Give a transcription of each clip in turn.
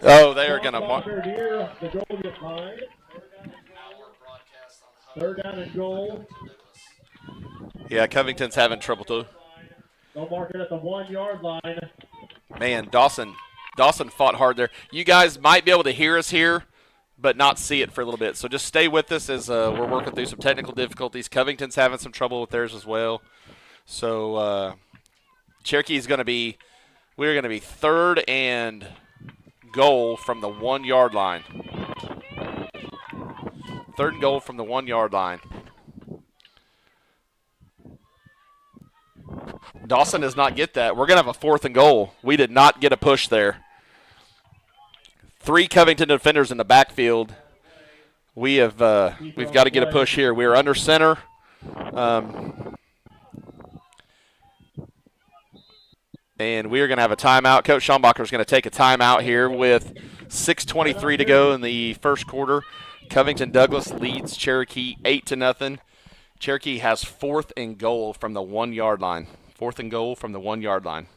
Oh, they are going to mark. The goal gets line. Third down and goal. Yeah, Covington's having trouble too. They'll mark it at the 1 yard line. Man, Dawson fought hard there. You guys might be able to hear us here, but not see it for a little bit. So just stay with us as we're working through some technical difficulties. Covington's having some trouble with theirs as well. So Cherokee's going to be, we're going to be third and goal from the 1 yard line. Third and goal from the 1 yard line. Dawson does not get that. We're going to have a fourth and goal. We did not get a push there. 3 Covington defenders in the backfield. We've got to get a push here. We are under center. And we are going to have a timeout. Coach Schombacher is going to take a timeout here with 6:23 to go in the first quarter. Covington Douglas leads Cherokee 8-0. Cherokee has fourth and goal from the 1 yard line. Fourth and goal from the 1 yard line.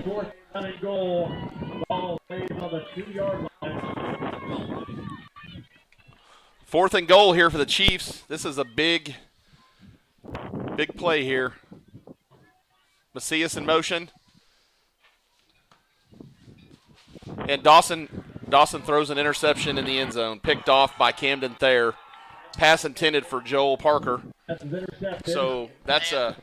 Fourth down and goal. Ball laid on the 2 yard line. Fourth and goal here for the Chiefs. This is a big play here. Macias in motion. And Dawson throws an interception in the end zone. Picked off by Camden Thayer. Pass intended for Joel Parker. So that's a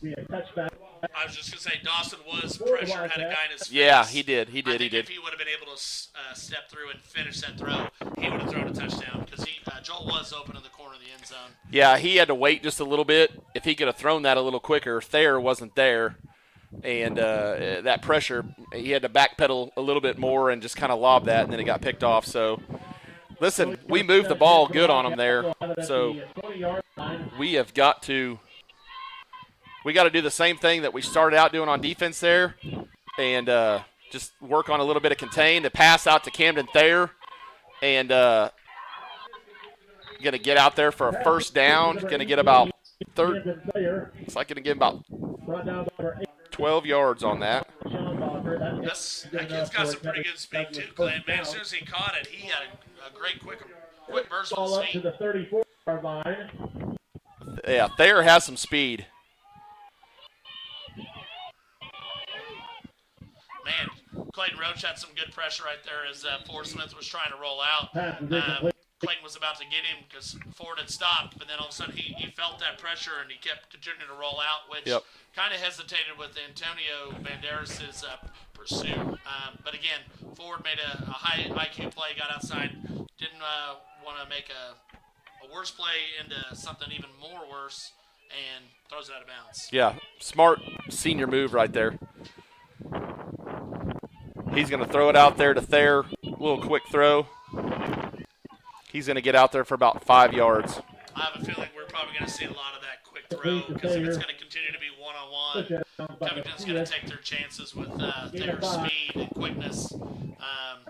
touchback. I was just going to say, Dawson was pressured, had a guy in his face. Yeah, he did. I think if he would have been able to step through and finish that throw, he would have thrown a touchdown because Joel was open in the corner of the end zone. Yeah, he had to wait just a little bit. If he could have thrown that a little quicker, Thayer wasn't there. And that pressure, he had to backpedal a little bit more and just kind of lob that, and then it got picked off. So, listen, we moved the ball good on him there. So, we have got to – we got to do the same thing that we started out doing on defense there and just work on a little bit of contain. The pass out to Camden Thayer and going to get out there for a first down. Going to get about it's like going to get about 12 yards on that. That kid's got some pretty good speed too, Clay. Man, as soon as he caught it, he had a great quick burst on his feet. To the 34-yard line. Yeah, Thayer has some speed. Man, Clayton Roach had some good pressure right there as Ford Smith was trying to roll out. Clayton was about to get him because Ford had stopped, but then all of a sudden he felt that pressure and he kept continuing to roll out, which kind of hesitated with Antonio Banderas' pursuit. But again, Ford made a high IQ play, got outside, didn't want to make a worse play into something even more worse, and throws it out of bounds. Yeah, smart senior move right there. He's going to throw it out there to Thayer. A little quick throw. He's going to get out there for about 5 yards. I have a feeling we're probably going to see a lot of that quick throw because if it's going to continue to be one-on-one, Covington's going to take their chances with their speed and quickness.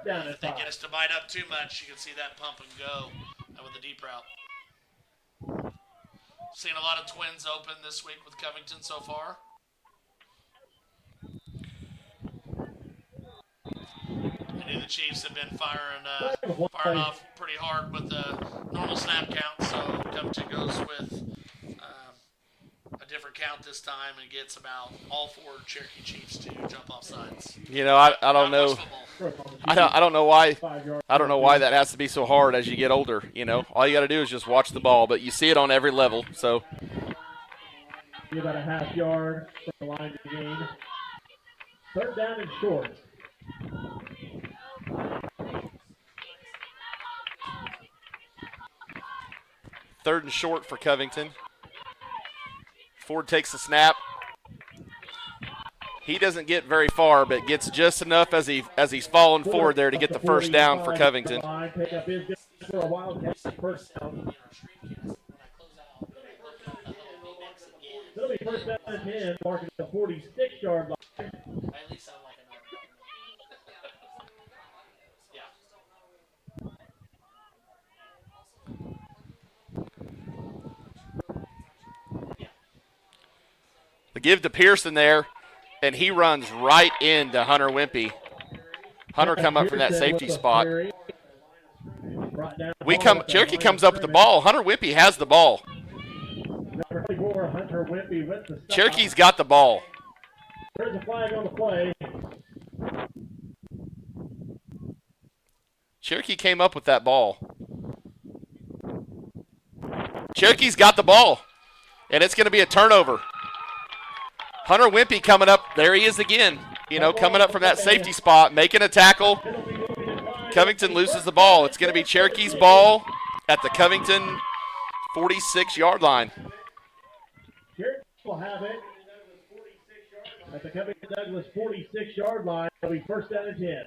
If they get us to bite up too much, you can see that pump and go with the deep route. Seen a lot of twins open this week with Covington so far. The Chiefs have been firing off pretty hard with the normal snap count, so Covington goes this time and gets about all 4 Cherokee Chiefs to jump off sides. You know, I don't know. I don't know why. I don't know why that has to be so hard as you get older. You know, all you got to do is just watch the ball, but you see it on every level. So. About a half yard from the line to gain. 3rd down and short. Third and short for Covington. Ford takes the snap. He doesn't get very far, but gets just enough as he's falling forward there to get the first down for Covington. Pick up his for a Wildcat first down. It'll be first down and 10, marking the 46-yard line. I at least sound like The give to Pearson there, and he runs right into Hunter Wimpy. Hunter come up from that safety spot. Cherokee comes up with the ball. Hunter Wimpy has the ball. Cherokee's got the ball. There's a flag on the play. Cherokee came up with that ball. Cherokee's got the ball, and it's going to be a turnover. Hunter Wimpy coming up. There he is again. You know, coming up from that safety spot, making a tackle. Covington loses the ball. It's going to be Cherokee's ball at the Covington 46-yard line. Cherokee will have it at the Covington Douglas 46-yard line. It'll be first down and 10.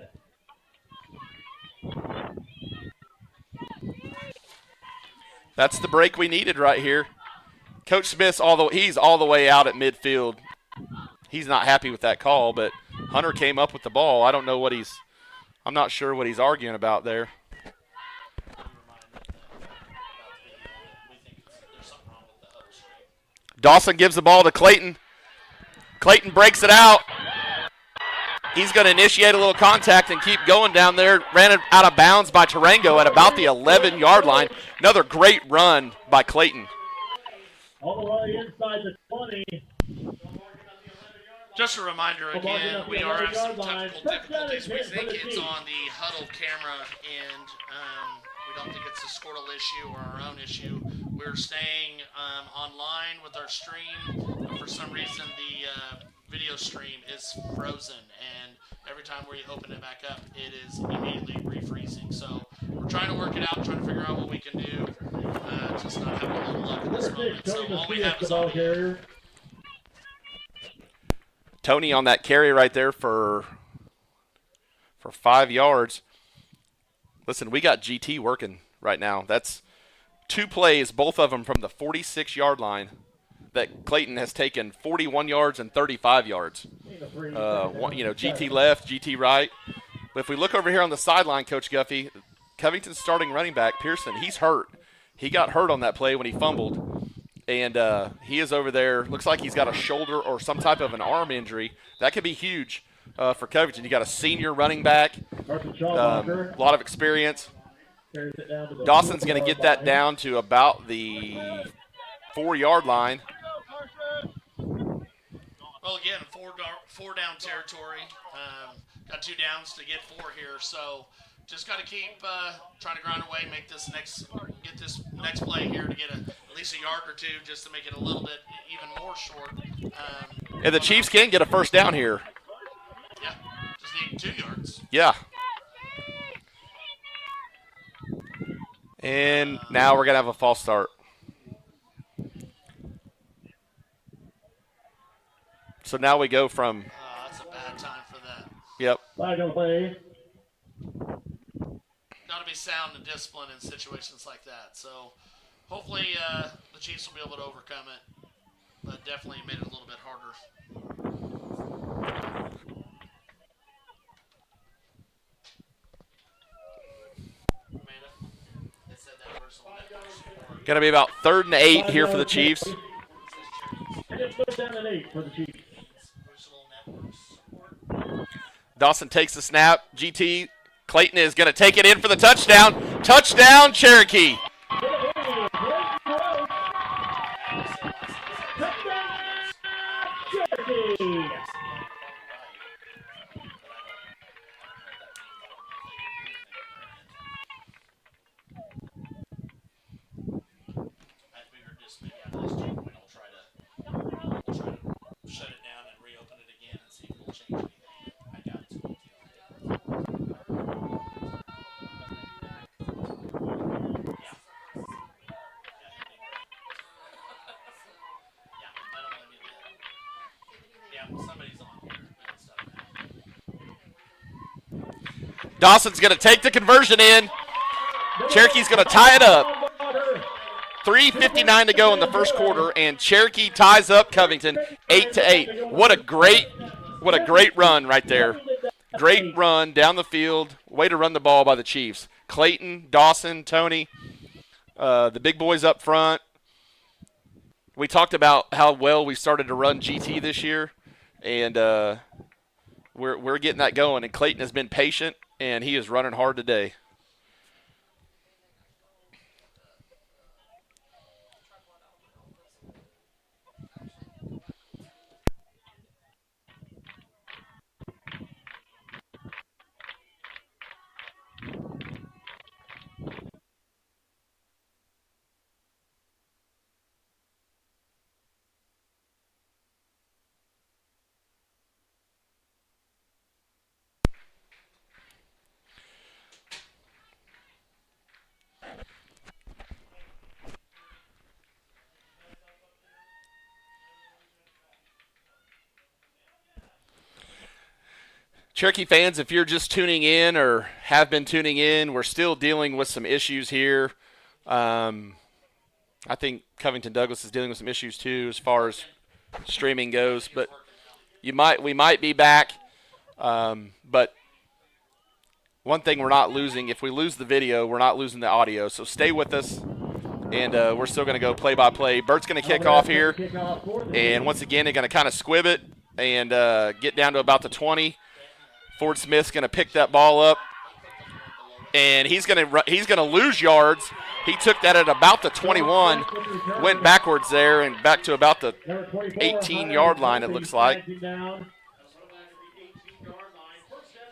That's the break we needed right here. Coach Smith's he's all the way out at midfield. He's not happy with that call, but Hunter came up with the ball. I don't know what I'm not sure what he's arguing about there. Dawson gives the ball to Clayton. Clayton breaks it out. He's going to initiate a little contact and keep going down there. Ran it out of bounds by Tarango at about the 11-yard line. Another great run by Clayton. All the way inside the 20. Just a reminder again, we are having some technical difficulties. We think it's on the huddle camera, and we don't think it's a Squirtle issue or our own issue. We're staying online with our stream. For some reason, the video stream is frozen, and every time we open it back up, it is immediately refreezing. So we're trying to work it out, trying to figure out what we can do. Just not having a little luck at this moment. So all we have is audio. Tony on that carry right there for 5 yards. Listen, we got GT working right now. That's 2 plays, both of them from the 46-yard line, that Clayton has taken 41 yards and 35 yards. GT left, GT right. But if we look over here on the sideline, Coach Guffey, Covington's starting running back, Pearson, he's hurt. He got hurt on that play when he fumbled. And he is over there. Looks like he's got a shoulder or some type of an arm injury. That could be huge for Covington. You got a senior running back, a lot of experience. Dawson's going to get that down to about the 4-yard line. Well, again, four down territory. Got 2 downs to get 4 here, so just got to keep trying to grind away, get this next play here to get at least a yard or 2, just to make it a little bit even more short. And the Chiefs can get a first down here. Yeah, just need 2 yards. Yeah. And now we're going to have a false start. So now we go from. That's a bad time for that. Yep. Flag on play. Got to be sound and disciplined in situations like that. So hopefully the Chiefs will be able to overcome it. But definitely made it a little bit harder. Going to be about 3rd and 8 here for the Chiefs. And it's 3rd down and 8 for the Chiefs. Dawson takes the snap. GT Clayton is going to take it in for the touchdown. Touchdown, Cherokee. Dawson's going to take the conversion in. Cherokee's going to tie it up. 3:59 to go in the first quarter, and Cherokee ties up Covington 8-8. What a great run right there. Great run down the field. Way to run the ball by the Chiefs. Clayton, Dawson, Tony, the big boys up front. We talked about how well we started to run GT this year, and we're getting that going. And Clayton has been patient, and he is running hard today. Cherokee fans, if you're just tuning in or have been tuning in, we're still dealing with some issues here. I think Covington Douglas is dealing with some issues too as far as streaming goes, but we might be back. But one thing we're not losing, if we lose the video, we're not losing the audio. So stay with us, and we're still going to go play-by-play. Bert's going to kick off here, and once again, they're going to kind of squib it and get down to about the 20. Ford Smith's going to pick that ball up, and he's going to lose yards. He took that at about the 21, went backwards there and back to about the 18-yard line, it looks like.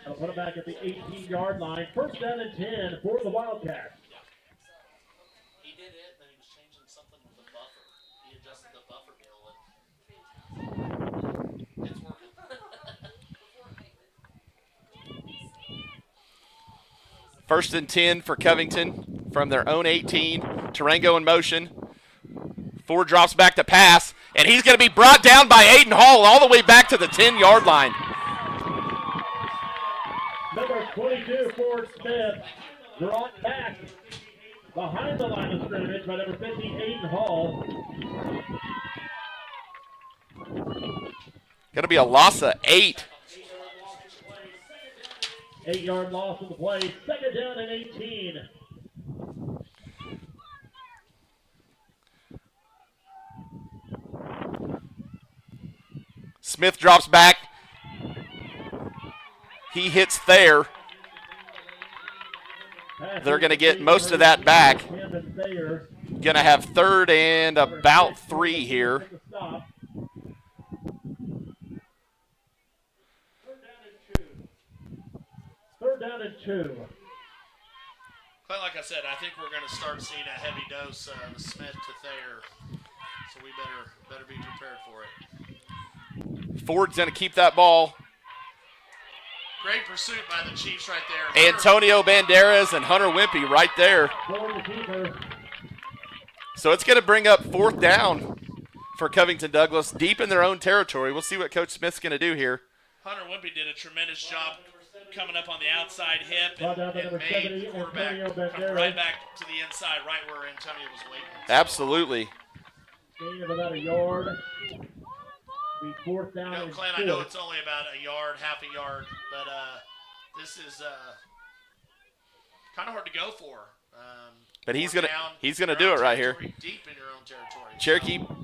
I'll put it back at the 18-yard line. First down and 10 for the Wildcats. He did it, then he was changing something with the buffer. He adjusted the buffer deal. It's working. First and 10 for Covington from their own 18. Tarango in motion. Ford drops back to pass, and he's going to be brought down by Aiden Hall all the way back to the 10-yard line. Number 22, Ford Smith, brought back behind the line of scrimmage by number 50, Aiden Hall. Going to be a loss of 8. 8-yard loss of the play. Second down and 18. Smith drops back. He hits Thayer. They're going to get most of that back. Going to have third and about 3 here. Third down and 2. Like I said, I think we're going to start seeing a heavy dose of Smith to Thayer, so we better be prepared for it. Ford's going to keep that ball. Great pursuit by the Chiefs right there. Antonio Banderas and Hunter Wimpy right there. So it's going to bring up fourth down for Covington Douglas deep in their own territory. We'll see what Coach Smith's going to do here. Hunter Wimpy did a tremendous job coming up on the outside hip and made the quarterback come right back to the inside, right where Antonio was waiting. Absolutely. Gain of about a yard. Be fourth down. You know, Clint, I know it's only about a yard, half a yard, but this is kind of hard to go for. But he's gonna do it right here. Deep in your own territory.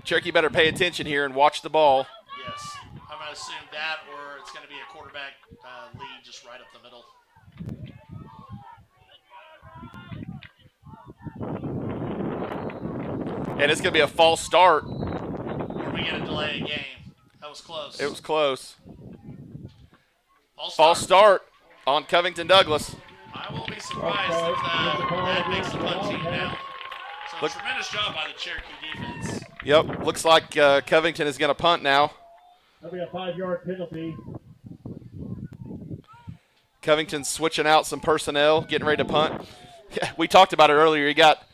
Cherokee better pay attention here and watch the ball. Yes, I'm gonna assume that, or it's gonna be a quarterback lead just right up the middle. And it's gonna be a false start. Or we get a delay of game. That was close. It was close. False start on Covington Douglas. I won't be surprised if that makes the punt team now. So tremendous job by the Cherokee defense. Yep, looks like Covington is going to punt now. That'll be a 5-yard penalty. Covington's switching out some personnel, getting ready to punt. We talked about it earlier. You got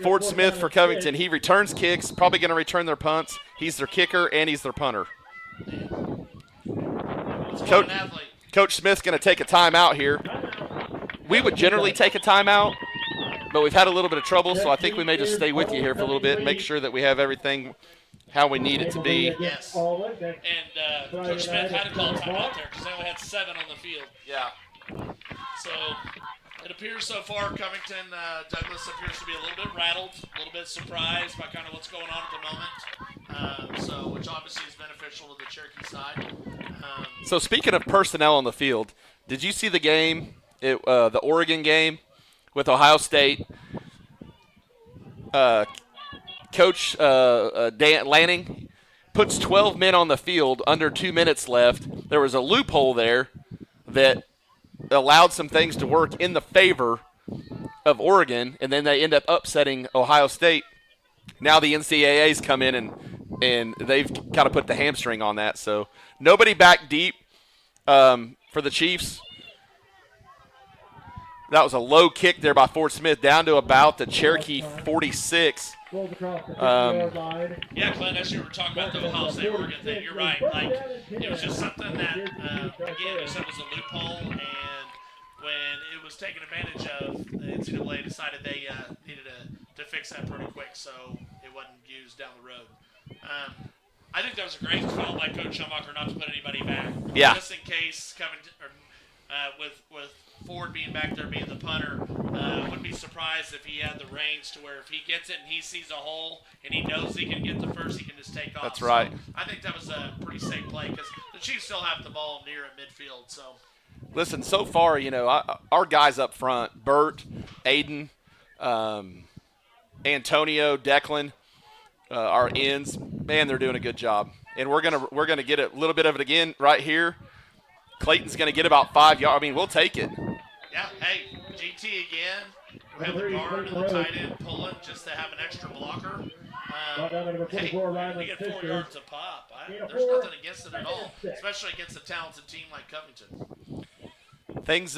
Ford Smith for Covington. He returns kicks, probably going to return their punts. He's their kicker, and he's their punter. Coach Smith's going to take a timeout here. we would generally take a timeout, but we've had a little bit of trouble, so I think we may just stay with you here for a little bit and make sure that we have everything how we need it to be. Yes. And Coach Smith had to call a timeout there because they only had 7 on the field. Yeah. So it appears so far Covington, Douglas appears to be a little bit rattled, a little bit surprised by kind of what's going on at the moment. So which obviously is beneficial to the Cherokee side. So speaking of personnel on the field, did you see the game, the Oregon game with Ohio State? Coach Dan Lanning puts 12 men on the field under 2 minutes left. There was a loophole there that allowed some things to work in the favor of Oregon, and then they end up upsetting Ohio State. Now the NCAA's come in, and they've kind of put the hamstring on that. So nobody back deep for the Chiefs. That was a low kick there by Fort Smith down to about the Cherokee 46. Yeah, Clint, as you were talking about the Ohio State Oregon thing, you're right. Like, it was just something that, again, you said was a loophole, and when it was taken advantage of, the NCAA decided they needed to fix that pretty quick so it wasn't used down the road. I think that was a great call by Coach Schumacher not to put anybody back. Yeah. Just in case Covington, with Ford being back there being the punter, wouldn't be surprised if he had the reins to where if he gets it and he sees a hole and he knows he can get the first, he can just take off. That's right. So I think that was a pretty safe play because the Chiefs still have the ball near at midfield. So, listen, so far, our guys up front, Bert, Aiden, Antonio, Declan, our ends, man, they're doing a good job. And we're gonna get a little bit of it again right here. Clayton's gonna get about 5 yards. I mean, we'll take it. Yeah, hey, GT again. We have the guard and the tight end pulling just to have an extra blocker. Hey, we get 4 yards a pop. There's nothing against it at all, especially against a talented team like Covington. Things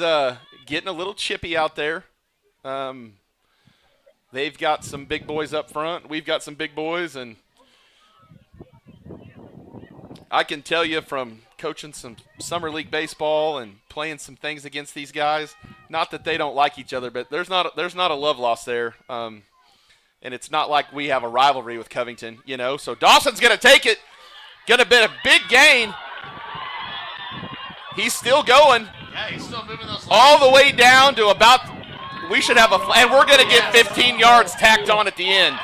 getting a little chippy out there. They've got some big boys up front. We've got some big boys, and I can tell you from coaching some summer league baseball and playing some things against these guys, not that they don't like each other, but there's not a love loss there. And it's not like we have a rivalry with Covington, So Dawson's going to take it. Going to be a big gain. He's still going. Yeah, he's still moving those legs. All the way down to about – we should have a – and we're going to get 15 yards tacked on at the end.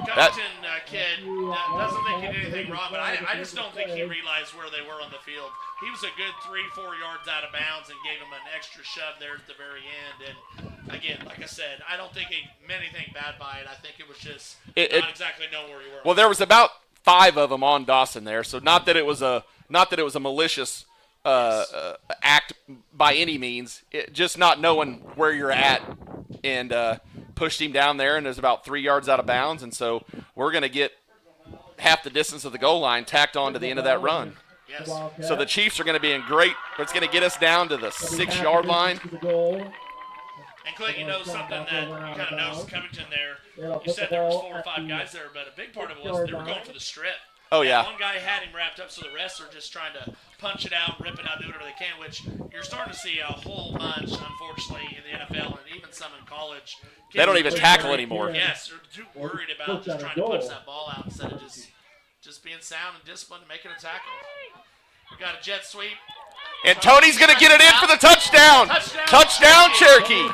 Covington kid doesn't think he did anything wrong, but I just don't think he realized where they were on the field. He was a good 3-4 yards out of bounds and gave him an extra shove there at the very end. And again, like I said, I don't think he meant anything bad by it. I think it was just not exactly knowing where you were. Well, there was about 5 of them on Dawson there, so not that it was a malicious act by any means. Just not knowing where you're at and pushed him down there, and it was about 3 yards out of bounds, and so we're going to get half the distance of the goal line tacked on to the end of that run. Yes. So the Chiefs are going to be in great – it's going to get us down to the 6-yard line. And Clint, you know something that you kind of noticed Covington there. You said there was 4 or 5 guys there, but a big part of it was they were going for the strip. Oh, yeah. One guy had him wrapped up, so the rest are just trying to punch it out, rip it out, do whatever they can, which you're starting to see a whole bunch, unfortunately, in the NFL and even some in college. They don't even tackle anymore. Yes, they're too worried about just trying to punch that ball out instead of just being sound and disciplined and making a tackle. We got a jet sweep. And Tony's going to get it in for the touchdown. Touchdown, Cherokee.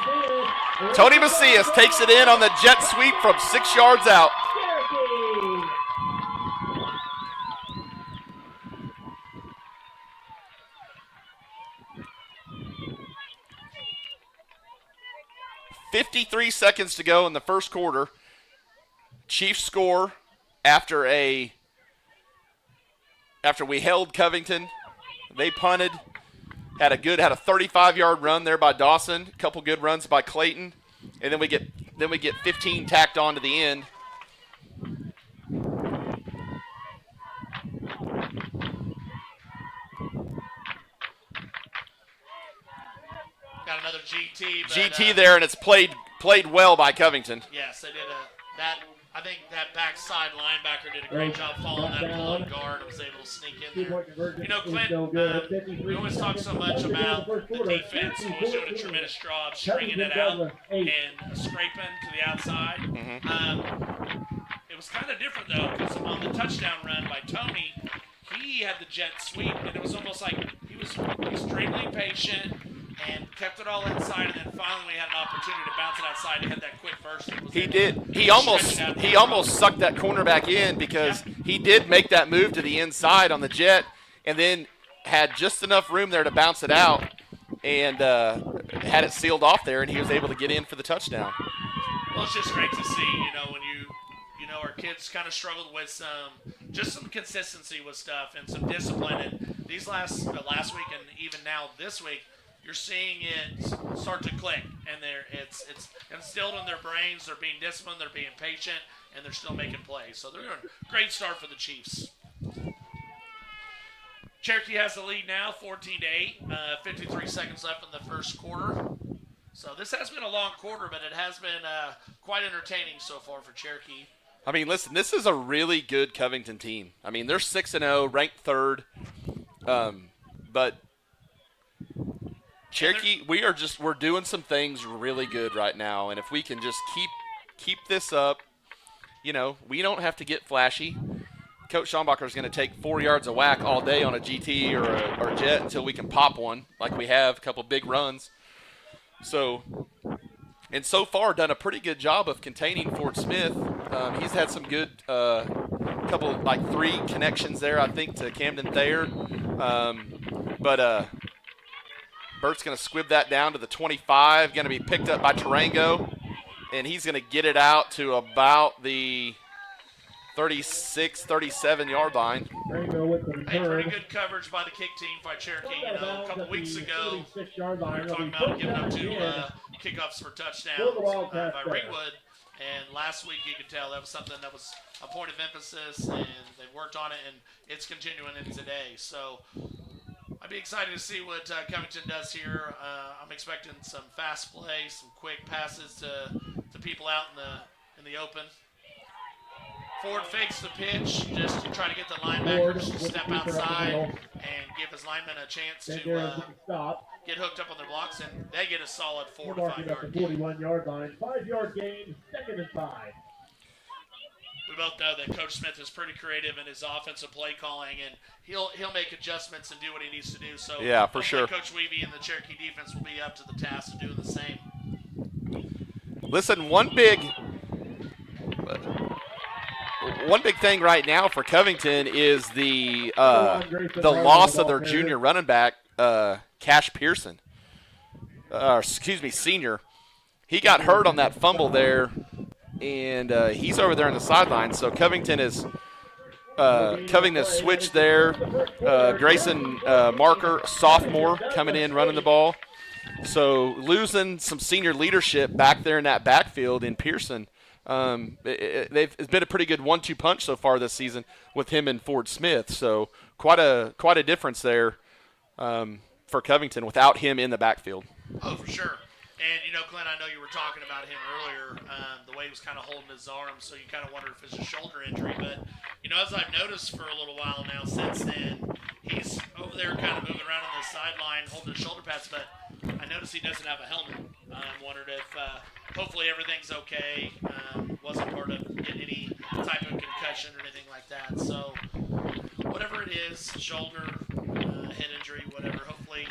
Tony Macias takes it in on the jet sweep from 6 yards out. 53 seconds to go in the first quarter. Chiefs score after we held Covington. They punted. Had a 35-yard run there by Dawson. A couple good runs by Clayton, and then we get 15 tacked on to the end. Got another GT. But, GT there, and it's played well by Covington. Yes, they did that. I think that backside linebacker did a great job following that pulling guard and was able to sneak in there. You know, Clint, we always talk so much about the defense always doing a tremendous job stringing it out and scraping to the outside. It was kind of different, though, because on the touchdown run by Tony, he had the jet sweep, and it was almost like he was extremely patient and kept it all inside, and then finally we had an opportunity to bounce it outside and hit that quick burst. He did. He almost sucked that cornerback in because he did make that move to the inside on the jet, and then had just enough room there to bounce it out, and had it sealed off there, and he was able to get in for the touchdown. Well, it's just great to see, when our kids kind of struggled with some consistency with stuff and some discipline. And these last week and even now this week, you're seeing it start to click, and it's instilled in their brains. They're being disciplined, they're being patient, and they're still making plays. So they're doing a great start for the Chiefs. Cherokee has the lead now, 14-8. 53 seconds left in the first quarter. So this has been a long quarter, but it has been quite entertaining so far for Cherokee. I mean, listen, this is a really good Covington team. I mean, they're 6-0, ranked third. But Cherokee, we're doing some things really good right now, and if we can just keep this up, we don't have to get flashy. Coach Schombacher is going to take 4 yards of whack all day on a GT or a jet until we can pop one, like we have, a couple big runs. So far done a pretty good job of containing Ford Smith. He's had some good couple, like 3 connections there, I think, to Camden Thayer. But Bert's going to squib that down to the 25, going to be picked up by Tarango, and he's going to get it out to about the 36, 37-yard line. Hey, pretty good coverage by the kick team by Cherokee. A couple weeks ago, we were talking about giving up 2 kickoffs for touchdowns by Ringwood. And last week, you could tell that was something that was a point of emphasis, and they worked on it, and it's continuing in today. So I'd be excited to see what Covington does here. I'm expecting some fast play, some quick passes to people out in the open. Ford fakes the pitch just to try to get the linebackers to step outside and give his linemen a chance to get hooked up on their blocks, and they get a solid 4 to 5 yard gain. 41-yard line, 5-yard gain, 2nd and 5. We both know that Coach Smith is pretty creative in his offensive play calling, and he'll make adjustments and do what he needs to do. So yeah, for sure. Coach Weavy and the Cherokee defense will be up to the task of doing the same. Listen, one big thing right now for Covington is the loss of their junior running back, Cash Pearson. Senior. He got hurt on that fumble there, and he's over there on the sideline. So Covington has switched there. Grayson Marker, sophomore, coming in running the ball. So losing some senior leadership back there in that backfield in Pearson. It's been a pretty good 1-2 punch so far this season with him and Ford Smith. So quite a difference there for Covington without him in the backfield. Oh, for sure. And, Clint, I know you were talking about him earlier, the way he was kind of holding his arm, so you kind of wondered if it's a shoulder injury. But, as I've noticed for a little while now since then, he's over there kind of moving around on the sideline, holding his shoulder pads, but I noticed he doesn't have a helmet. I wondered if hopefully everything's okay, wasn't part of any type of concussion or anything like that. So whatever it is, shoulder, head injury, whatever, hopefully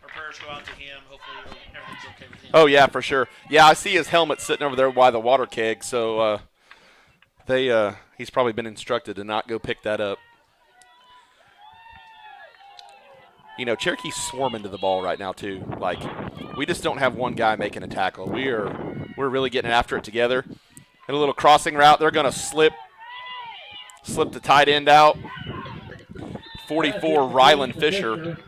our prayers go out to him. Hopefully everything's okay with him. Oh, yeah, for sure. Yeah, I see his helmet sitting over there by the water keg, so he's probably been instructed to not go pick that up. Cherokee's swarming to the ball right now too. Like, we just don't have one guy making a tackle. We're really getting after it together. And a little crossing route. They're going to slip the tight end out. 44, Rylan Fisher.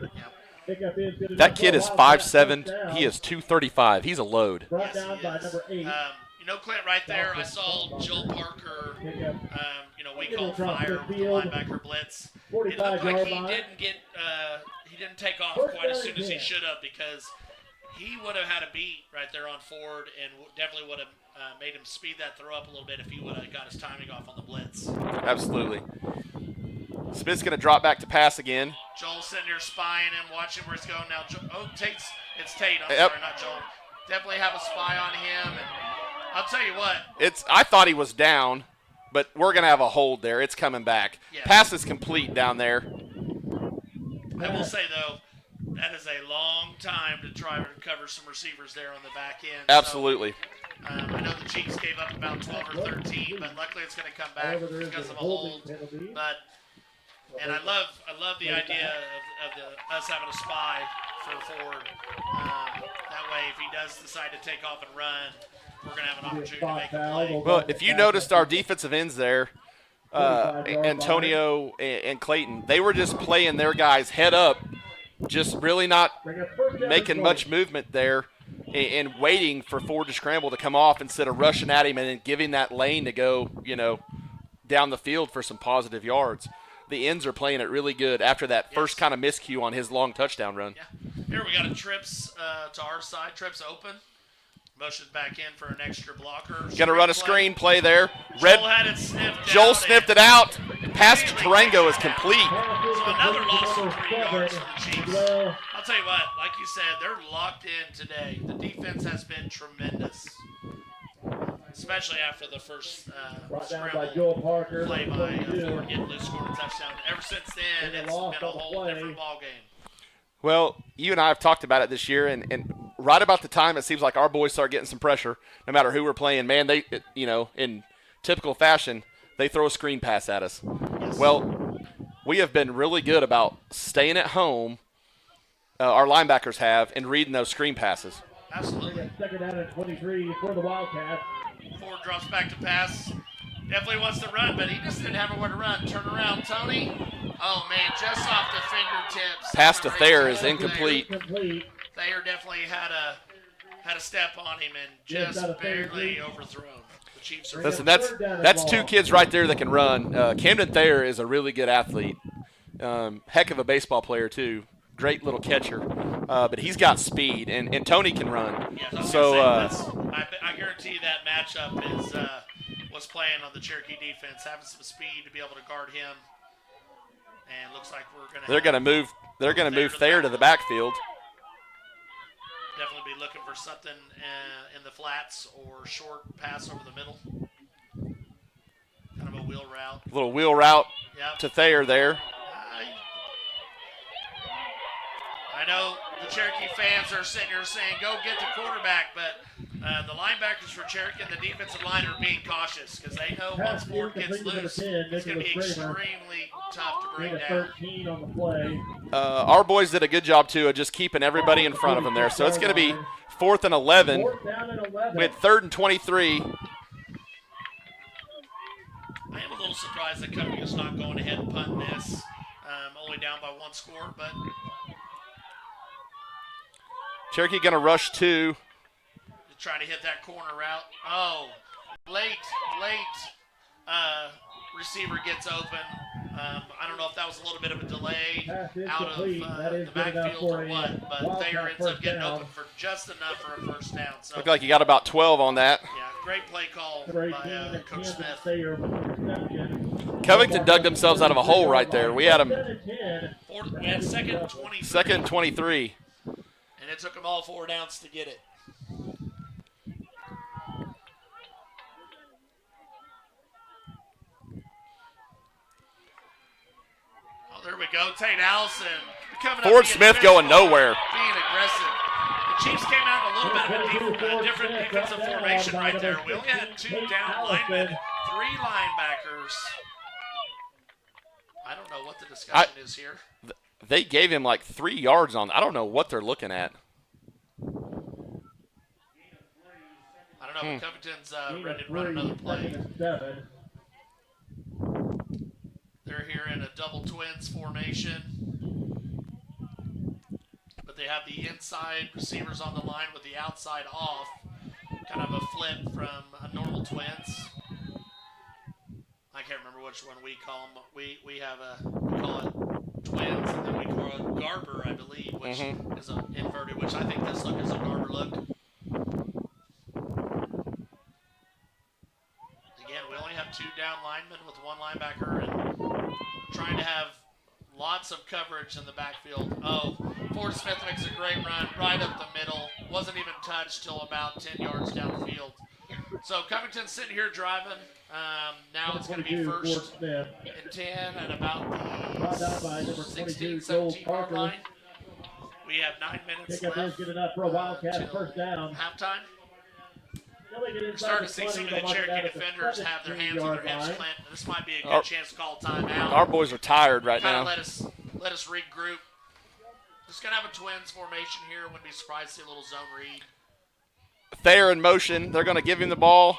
That kid is 5'7". He is 235. He's a load. Yes, he is. Clint, right there, I saw Joel Parker, we call fire with the linebacker blitz. It looked like he didn't take off quite as soon as he should have, because he would have had a beat right there on Ford and definitely would have made him speed that throw up a little bit if he would have got his timing off on the blitz. Absolutely. Smith's going to drop back to pass again. Joel's sitting there spying him, watching where he's going now. It's Tate. I'm Yep. sorry, not Joel. Definitely have a spy on him. And I'll tell you what. I thought he was down, but we're going to have a hold there. It's coming back. Yeah. Pass is complete down there. I will say, though, that is a long time to try to recover some receivers there on the back end. Absolutely. So, I know the Chiefs gave up about 12 or 13, but luckily it's going to come back because of a hold. And I love the idea of us having a spy for Ford. That way, if he does decide to take off and run, we're going to have an opportunity to make a play. Well, if you noticed our defensive ends there, Antonio and Clayton, they were just playing their guys head up, just really not making much movement there and waiting for Ford to scramble to come off instead of rushing at him and then giving that lane to go, down the field for some positive yards. The ends are playing it really good after that first kind of miscue on his long touchdown run. Yeah. Here we got a Trips to our side. Trips open. Motions back in for an extra blocker. Going to run a screen play there. Joel had it sniffed Joel out sniffed it out. Pass to Tarango is complete. So another loss of 3 yards for the Chiefs. I'll tell you what, like you said, they're locked in today. The defense has been tremendous, especially after the first scramble play by Ford getting loose, scoring a touchdown. Ever since then, it's been a whole different ball game. Well, you and I have talked about it this year, and right about the time it seems like our boys start getting some pressure, no matter who we're playing, man, they, in typical fashion, they throw a screen pass at us. Yes. Well, we have been really good about staying at home, our linebackers have, and reading those screen passes. Absolutely. Second down and 23 for the Wildcats. Ford drops back to pass. Definitely wants to run, but he just didn't have nowhere to run. Turn around, Tony. Oh, man, just off the fingertips. Pass to Thayer is incomplete. Thayer definitely had a step on him and just barely overthrown. The Chiefs are Listen, that's 2 kids right there that can run. Camden Thayer is a really good athlete. Heck of a baseball player, too. Great little catcher. But he's got speed, and Tony can run. Yeah, so I guarantee that matchup was playing on the Cherokee defense, having some speed to be able to guard him. And looks like they're going to move Thayer to the backfield. Definitely be looking for something in the flats or short pass over the middle. Kind of a wheel route. Little wheel route Yep. to Thayer there. I know the Cherokee fans are sitting here saying, go get the quarterback, but the linebackers for Cherokee and the defensive line are being cautious because they know once Ford gets loose, it's going to be extremely tough to bring down. 13 on the play. Our boys did a good job, too, of just keeping everybody in front of them there. So it's going to be 4th and 11. 4th down and 11. We had 3rd and 23. I am a little surprised that Covington's not going ahead and punting this. Only down by 1 score, but Cherokee going to rush 2. trying to hit that corner route. Oh, late receiver gets open. I don't know if that was a little bit of a delay out of the backfield or what, but Thayer ends up getting open for just enough for a first down. So, Looked like you got about 12 on that. yeah, great play call by Coach Smith. Covington dug themselves out of a hole right there. We had them We had second and 23. 2nd and 23. And it took them all 4 downs to get it. Oh, there we go. Tate Allison coming up. Ford being Smith physical, going nowhere. Being aggressive. The Chiefs came out in a little bit of a different defensive formation right there. We only had 2 down linemen, 3 linebackers. I don't know what the discussion is here. They gave him like 3 yards on. I don't know what they're looking at. I don't know, but Covington's ready to run another play. They're here in a double twins formation. But they have the inside receivers on the line with the outside off. Kind of a flip from a normal twins. I can't remember which one we call them. We call it twins, and then we call a Garber, I believe, which is an inverted, which I think this look is a Garber look. Again, we only have 2 down linemen with 1 linebacker and trying to have lots of coverage in the backfield. Oh, Ford Smith makes a great run right up the middle. Wasn't even touched till about 10 yards down the field. So Covington's sitting here driving. Now it's going to be first and 10 at about the 16, 17 yard line. We have 9 minutes Pickup left. is good enough for a Wildcat first down. Halftime. We're We're starting to see some of the Cherokee defenders have their hands on their hips, Clint. This might be a good chance to call timeout. Our boys are tired right Kind now. of let us regroup. Just going to have a twins formation here. Wouldn't be surprised to see a little zone read. Thayer in motion. They're going to give him the ball,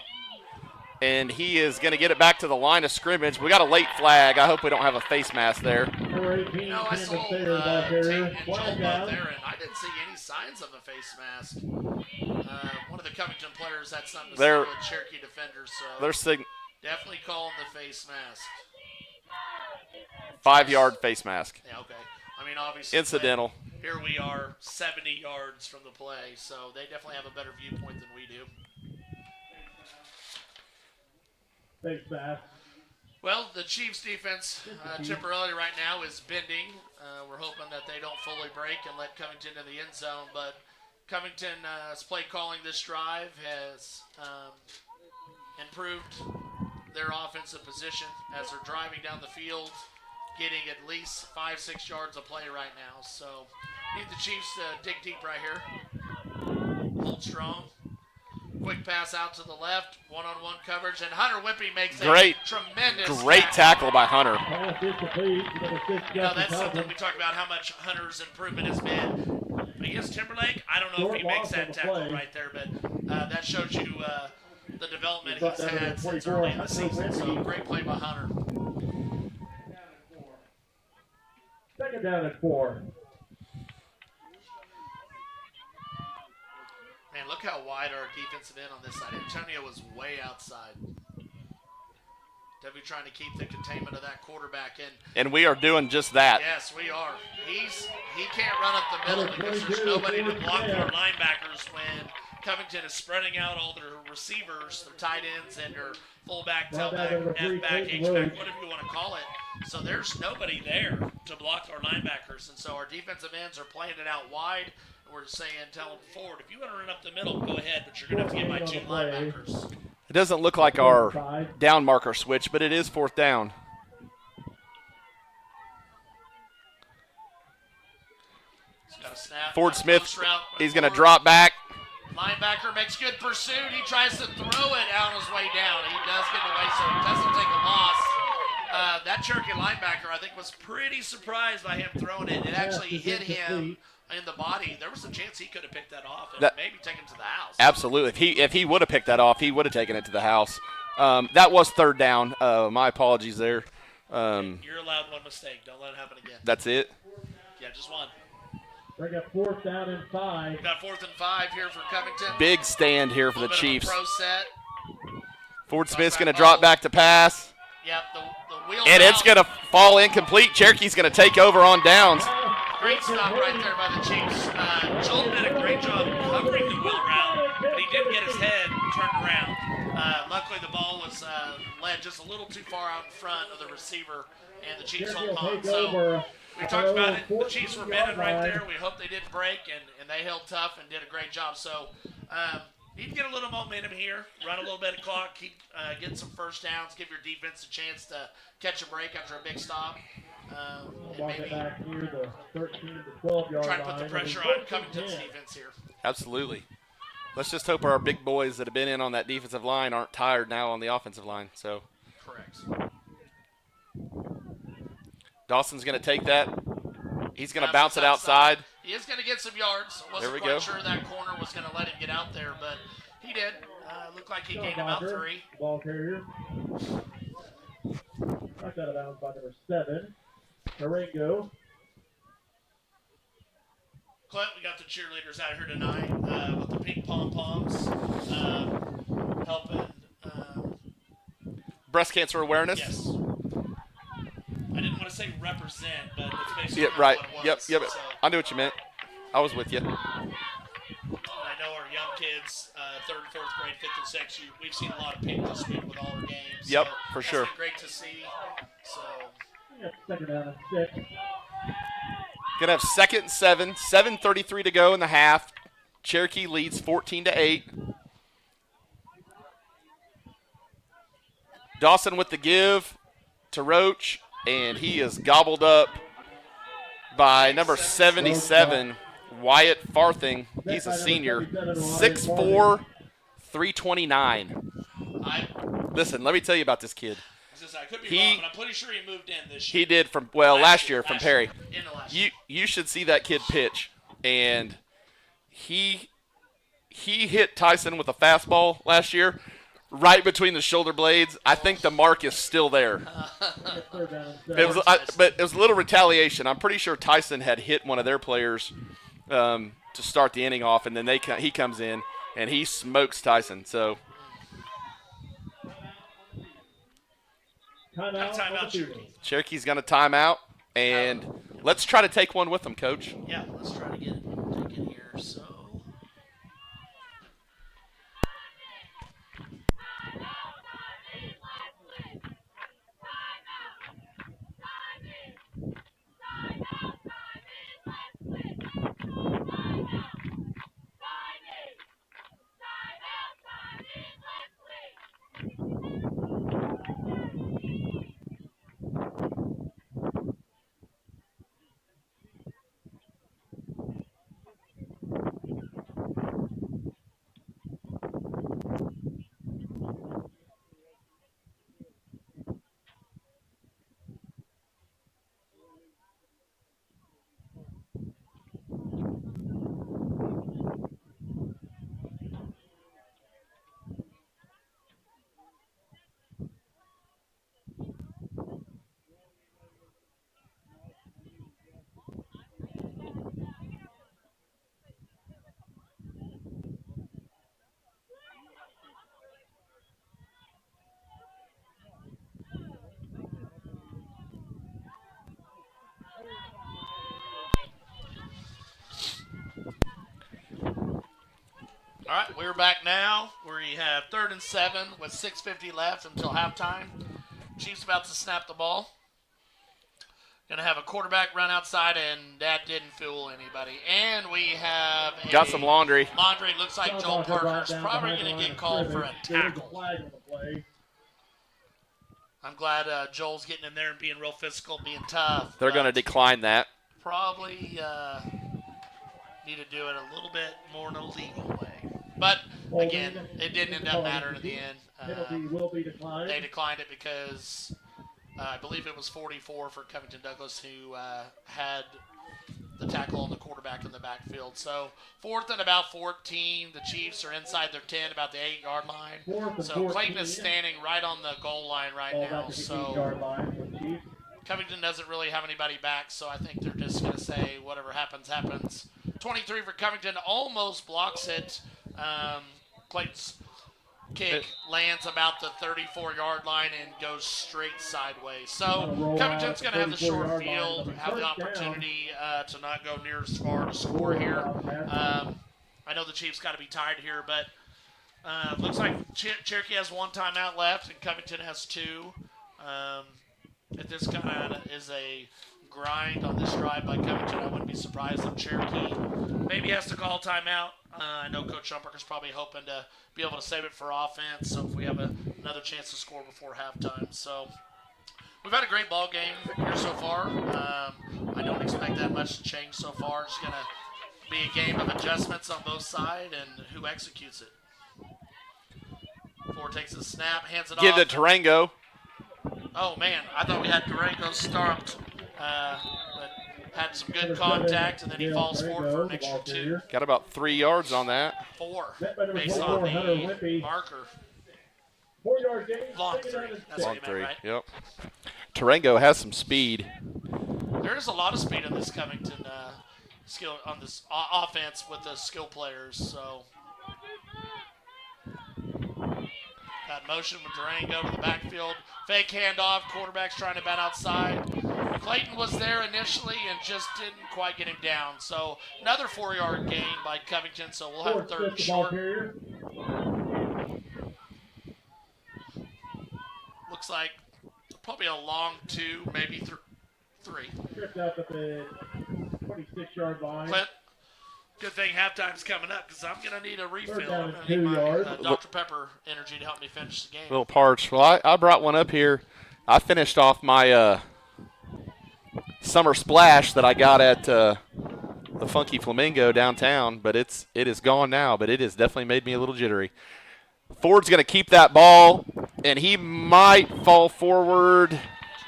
and he is going to get it back to the line of scrimmage. We got a late flag. I hope we don't have a face mask there. You know, I saw Tate and Joel up there, and I didn't see any signs of a face mask. One of the Covington players had something to say with Cherokee defenders, so they're definitely calling the face mask. 5-yard face mask. Yeah, okay. I mean, obviously, Incidental. Here we are 70 yards from the play, so they definitely have a better viewpoint than we do. Face mask. Well, the Chiefs' defense temporarily right now is bending. We're hoping that they don't fully break and let Covington in the end zone, but Covington's play calling this drive has improved their offensive position as they're driving down the field, getting at least 5-6 yards of play right now. So need the Chiefs to dig deep right here. Hold strong. Quick pass out to the left, one-on-one coverage, and Hunter Whippy makes a tremendous tackle by Hunter. You know, that's something we talk about, how much Hunter's improvement has been. Against Timberlake, I don't know if he makes that tackle right there, but that shows you the development he's had since early in the season. So great play by Hunter. Second down and 4. Man, look how wide our defensive end on this side. Antonio was way outside. Definitely trying to keep the containment of that quarterback in. And we are doing just that. Yes, we are. He can't run up the middle because there's nobody to block our linebackers when Covington is spreading out all their receivers, their tight ends, and their fullback, tailback, F-back, H-back, whatever you want to call it. So there's nobody there to block our linebackers. And so our defensive ends are playing it out wide. We're saying, tell them forward, if you want to run up the middle, go ahead, but you're going to have to get my 2 linebackers. It doesn't look like our down marker switch, but it is 4th down. He's got a snap. Ford Smith, he's going to drop back. Linebacker makes good pursuit. He tries to throw it on his way down. He does get away, so he doesn't take a loss. That Cherokee linebacker, I think, was pretty surprised by him throwing it. It actually hit him in the body. There was a chance he could have picked that off and maybe taken it to the house. Absolutely. If he would have picked that off, he would have taken it to the house. That was 3rd down. My apologies there. You're allowed one mistake. Don't let it happen again. That's it? Yeah, just one. Bring up 4th down and 5. We've got 4th and 5 here for Covington. Big stand here for the Chiefs. Pro set. Ford Smith's going to drop back to pass. Yep, the wheels and it's going to fall incomplete. Cherokee's going to take over on downs. Great stop right there by the Chiefs. Joel did a great job covering the wheel route, but he did get his head turned around. Luckily, the ball was led just a little too far out in front of the receiver, and the Chiefs hold on. So we talked about it. The Chiefs were bending right there. We hope they didn't break, and they held tough and did a great job. So need to get a little momentum here, run a little bit of clock, keep getting some first downs, give your defense a chance to catch a break after a big stop. And maybe back near the 13 to 12 yard try to put the pressure on Covington's defense here. Absolutely. Let's just hope our big boys that have been in on that defensive line aren't tired now on the offensive line. So correct. Dawson's going to take that. He's going to bounce it outside. He is going to get some yards. Wasn't quite sure that corner was going to let him get out there, but he did. Looked like he gained about 3. Ball carrier. Knocked out of bounds by number 7. Marengo. Clint, we got the cheerleaders out here tonight with the pink pom-poms helping. Breast cancer awareness? Yes. I didn't want to say say represent, but it's basically Yeah, kind of right. what it Yep, was. yep. So, I knew what you meant. I was with you. and I know our young kids, 3rd and 4th grade, 5th and 6th, we've seen a lot of pink this week with all our games. Yep, so for that's sure. been great to see. So, Second down and 6. Gonna have 2nd and 7. 7:33 to go in the half. Cherokee leads 14-8. Dawson with the give to Roach, and he is gobbled up by number 77, Wyatt Farthing. He's a senior. 6'4", 329. Listen, let me tell you about this kid. I could be wrong, but I'm pretty sure he moved in this year. He did from last year from Perry. In the last year. You should see that kid pitch, and he hit Tyson with a fastball last year, right between the shoulder blades. I think the mark is still there. But it was a little retaliation. I'm pretty sure Tyson had hit one of their players to start the inning off, and then he comes in and he smokes Tyson. So. Timeout, Cherokee. Cherokee's going to time out, and let's try to take one with them, Coach. Yeah, let's try to get it here. So. All right, we're back now. We have 3rd and 7 with 6:50 left until halftime. Chiefs about to snap the ball. Going to have a quarterback run outside, and that didn't fool anybody. And we have Got some laundry. Laundry. Looks like Joel Parker's probably going to get called for a tackle. I'm glad Joel's getting in there and being real physical, being tough. They're going to decline that. Probably need to do it a little bit more in a legal way. But, again, it didn't end up mattering in the end. They declined it because I believe it was 44 for Covington Douglas who had the tackle on the quarterback in the backfield. So 4th and about 14. The Chiefs are inside their 10, about the 8-yard line. So Clayton is standing right on the goal line right now. So Covington doesn't really have anybody back, so I think they're just going to say whatever happens, happens. 23 for Covington, almost blocks it. Clayton's kick lands about the 34-yard line and goes straight sideways. So Covington's going to have the short field, have the opportunity to not go near as far to score here. I know the Chiefs got to be tied here, but looks like Cherokee has 1 timeout left and Covington has 2. If this kind of is a grind on this drive by Covington, I wouldn't be surprised if Cherokee maybe has to call timeout. I know Coach Schumpeter's probably hoping to be able to save it for offense, so if we have another chance to score before halftime. So we've had a great ball game here so far. I don't expect that much to change so far. It's going to be a game of adjustments on both sides and who executes it. Ford takes a snap, hands it off. Give it to Durango. Oh, man, I thought we had Durango stopped, but had some good contact, and then he falls forward for an extra 2. Got about 3 yards on that. 4, based on the marker. 4-yard gain. Long 3. That's Long what you 3. meant, right? Yep. Durango has some speed. There's a lot of speed on this Covington skill on this offense with the skill players. So got motion with Durango to the backfield. Fake handoff. Quarterback's trying to bat outside. Clayton was there initially and just didn't quite get him down. So another 4-yard gain by Covington, so we'll have third and short. Looks like probably a long 2, maybe 3. Tripped up at the 26-yard line. Clint, good thing halftime's coming up because I'm going to need a refill. Third down I'm and going to need 2 my yards. Dr. Pepper energy to help me finish the game. Little parched. Well, I brought one up here. I finished off my summer splash that I got at the Funky Flamingo downtown, but it is gone now, but it has definitely made me a little jittery. Ford's going to keep that ball, and he might fall forward.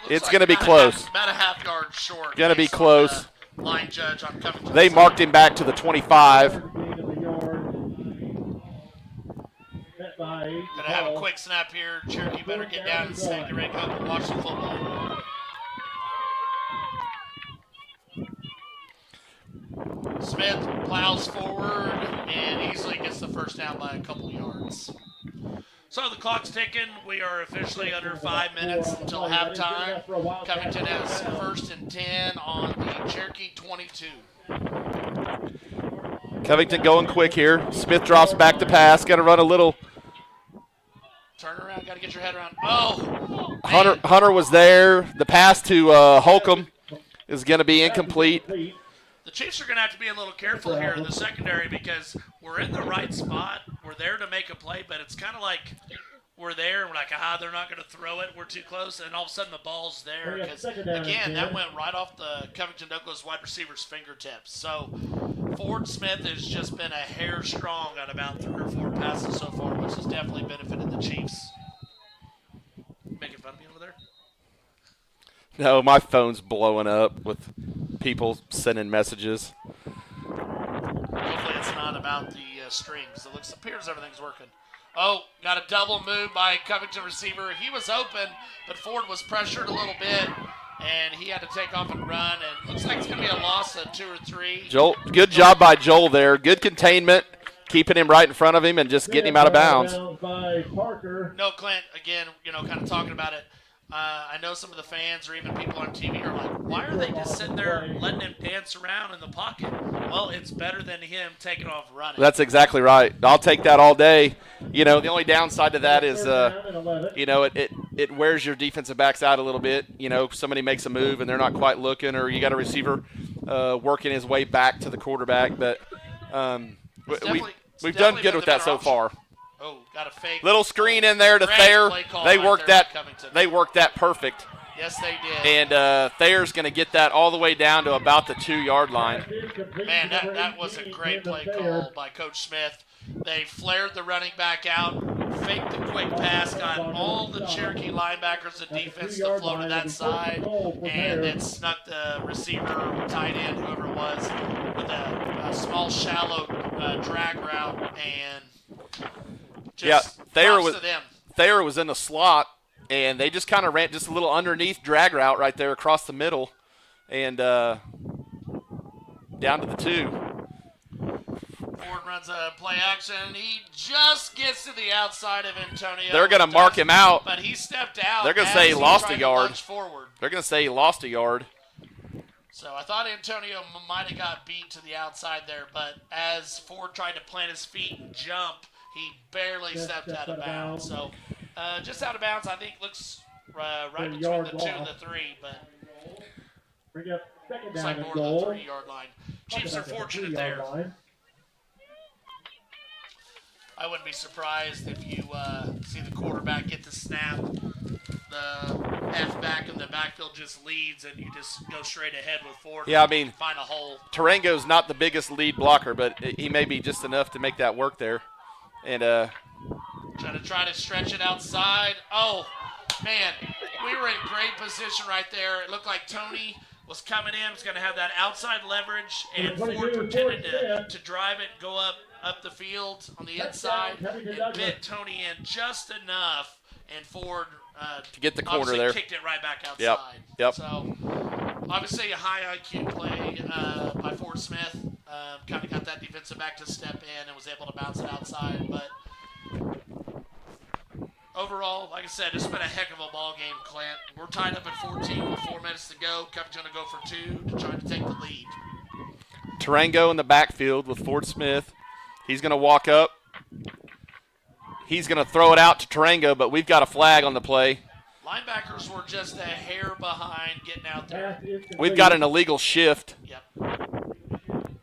It's going to be close. About a half yard short. Going to be close. Line judge on Covington. They marked him back to the 25. Gonna have a quick snap here. Cherokee better get down and get ready to go and watch some football. Smith plows forward and easily gets the first down by a couple yards. So the clock's ticking. We are officially under 5 minutes until halftime. Covington has 1st and 10 on the Cherokee 22. Covington going quick here. Smith drops back to pass. Got to run a little. Turn around. Got to get your head around. Oh, Hunter was there. The pass to Holcomb is going to be incomplete. The Chiefs are going to have to be a little careful here in the secondary because we're in the right spot. We're there to make a play, but it's kind of like we're there and we're like, they're not going to throw it. We're too close. And all of a sudden the ball's there. Because, again, that went right off the Covington Douglas wide receiver's fingertips. So Ford Smith has just been a hair strong on about 3 or 4 passes so far, which has definitely benefited the Chiefs. Making fun of me over there? No, my phone's blowing up with people sending messages. Hopefully it's not about the strings. It appears everything's working. Oh, got a double move by Covington receiver. He was open, but Ford was pressured a little bit, and he had to take off and run. And looks like it's going to be a loss of 2 or 3. Joel, good job by Joel there. Good containment, keeping him right in front of him and just getting him out of bounds. No, Clint, again, kind of talking about it. I know some of the fans or even people on TV are like, why are they just sitting there letting him dance around in the pocket? Well, it's better than him taking off running. That's exactly right. I'll take that all day. The only downside to that is, it wears your defensive backs out a little bit. Somebody makes a move and they're not quite looking, or you got a receiver working his way back to the quarterback. But we've done good with that so far. Oh, got a fake. Little screen in there to Thayer. They worked that. They worked that perfect. Yes, they did. And Thayer's going to get that all the way down to about the 2-yard line. Man, that was a great play call by Coach Smith. They flared the running back out, faked the quick pass, got all the Cherokee linebackers and defense to flow to that side, and then snuck the receiver, tight end, whoever it was, with a small, shallow drag route, and Thayer was in the slot, and they just kind of ran just a little underneath drag route right there across the middle, and down to the 2. Ford runs a play action. He just gets to the outside of Antonio. They're going to mark him out. But he stepped out. They're going to say he lost a yard. Forward. They're going to say he lost a yard. So I thought Antonio might have got beat to the outside there, but as Ford tried to plant his feet and jump, he barely stepped out of bounds. So just out of bounds, I think looks right between the 2 and the 3, but looks like more than the 3-yard line. Chiefs are fortunate there. I wouldn't be surprised if you see the quarterback get the snap, the halfback in the backfield just leads, and you just go straight ahead with Ford. Yeah, I mean, find a hole. Tarango's not the biggest lead blocker, but he may be just enough to make that work there. And try to stretch it outside. Oh, man, we were in great position right there. It looked like Tony was coming in, was going to have that outside leverage, and Ford pretended to drive it, go up the field on the inside, and bit Tony in just enough, and Ford to get the corner there. Kicked it right back outside. Yep. So, obviously a high IQ play by Ford Smith. Kind of got that defensive back to step in and was able to bounce it outside, but overall, like I said, it's been a heck of a ball game, Clint. We're tied up at 14 with 4 minutes to go. Covington going to go for 2 to try to take the lead. Tarango in the backfield with Ford Smith. He's going to walk up. He's going to throw it out to Tarango, but we've got a flag on the play. Linebackers were just a hair behind getting out there. We've got an illegal shift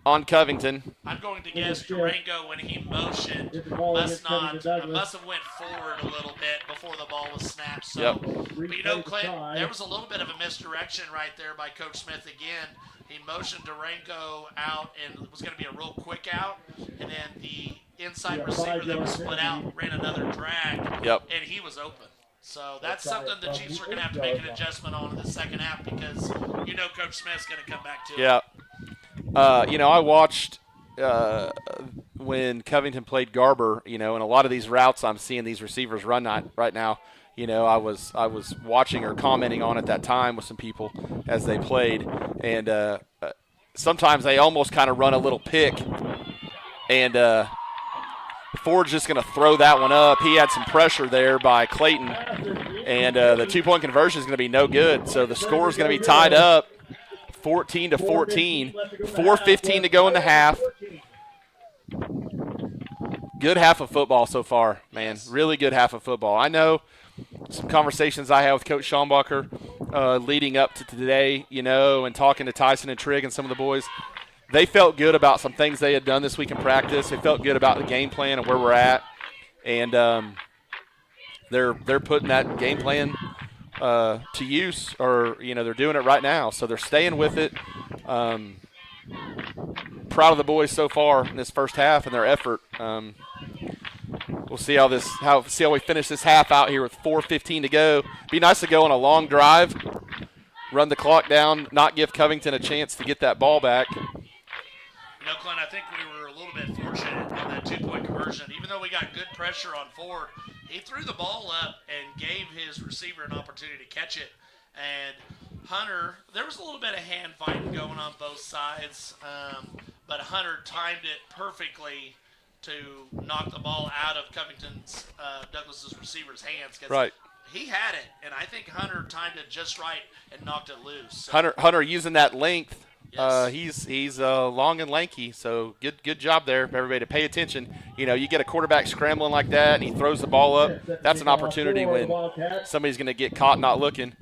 on Covington. I'm going to guess Tarango, when he motioned, must have went forward a little bit before the ball was snapped. So, but you know, Clint, there was a little bit of a misdirection right there by Coach Smith again. He motioned Tarango out, and it was going to be a real quick out, and then the inside receiver that was split out ran another drag, and he was open. So that's something the Chiefs are going to have to make an adjustment on in the second half, because you know Coach Smith's going to come back to it. You know, I watched when Covington played Garber, you know, and a lot of these routes I'm seeing these receivers run right now, you know, I was watching or commenting on at that time with some people as they played, and sometimes they almost kind of run a little pick, and Ford's just going to throw that one up. He had some pressure there by Clayton, and the 2-point conversion is going to be no good. So the score is going to be tied up 14-14, 4:15 to go in the half. Good half of football so far, man. Really good half of football. I know some conversations I had with Coach Schombacher leading up to today, you know, and talking to Tyson and Trigg and some of the boys. They felt good about some things they had done this week in practice. They felt good about the game plan and where we're at, and they're putting that game plan to use, or you know, they're doing it right now. So they're staying with it. Proud of the boys so far in this first half and their effort. We'll see how we finish this half out here with 4:15 to go. Be nice to go on a long drive, run the clock down, not give Covington a chance to get that ball back. You know, Clint, I think we were a little bit fortunate on that 2-point conversion. Even though we got good pressure on Ford, he threw the ball up and gave his receiver an opportunity to catch it. And Hunter, there was a little bit of hand fighting going on both sides, but Hunter timed it perfectly to knock the ball out of Covington's Douglas's receiver's hands. Right. He had it, and I think Hunter timed it just right and knocked it loose. So. Hunter using that length. Yes. He's long and lanky, so good job there for everybody to pay attention. You know, you get a quarterback scrambling like that, and he throws the ball up. That's an opportunity when somebody's going to get caught not looking.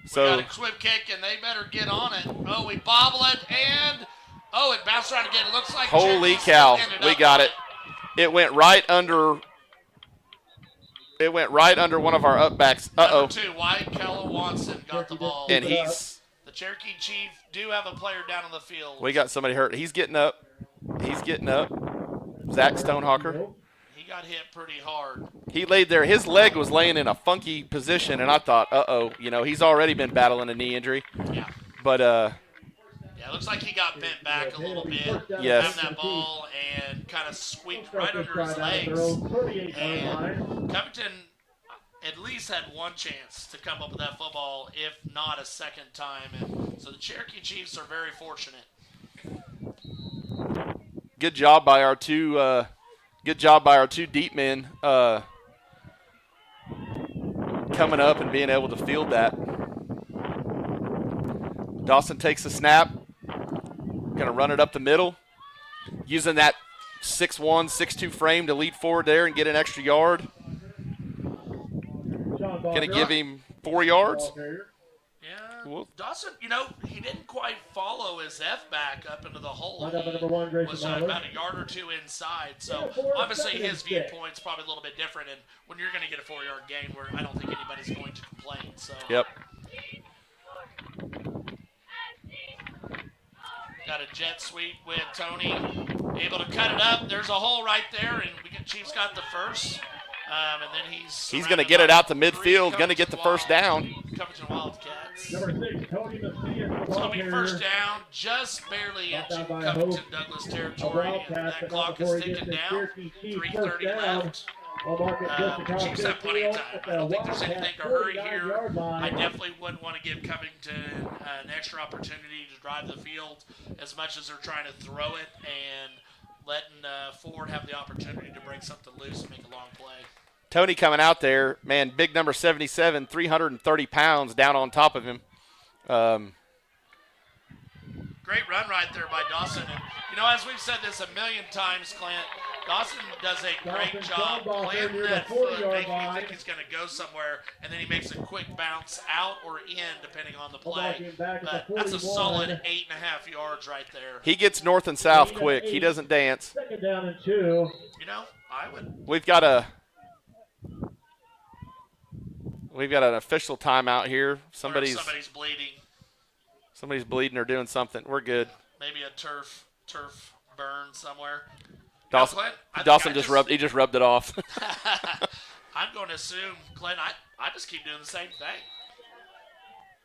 So we got a quick kick, and they better get on it. Oh, we bobble it, and it bounced around again. It looks like holy cow, we got it. It went right under one of our upbacks. Number 2, Wyatt Keller Watson got the ball. And the Cherokee Chief do have a player down on the field. We got somebody hurt. He's getting up. Zach Stonehawker. He got hit pretty hard. He laid there. His leg was laying in a funky position, and I thought, you know, he's already been battling a knee injury. Yeah. But it looks like he got bent back a little bit. Yes. Found that ball and kind of squeaked right under his legs. And Covington at least had one chance to come up with that football, if not a second time. And so the Cherokee Chiefs are very fortunate. Good job by our two deep men coming up and being able to field that. Dawson takes the snap. Going to run it up the middle. Using that 6'1", 6'2" frame to lead forward there and get an extra yard. Going to give him 4 yards. Yeah, Dawson, you know, he didn't quite follow his F-back up into the hole. He was about a yard or 2 inside. So, obviously, his viewpoint's probably a little bit different. And when you're going to get a 4-yard gain, where I don't think anybody's going to complain. So. Yep. Got a jet sweep with Tony. Able to cut it up. There's a hole right there, and Chiefs got the first. And then he's going to get it out to midfield, going to get the first down. Covington Wildcats. Number 6, Tony Messias. It's going to be first down, just barely into Covington Douglas territory. And that clock is ticking down. 3:30 left. Chiefs have plenty of time. I don't think there's anything to hurry here. I definitely wouldn't want to give Covington an extra opportunity to drive the field as much as they're trying to throw it and letting Ford have the opportunity to break something loose and make a long play. Tony coming out there, man, big number 77, 330 pounds down on top of him. Great run right there by Dawson. And, as we've said this a million times, Clint, Dawson does a great job planting that foot, making me think he's going to go somewhere, and then he makes a quick bounce out or in, depending on the play. But that's a solid 8.5 yards right there. He gets north and south quick. He doesn't dance. Second down and 2. I would. We've got an official timeout here. Somebody's bleeding. Somebody's bleeding or doing something. We're good. Maybe a turf burn somewhere. Dawson, Dawson just rubbed it off. I'm going to assume, Clint, I just keep doing the same thing.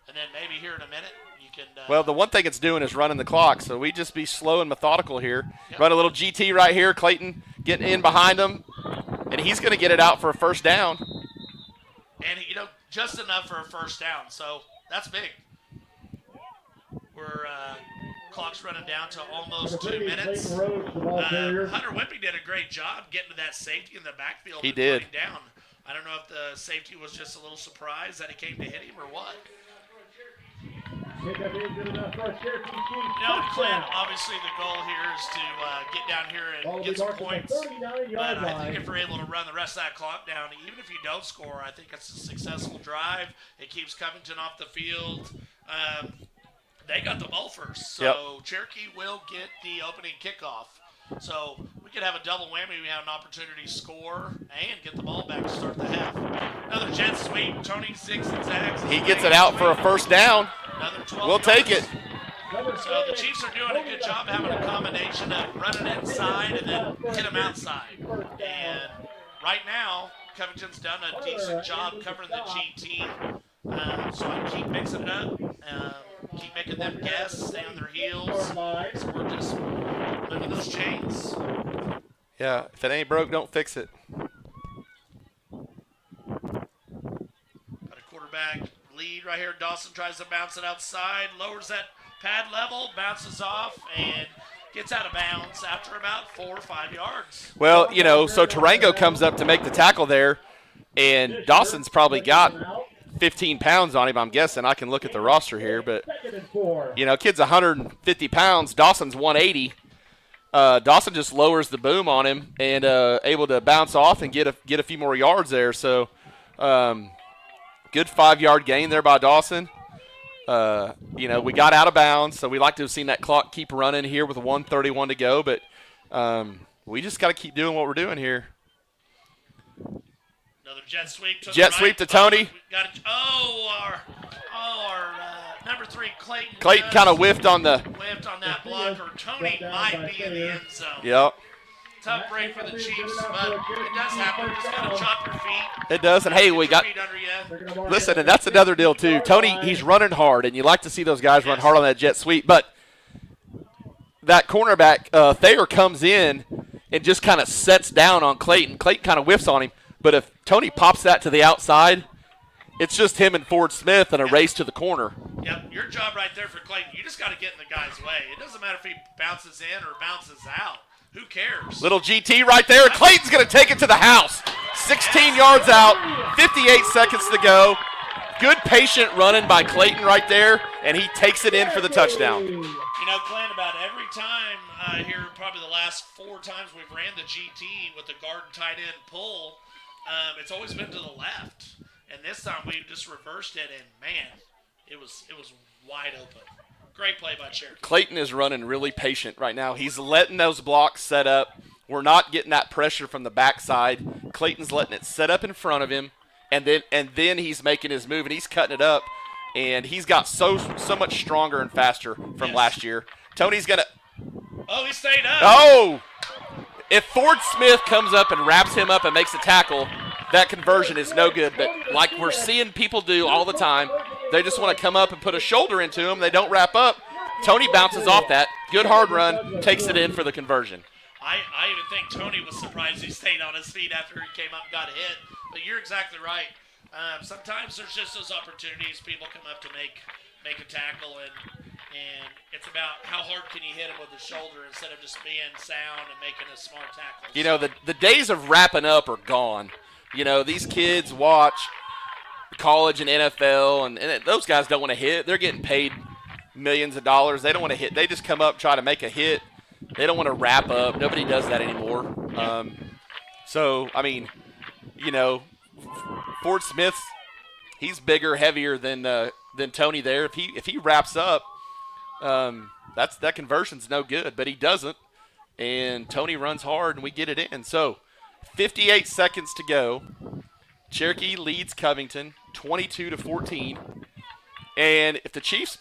And then maybe here in a minute you can well, the one thing it's doing is running the clock, so we just be slow and methodical here. Yep. Run a little GT right here. Clayton getting in behind him, and he's going to get it out for a first down. And, just enough for a first down, so that's big. We're clock's running down to almost 2 minutes. Hunter Whipping did a great job getting to that safety in the backfield. He did. Down. I don't know if the safety was just a little surprised that he came to hit him or what. Clint, obviously the goal here is to get down here and get some points. But I think if we're able to run the rest of that clock down, even if you don't score, I think it's a successful drive. It keeps Covington off the field. They got the ball first, so Cherokee will get the opening kickoff. So we could have a double whammy. We have an opportunity to score and get the ball back to start the half. Another jet sweep. Tony zigzags. He gets it out for a first down. Another 12 we'll take it. So the Chiefs are doing a good job having a combination of running inside and then hit them outside. And right now, Covington's done a decent job covering the GT. So I keep mixing it up. Keep making them guess, stay on their heels. So we're just moving those chains. Yeah, if it ain't broke, don't fix it. Got a quarterback lead right here. Dawson tries to bounce it outside, lowers that pad level, bounces off, and gets out of bounds after about 4 or 5 yards. Well, so Tarango comes up to make the tackle there, and Dawson's probably got 15 pounds on him, I'm guessing. I can look at the roster here, but, kid's 150 pounds. Dawson's 180. Dawson just lowers the boom on him and able to bounce off and get a few more yards there. So, good 5-yard gain there by Dawson. We got out of bounds, so we like to have seen that clock keep running here with 1:31 to go, but we just got to keep doing what we're doing here. Another jet sweep to jet sweep to Tony. Our number 3, Clayton. Clayton kind of whiffed on that blocker. Tony might be in the end zone. Yep. Tough break for the Chiefs, but it does happen. You just got to drop your feet. It does, and hey, we got – listen, and that's another deal too. Tony, he's running hard, and you like to see those guys run hard on that jet sweep, but that cornerback, Thayer, comes in and just kind of sets down on Clayton. Clayton kind of whiffs on him, but if Tony pops that to the outside, it's just him and Ford Smith and a race to the corner. Yep, your job right there for Clayton, you just got to get in the guy's way. It doesn't matter if he bounces in or bounces out. Who cares? Little GT right there. Clayton's going to take it to the house. 16 yards out, 58 seconds to go. Good patient running by Clayton right there, and he takes it in for the touchdown. Clint, about every time here, probably the last 4 times we've ran the GT with the guard and tight end pull, it's always been to the left. And this time we just reversed it, and, man, it was wide open. Great play by Cherokee. Clayton is running really patient right now. He's letting those blocks set up. We're not getting that pressure from the backside. Clayton's letting it set up in front of him, and then he's making his move, and he's cutting it up. And he's got so much stronger and faster from last year. Tony's going to – oh, he stayed up. Oh! If Ford Smith comes up and wraps him up and makes a tackle, that conversion is no good. But like we're seeing people do all the time, they just want to come up and put a shoulder into him. They don't wrap up. Tony bounces off that. Good hard run, takes it in for the conversion. I even think Tony was surprised he stayed on his feet after he came up and got hit. But you're exactly right. Sometimes there's just those opportunities. People come up to make a tackle, and it's about how hard can you hit him with the shoulder instead of just being sound and making a smart tackle. The days of wrapping up are gone. You know, these kids watch college and NFL, and those guys don't want to hit. They're getting paid millions of dollars. They don't want to hit. They just come up, try to make a hit. They don't want to wrap up. Nobody does that anymore. So, I mean, you know, Ford Smith, he's bigger, heavier than Tony there. If he wraps up, that conversion's no good, but he doesn't. And Tony runs hard, and we get it in. So, 58 seconds to go. Cherokee leads Covington 22-14. And if the Chiefs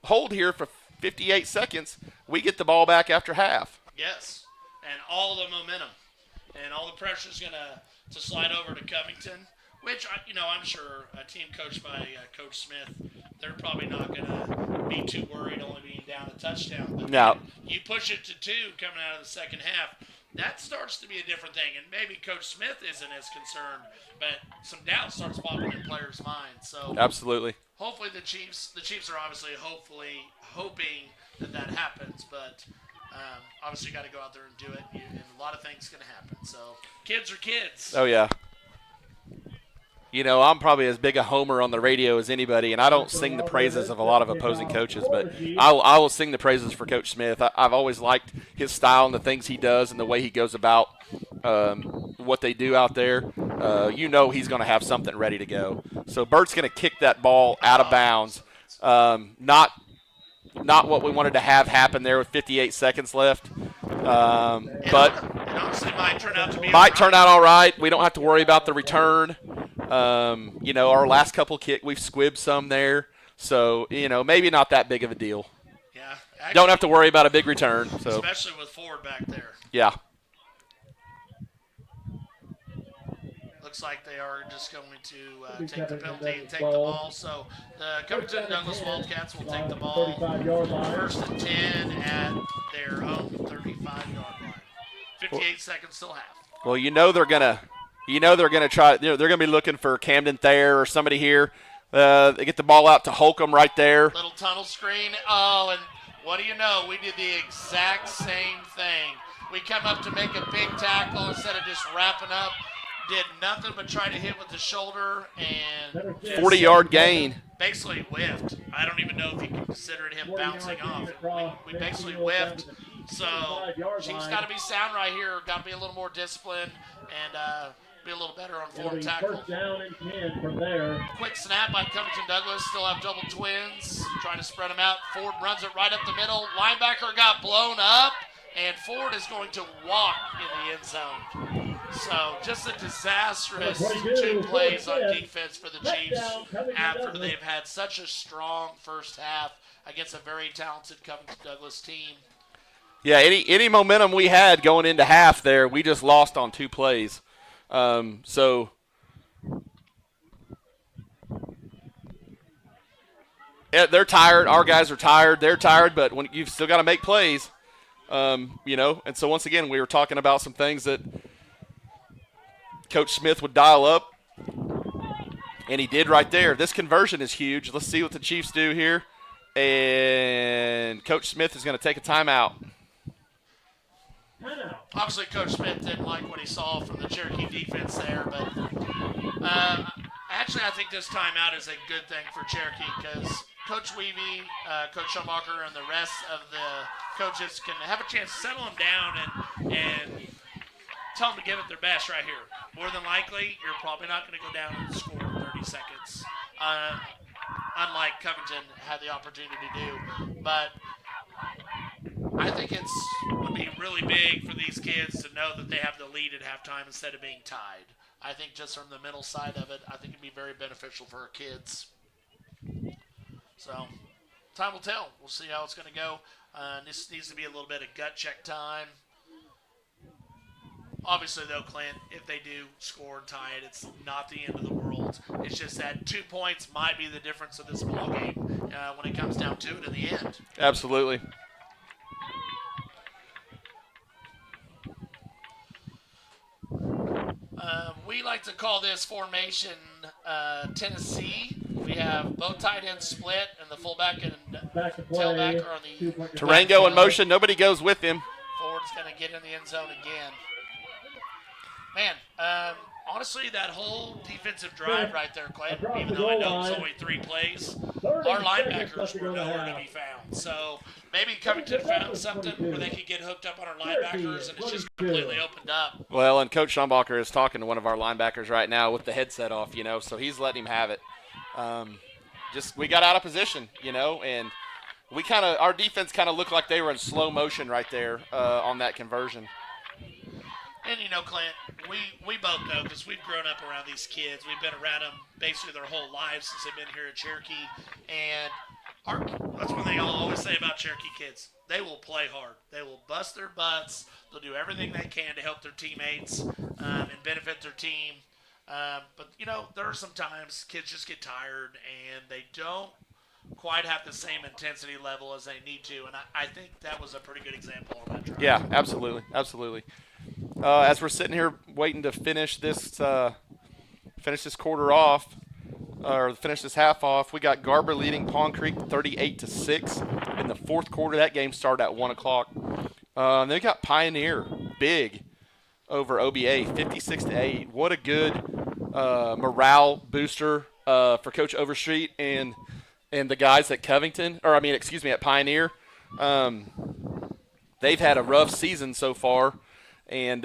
hold here for 58 seconds, we get the ball back after half. Yes, and all the momentum and all the pressure is going to slide over to Covington, which, you know, I'm sure a team coached by Coach Smith, they're probably not going to be too worried only being down a touchdown. But no. You push it to 2 coming out of the second half, that starts to be a different thing. And maybe Coach Smith isn't as concerned, but some doubt starts popping in players' minds. So absolutely. Hopefully the Chiefs are obviously hoping that happens, but obviously you got to go out there and do it, and a lot of things can happen. So kids are kids. Oh, yeah. You know, I'm probably as big a homer on the radio as anybody, and I don't sing the praises of a lot of opposing coaches, but I will sing the praises for Coach Smith. I've always liked his style and the things he does and the way he goes about what they do out there. You know he's going to have something ready to go. So Bert's going to kick that ball out of bounds. Not what we wanted to have happen there with 58 seconds left. But honestly, might turn out all right. We don't have to worry about the return. You know, our last couple we've squibbed some there. So, you know, maybe not that big of a deal. Yeah. Actually, don't have to worry about a big return. So. Especially with Ford back there. Yeah. Looks like they are just going to take the penalty and take the ball. So the Covington Douglas Wildcats will take the ball first and 10 at their own 35-yard line. 58 seconds till half. Well, you know they're gonna try. They're gonna be looking for Camden Thayer or somebody here. They get the ball out to Holcomb right there. Little tunnel screen. Oh, and what do you know? We did the exact same thing. We come up to make a big tackle instead of just wrapping up. Did nothing but try to hit with the shoulder and 40-yard gain. Basically whiffed. I don't even know if you can consider it him bouncing off. We basically whiffed. So Chiefs got to be sound right here. Got to be a little more disciplined and be a little better on forward tackle. First down and 10 from there. Quick snap by Covington Douglas. Still have double twins. Trying to spread them out. Ford runs it right up the middle. Linebacker got blown up. And Ford is going to walk in the end zone. So just a disastrous 2 plays on defense for the Chiefs after they've had such a strong first half against a very talented Covington Douglas team. Yeah, any momentum we had going into half there, we just lost on 2 plays. So they're tired. Our guys are tired. They're tired, but when you've still got to make plays. You know, and so once again, we were talking about some things that Coach Smith would dial up, and he did right there. This conversion is huge. Let's see what the Chiefs do here. And Coach Smith is going to take a timeout. Obviously, Coach Smith didn't like what he saw from the Cherokee defense there, but actually I think this timeout is a good thing for Cherokee because Coach Weavy, Coach Schumacher, and the rest of the coaches can have a chance to settle them down and tell them to give it their best right here. More than likely, you're probably not going to go down and score in 30 seconds, unlike Covington had the opportunity to do. But I think it would be really big for these kids to know that they have the lead at halftime instead of being tied. I think just from the mental side of it, I think it'd be very beneficial for our kids. So, time will tell. We'll see how it's going to go. This needs to be a little bit of gut check time. Obviously, though, Clint, if they do score and tie it, it's not the end of the world. It's just that 2 points might be the difference of this ball game when it comes down to it in the end. Absolutely. We like to call this formation Tennessee. We have both tight ends split, and the fullback and tailback are on the Tarango in motion. Nobody goes with him. Ford's going to get in the end zone again. Man, Honestly, that whole defensive drive right there, Clay, even though I know it was only 3 plays, our linebackers were nowhere to be found. So maybe Covington found something where they could get hooked up on our linebackers, and it's just completely opened up. Well, and Coach Schumbacher is talking to one of our linebackers right now with the headset off, so he's letting him have it. We got out of position, and our defense kind of looked like they were in slow motion right there on that conversion. And, Clint, we both know because we've grown up around these kids. We've been around them basically their whole lives since they've been here at Cherokee. And that's one thing I'll always say about Cherokee kids. They will play hard. They will bust their butts. They'll do everything they can to help their teammates and benefit their team. But, there are some times kids just get tired and they don't quite have the same intensity level as they need to. And I think that was a pretty good example on that drive. Yeah, absolutely. As we're sitting here waiting to finish this quarter off, or finish this half off, we got Garber leading Pond Creek 38-6 in the fourth quarter. That game started at 1:00. Then we got Pioneer big over OBA 56-8. What a good morale booster for Coach Overstreet and the guys at at Pioneer. They've had a rough season so far. And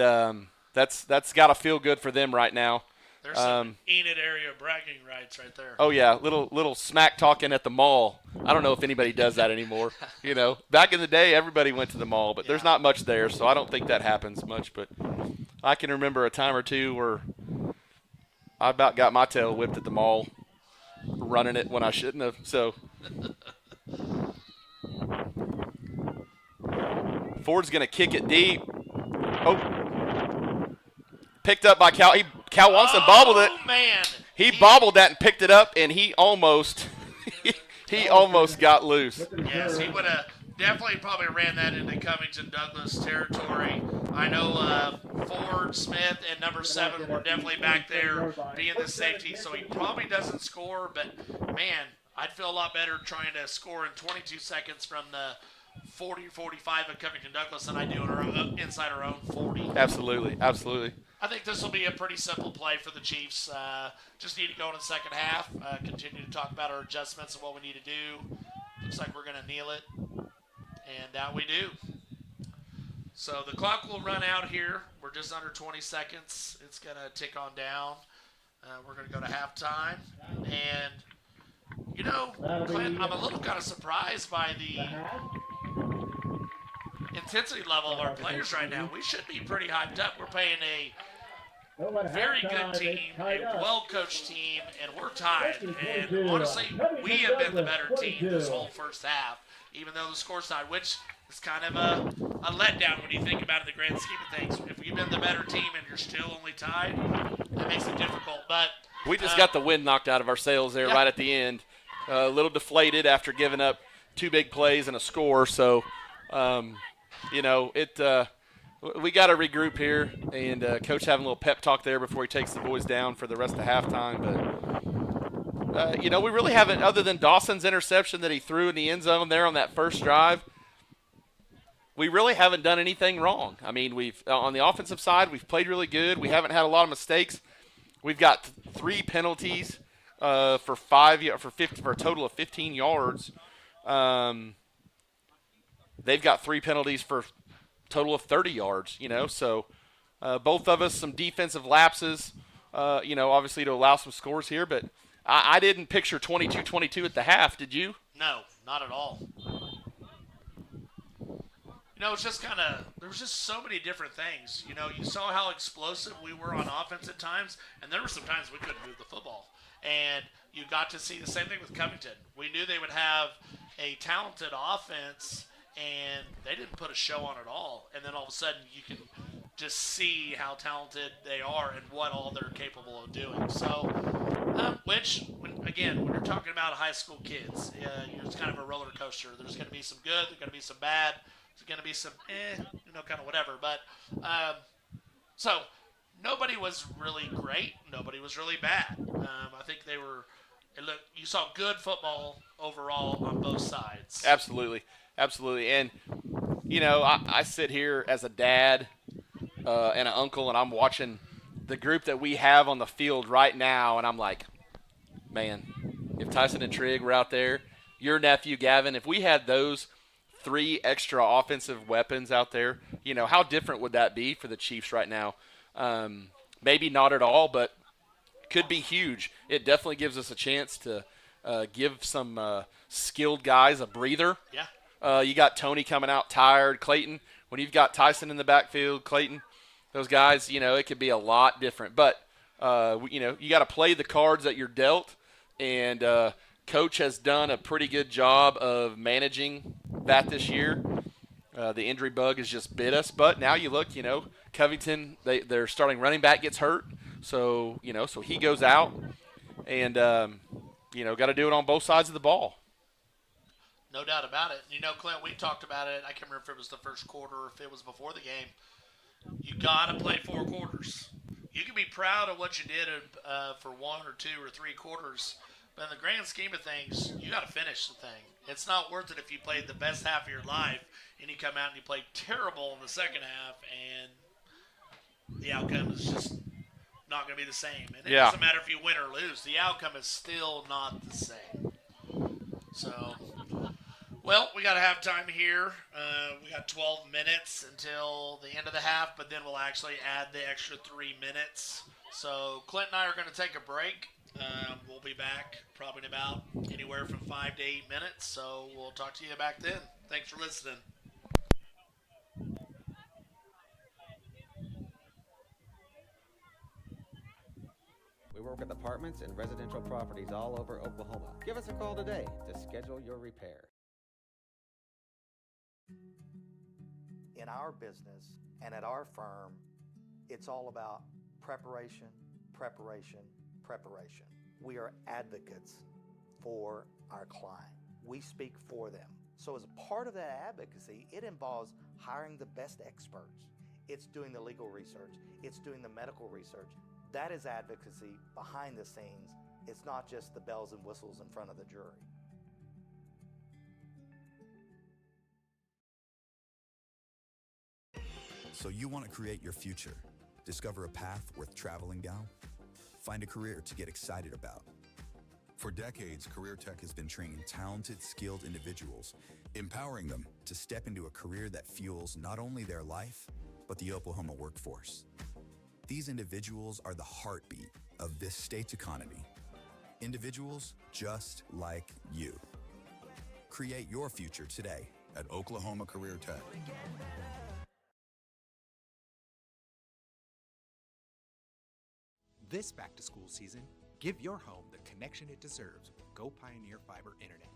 that's got to feel good for them right now. There's some Enid area bragging rights right there. Oh yeah, little smack talking at the mall. I don't know if anybody does that anymore. Back in the day, everybody went to the mall, but there's not much there, so I don't think that happens much. But I can remember a time or two where I about got my tail whipped at the mall, running it when I shouldn't have. So Ford's gonna kick it deep. Oh, picked up by Cal. Cal Watson bobbled it. Oh, man. He bobbled that and picked it up, and he almost got loose. Yes, he would have definitely probably ran that into Covington Douglas territory. I know Ford, Smith, and number 7 were definitely back there being the safety, so he probably doesn't score. But, man, I'd feel a lot better trying to score in 22 seconds from the 40-45 of Covington Douglas than I do inside our own 40. Absolutely. I think this will be a pretty simple play for the Chiefs. Just need to go in the second half, continue to talk about our adjustments and what we need to do. Looks like we're going to kneel it, and we do. So the clock will run out here. We're just under 20 seconds. It's going to tick on down. We're going to go to halftime. And, Clint, I'm a little kind of surprised by the intensity level of our players right now. We should be pretty hyped up. We're playing a very good team, a well-coached team, and we're tied. And honestly, we have been the better team this whole first half, even though the score's tied, which is kind of a letdown when you think about it in the grand scheme of things. If you've been the better team and you're still only tied, that makes it difficult. But we just got the wind knocked out of our sails there right at the end. A little deflated after giving up 2 big plays and a score. So, we got to regroup here, and Coach having a little pep talk there before he takes the boys down for the rest of halftime. But, we really haven't, other than Dawson's interception that he threw in the end zone there on that first drive, we really haven't done anything wrong. I mean, we've on the offensive side, we've played really good. We haven't had a lot of mistakes. We've got 3 penalties for a total of 15 yards. They've got 3 penalties for a total of 30 yards, So both of us, some defensive lapses, obviously to allow some scores here. But I didn't picture 22-22 at the half. Did you? No, not at all. It's just there was just so many different things. You saw how explosive we were on offense at times, and there were some times we couldn't move the football. And you got to see the same thing with Covington. We knew they would have a talented offense, and they didn't put a show on at all. And then all of a sudden you can just see how talented they are and what all they're capable of doing. So, when you're talking about high school kids, it's kind of a roller coaster. There's going to be some good, there's going to be some bad, there's going to be some kind of whatever. But so nobody was really great, nobody was really bad. I think they were. You saw good football overall on both sides. Absolutely. And, I sit here as a dad and an uncle, and I'm watching the group that we have on the field right now, and I'm like, man, if Tyson and Trigg were out there, your nephew Gavin, if we had those 3 extra offensive weapons out there, how different would that be for the Chiefs right now? Maybe not at all, but could be huge. It definitely gives us a chance to give some skilled guys a breather. Yeah. You got Tony coming out tired. Clayton, when you've got Tyson in the backfield, Clayton, those guys, it could be a lot different. But, you got to play the cards that you're dealt, and Coach has done a pretty good job of managing that this year. The injury bug has just bit us. But now you look, Covington, their starting running back gets hurt. So, so he goes out. And, got to do it on both sides of the ball. No doubt about it. Clint, we talked about it. I can't remember if it was the first quarter or if it was before the game. You got to play 4 quarters. You can be proud of what you did for 1 or 2 or 3 quarters, but in the grand scheme of things, you got to finish the thing. It's not worth it if you played the best half of your life and you come out and you play terrible in the second half, and the outcome is just not going to be the same. And it doesn't matter if you win or lose. The outcome is still not the same. So, well, we got to have time here. We got 12 minutes until the end of the half, but then we'll actually add the extra 3 minutes. So Clint and I are going to take a break. We'll be back probably in about anywhere from 5 to 8 minutes. So we'll talk to you back then. Thanks for listening. We work with apartments and residential properties all over Oklahoma. Give us a call today to schedule your repair. In our business and at our firm, it's all about preparation, preparation, preparation. We are advocates for our client. We speak for them. So as a part of that advocacy, it involves hiring the best experts. It's doing the legal research. It's doing the medical research. That is advocacy behind the scenes. It's not just the bells and whistles in front of the jury. So you want to create your future, discover a path worth traveling down, find a career to get excited about. For decades, Career Tech has been training talented, skilled individuals, empowering them to step into a career that fuels not only their life, but the Oklahoma workforce. These individuals are the heartbeat of this state's economy. Individuals just like you. Create your future today at Oklahoma Career Tech. This back-to-school season, give your home the connection it deserves with Go Pioneer Fiber Internet.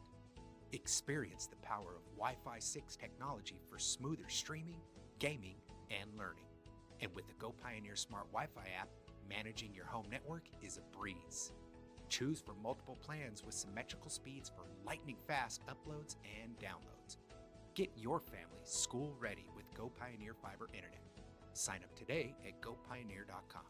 Experience the power of Wi-Fi 6 technology for smoother streaming, gaming, and learning. And with the Go Pioneer Smart Wi-Fi app, managing your home network is a breeze. Choose from multiple plans with symmetrical speeds for lightning-fast uploads and downloads. Get your family school-ready with Go Pioneer Fiber Internet. Sign up today at gopioneer.com.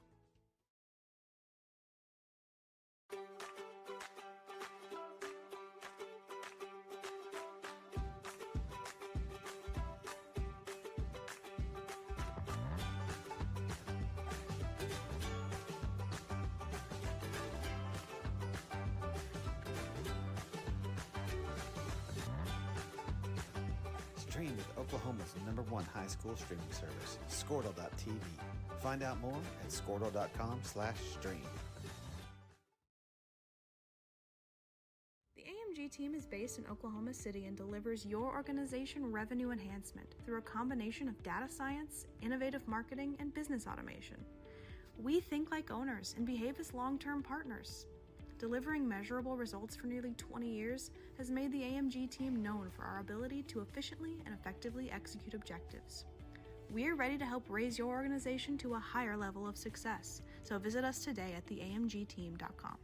Stream with Oklahoma's #1 high school streaming service, Squirtle.tv. Find out more at squirtle.com/stream. The AMG team is based in Oklahoma City and delivers your organization revenue enhancement through a combination of data science, innovative marketing, and business automation. We think like owners and behave as long-term partners. Delivering measurable results for nearly 20 years has made the AMG team known for our ability to efficiently and effectively execute objectives. We're ready to help raise your organization to a higher level of success, so visit us today at theamgteam.com.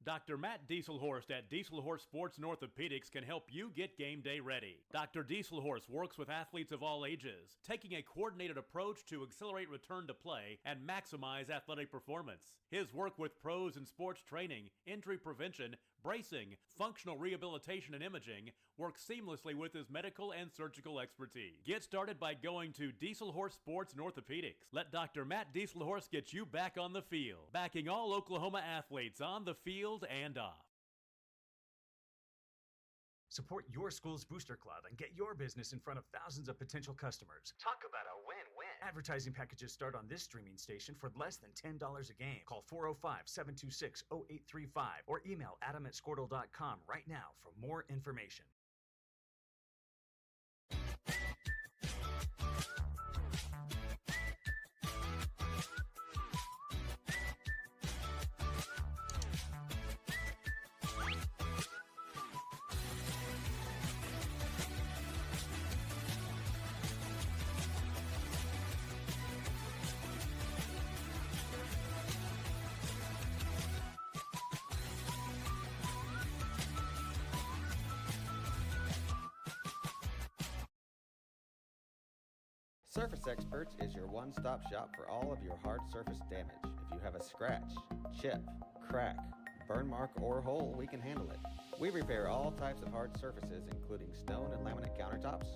Dr. Matt Dieselhorst at Dieselhorst Sports and Orthopedics can help you get game day ready. Dr. Dieselhorst works with athletes of all ages, taking a coordinated approach to accelerate return to play and maximize athletic performance. His work with pros in sports training, injury prevention, bracing, functional rehabilitation, and imaging work seamlessly with his medical and surgical expertise. Get started by going to Diesel Horse Sports and Orthopedics. Let Dr. Matt Dieselhorse get you back on the field, backing all Oklahoma athletes on the field and off. Support your school's booster club and get your business in front of thousands of potential customers. Talk about a win-win. Advertising packages start on this streaming station for less than $10 a game. Call 405-726-0835 or email adam@squirtle.com right now for more information. Surface Experts is your one-stop shop for all of your hard surface damage. If you have a scratch, chip, crack, burn mark, or hole, we can handle it. We repair all types of hard surfaces, including stone and laminate countertops,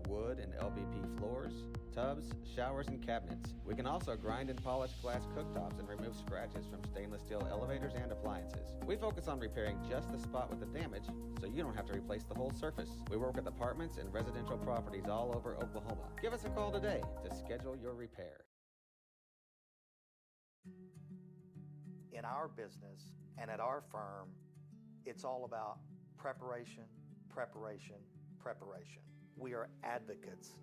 wood and LVP floors, tubs, showers, and cabinets. We can also grind and polish glass cooktops and remove scratches from stainless steel elevators and appliances. We focus on repairing just the spot with the damage, so you don't have to replace the whole surface. We work with apartments and residential properties all over Oklahoma. Give us a call today to schedule your repair. In our business and at our firm, it's all about preparation, preparation, preparation. We are advocates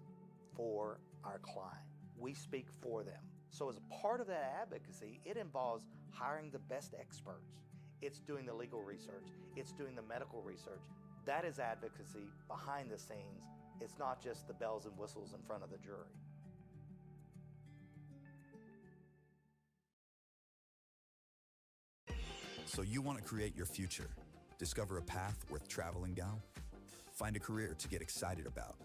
for our client. We speak for them. So as a part of that advocacy, it involves hiring the best experts. It's doing the legal research. It's doing the medical research. That is advocacy behind the scenes. It's not just the bells and whistles in front of the jury. So you want to create your future, discover a path worth traveling down, find a career to get excited about.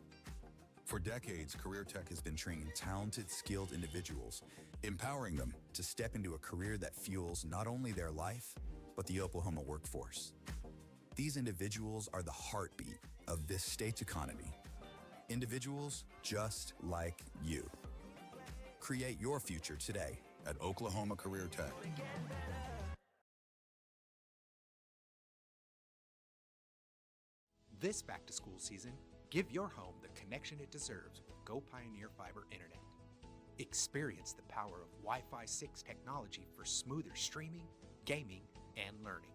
For decades, Career Tech has been training talented, skilled individuals, empowering them to step into a career that fuels not only their life, but the Oklahoma workforce. These individuals are the heartbeat of this state's economy. Individuals just like you. Create your future today at Oklahoma Career Tech. This back-to-school season, give your home the connection it deserves with Go Pioneer Fiber Internet. Experience the power of Wi-Fi 6 technology for smoother streaming, gaming, and learning.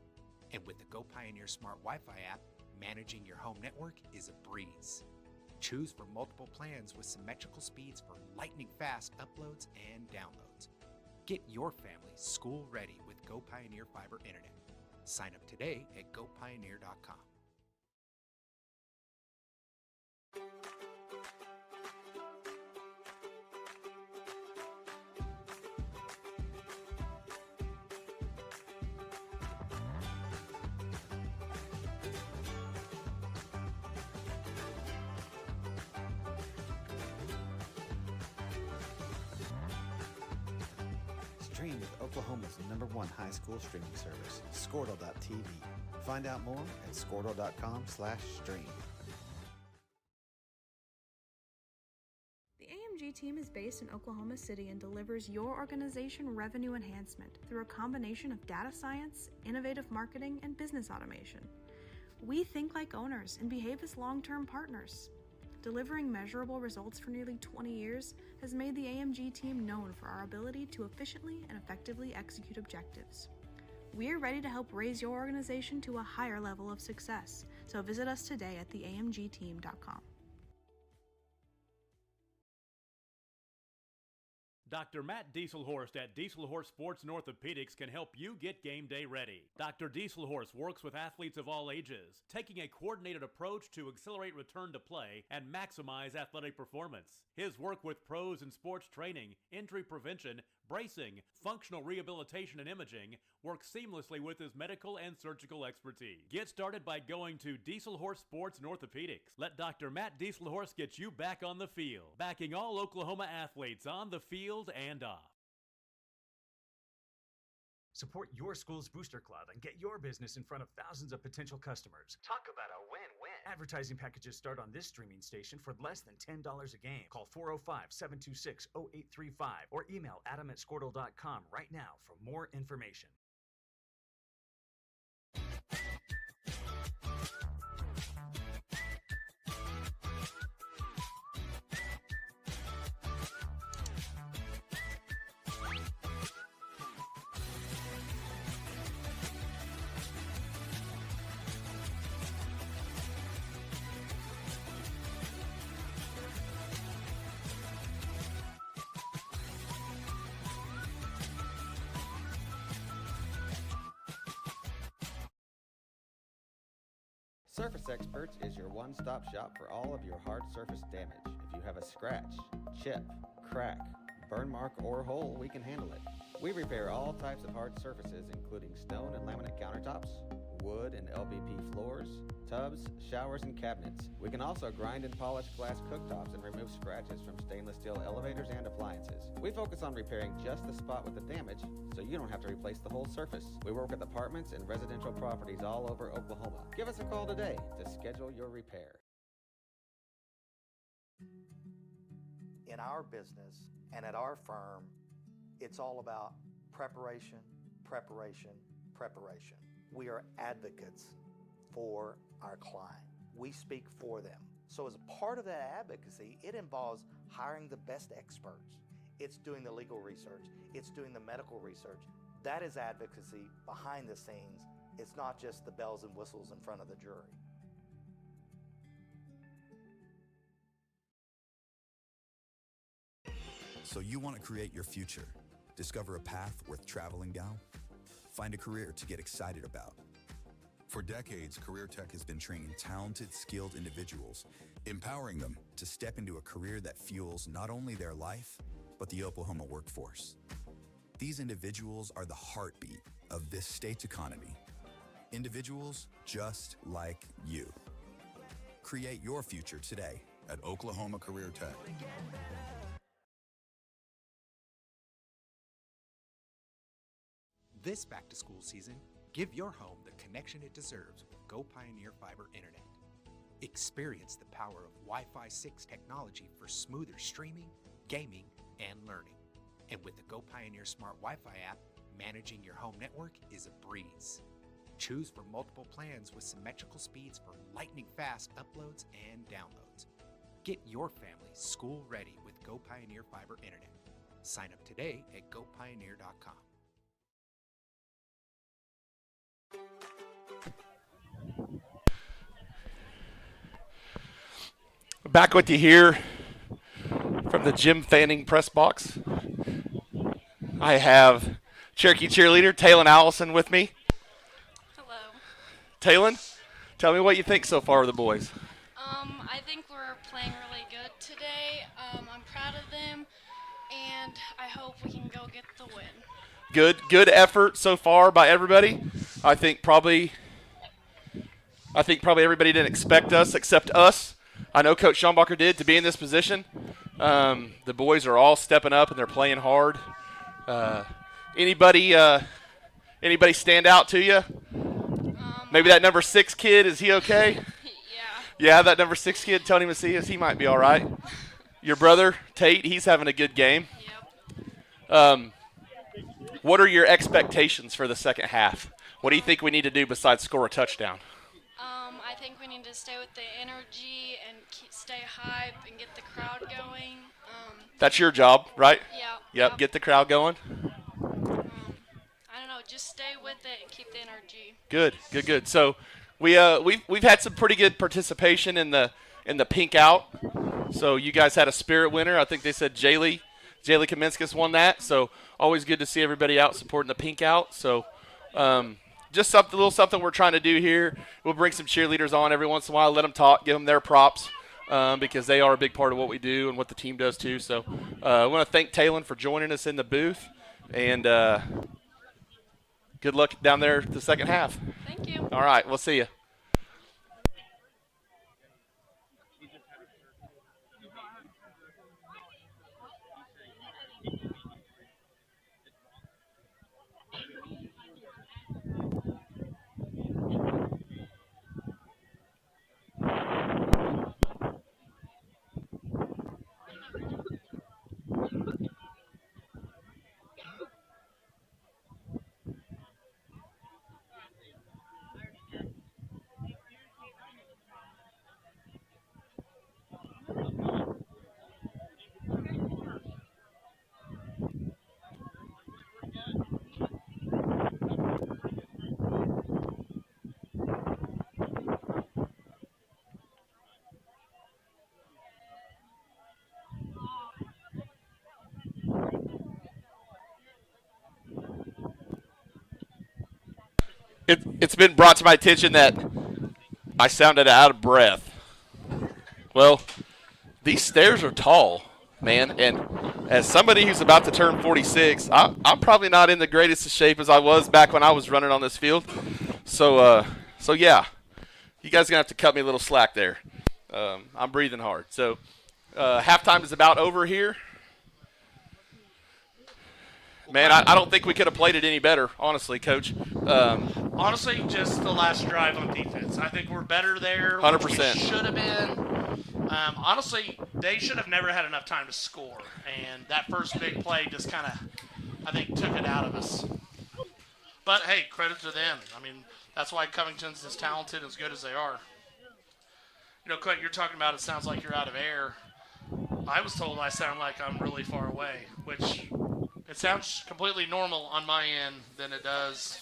And with the Go Pioneer Smart Wi-Fi app, managing your home network is a breeze. Choose from multiple plans with symmetrical speeds for lightning-fast uploads and downloads. Get your family school-ready with Go Pioneer Fiber Internet. Sign up today at gopioneer.com. Stream with Oklahoma's #1 high school streaming service, Squirtle.tv. Find out more at squirtle.com/stream. The AMG team is based in Oklahoma City and delivers your organization revenue enhancement through a combination of data science, innovative marketing, and business automation. We think like owners and behave as long-term partners. Delivering measurable results for nearly 20 years has made the AMG team known for our ability to efficiently and effectively execute objectives. We're ready to help raise your organization to a higher level of success, so visit us today at theamgteam.com. Dr. Matt Dieselhorst at Dieselhorst Sports and Orthopedics can help you get game day ready. Dr. Dieselhorst works with athletes of all ages, taking a coordinated approach to accelerate return to play and maximize athletic performance. His work with pros in sports training, injury prevention, bracing, functional rehabilitation, and imaging works seamlessly with his medical and surgical expertise. Get started by going to Dieselhorst Sports and Orthopedics. Let Dr. Matt Dieselhorst get you back on the field, backing all Oklahoma athletes on the field and off. Support your school's booster club and get your business in front of thousands of potential customers. Talk about a win-win. Advertising packages start on this streaming station for less than $10 a game. Call 405-726-0835 or email adam@squirtle.com right now for more information. Surface Experts is your one-stop shop for all of your hard surface damage. If you have a scratch, chip, crack, burn mark, or hole, we can handle it. We repair all types of hard surfaces, including stone and laminate countertops, wood and LVP floors, tubs, showers, and cabinets. We can also grind and polish glass cooktops and remove scratches from stainless steel elevators and appliances. We focus on repairing just the spot with the damage, so you don't have to replace the whole surface. We work with apartments and residential properties all over Oklahoma. Give us a call today to schedule your repair. In our business and at our firm, it's all about preparation, preparation, preparation. We are advocates for our client. We speak for them. So as a part of that advocacy, it involves hiring the best experts. It's doing the legal research. It's doing the medical research. That is advocacy behind the scenes. It's not just the bells and whistles in front of the jury. So you want to create your future, discover a path worth traveling down, find a career to get excited about. For decades, Career Tech has been training talented, skilled individuals, empowering them to step into a career that fuels not only their life, but the Oklahoma workforce. These individuals are the heartbeat of this state's economy. Individuals just like you. Create your future today at Oklahoma Career Tech. This back-to-school season, give your home the connection it deserves with Go Pioneer Fiber Internet. Experience the power of Wi-Fi 6 technology for smoother streaming, gaming, and learning. And with the Go Pioneer Smart Wi-Fi app, managing your home network is a breeze. Choose from multiple plans with symmetrical speeds for lightning-fast uploads and downloads. Get your family school-ready with Go Pioneer Fiber Internet. Sign up today at gopioneer.com. Back with you here from the Jim Fanning press box. I have Cherokee cheerleader Taylon Allison with me. Hello. Taylon, tell me what you think so far of the boys. I think we're playing really good today. I'm proud of them, and I hope we can go get the win. Good effort so far by everybody. I think probably everybody didn't expect us except us. I know Coach Schombacher did to be in this position. The boys are all stepping up and they're playing hard. Anybody stand out to you? Maybe that number 6 kid, is he okay? Yeah, that number 6 kid, Tony Macias, he might be all right. Your brother, Tate, he's having a good game. Yep. What are your expectations for the second half? What do you think we need to do besides score a touchdown? I think we need to stay with the energy and stay hype and get the crowd going. That's your job, right? Yeah. Yep, get the crowd going. I don't know, just stay with it and keep the energy. Good. So we've had some pretty good participation in the pink out. So you guys had a spirit winner. I think they said Jaylee Kaminskis won that. So always good to see everybody out supporting the pink out. So just a little something we're trying to do here. We'll bring some cheerleaders on every once in a while, let them talk, give them their props because they are a big part of what we do and what the team does too. So I want to thank Taylon for joining us in the booth, and good luck down there the second half. Thank you. All right, we'll see you. It's been brought to my attention that I sounded out of breath. Well, these stairs are tall, man, and as somebody who's about to turn 46, I'm probably not in the greatest of shape as I was back when I was running on this field. So yeah, you guys are gonna have to cut me a little slack there. I'm breathing hard. So halftime is about over here. Man, I don't think we could have played it any better, honestly, Coach. Honestly, just the last drive on defense. I think we're better there. 100%. Should have been. Honestly, they should have never had enough time to score. And that first big play just kind of, I think, took it out of us. But, hey, credit to them. I mean, that's why Covington's as talented and as good as they are. You know, Clint, you're talking about it sounds like you're out of air. I was told I sound like I'm really far away, which it sounds completely normal on my end than it does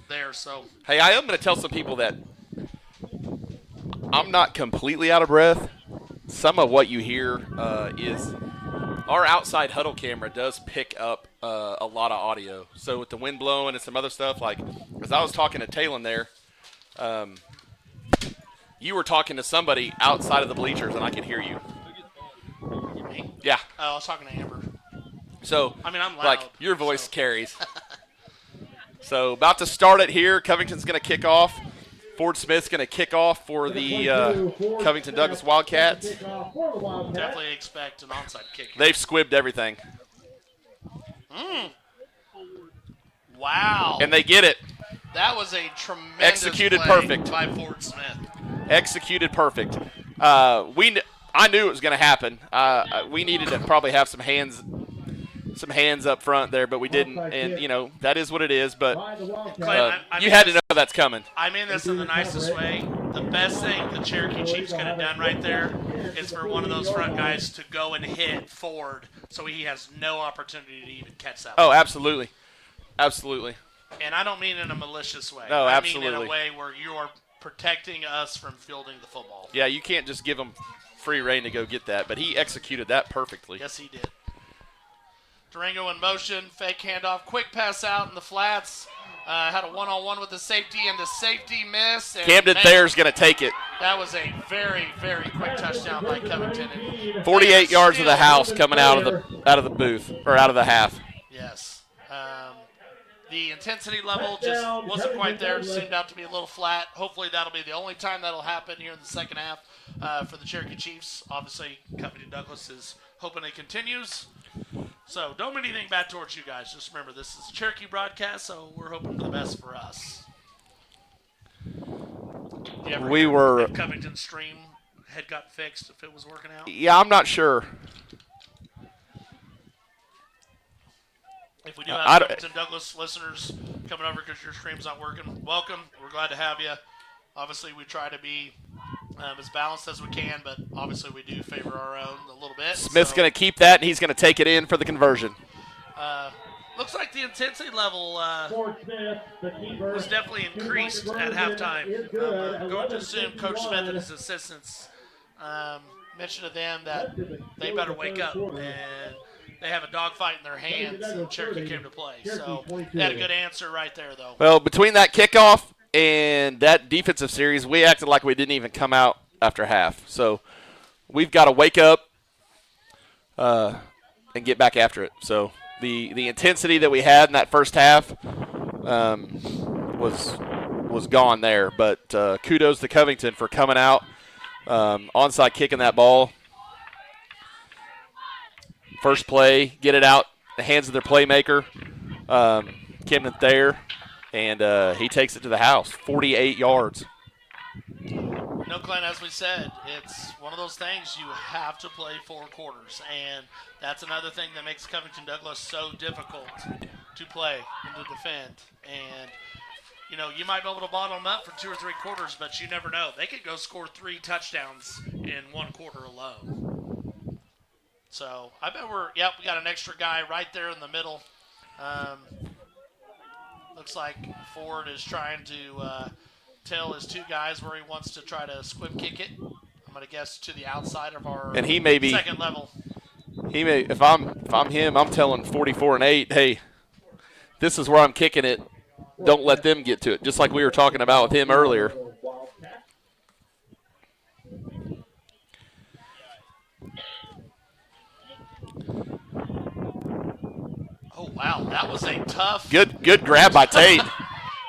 there. So, hey, I am going to tell some people that I'm not completely out of breath. Some of what you hear is our outside huddle camera does pick up a lot of audio. So with the wind blowing and some other stuff, like as I was talking to Talon there, you were talking to somebody outside of the bleachers, and I could hear you. Me? Yeah. Oh, I was talking to Amber. So, I mean, I'm loud. like, your voice carries. So, about to start it here. Covington's going to kick off. Ford Smith's going to kick off for the Covington Douglas Wildcats. Definitely expect an onside kick. They've squibbed everything. Wow. And they get it. That was a tremendous executed play perfect by Ford Smith. Executed perfect. I knew it was going to happen. We needed to probably have some hands up front there, but we didn't. And, you know, that is what it is. But you had to know that's coming. I mean this in the nicest way. The best thing the Cherokee Chiefs could have done right there is for one of those front guys to go and hit Ford so he has no opportunity to even catch that. Oh, absolutely. Absolutely. And I don't mean in a malicious way. No, I mean in absolutely. a way where you are protecting us from fielding the football. Yeah, you can't just give him free reign to go get that, but he executed that perfectly. Yes, he did. Durango in motion, fake handoff, quick pass out in the flats. Had a one-on-one with the safety, and the safety missed. And Camden Thayer's going to take it. That was a very, very quick touchdown by Covington. 48 yards of the house coming out of the booth, or out of the half. Yes. The intensity level just wasn't quite there. It seemed out to be a little flat. Hopefully that'll be the only time that'll happen here in the second half for the Cherokee Chiefs. Obviously, Covington Douglas is hoping it continues. So don't mean anything bad towards you guys. Just remember, this is a Cherokee broadcast, so we're hoping for the best for us. You ever hear if Covington's stream had got fixed, if it was working out? Yeah, I'm not sure. If we do have Covington Douglas listeners coming over because your stream's not working, welcome. We're glad to have you. Obviously, we try to be as balanced as we can, but obviously we do favor our own a little bit. Smith's going to keep that, and he's going to take it in for the conversion. Looks like the intensity level was definitely increased at halftime. I'm going to assume Coach Smith and his assistants mentioned to them that they better wake up, and they have a dogfight in their hands, and Cherokee came to play. So they had a good answer right there, though. Well, between that kickoff and that defensive series, we acted like we didn't even come out after half. So we've got to wake up and get back after it. So the intensity that we had in that first half was gone there. But kudos to Covington for coming out, onside kicking that ball. First play, get it out the hands of their playmaker, Camden Thayer, and he takes it to the house, 48 yards. No, Glenn, as we said, it's one of those things you have to play 4 quarters, and that's another thing that makes Covington Douglas so difficult to play and to defend. And, you know, you might be able to bottle them up for 2 or 3 quarters, but you never know. They could go score 3 touchdowns in 1 quarter alone. So I bet we got an extra guy right there in the middle. Looks like Ford is trying to tell his 2 guys where he wants to try to squib kick it. I'm going to guess to the outside of our second level. He may, if I'm him, I'm telling 44 and 8, hey, this is where I'm kicking it. don't let them get to it, just like we were talking about with him earlier. Oh, wow. That was a tough. Good grab by Tate.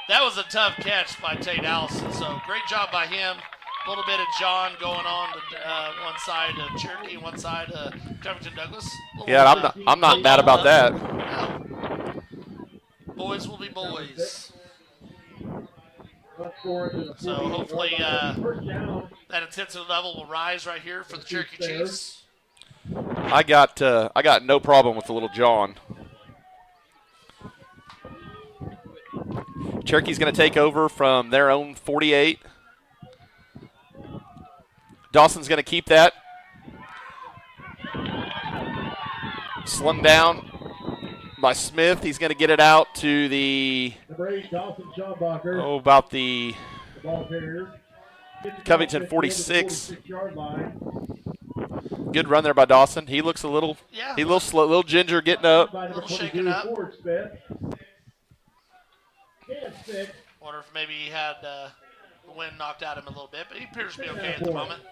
That was a tough catch by Tate Allison. So great job by him. A little bit of John going on to one side of Cherokee, one side of Covington Douglas. Yeah, I'm not mad about that. No. Boys will be boys. So hopefully that intensity level will rise right here for the Cherokee Chiefs. I got no problem with the little John. Cherokee's going to take over from their own 48. Dawson's going to keep that. Slung down by Smith. He's going to get it out to the about the Covington 46. Good run there by Dawson. He looks a little slow, little ginger getting up. A little shaken up. Wonder if maybe he had the wind knocked out him a little bit, but he appears to be okay at the moment.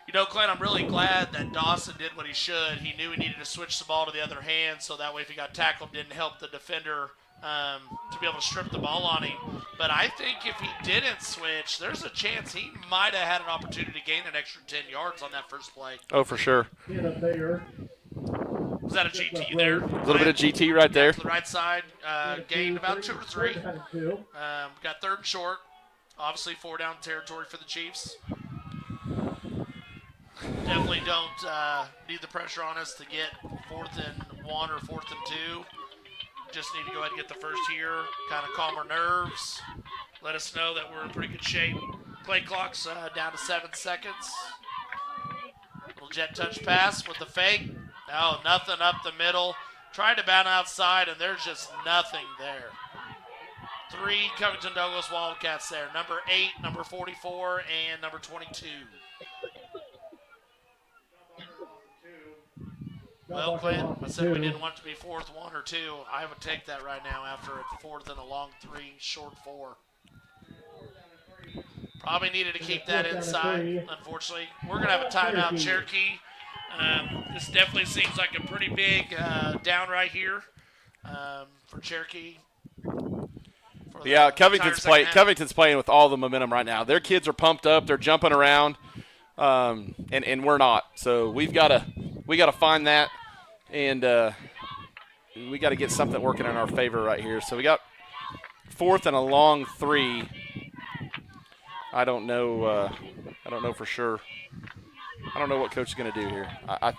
You know, Clint, I'm really glad that Dawson did what he should. He knew he needed to switch the ball to the other hand, so that way if he got tackled, didn't help the defender to be able to strip the ball on him. But I think if he didn't switch, there's a chance he might have had an opportunity to gain an extra 10 yards on that first play. Oh, for sure. Was that a GT there? A little bit of GT right there. To the right side, gained about 2 or 3. Got third and short. Obviously 4 down territory for the Chiefs. Definitely don't need the pressure on us to get 4th and 1 or 4th and 2. Just need to go ahead and get the first here, kind of calm our nerves, let us know that we're in pretty good shape. Play clock's down to 7 seconds. Little jet touch pass with the fake. No, nothing up the middle. Tried to bound outside, and there's just nothing there. 3 Covington Douglas Wildcats there. Number 8, number 44, and number 22. Well, Clint, I said we didn't want it to be 4th 1 or 2. I would take that right now after a 4th and a long 3, short 4. Probably needed to keep that inside, unfortunately. We're going to have a timeout, Cherokee. This definitely seems like a pretty big down right here for Cherokee. Yeah, Covington's playing with all the momentum right now. Their kids are pumped up. They're jumping around, and we're not. So we got to find that, and we got to get something working in our favor right here. So we got 4th and a long 3. I don't know for sure. I don't know what coach is going to do here.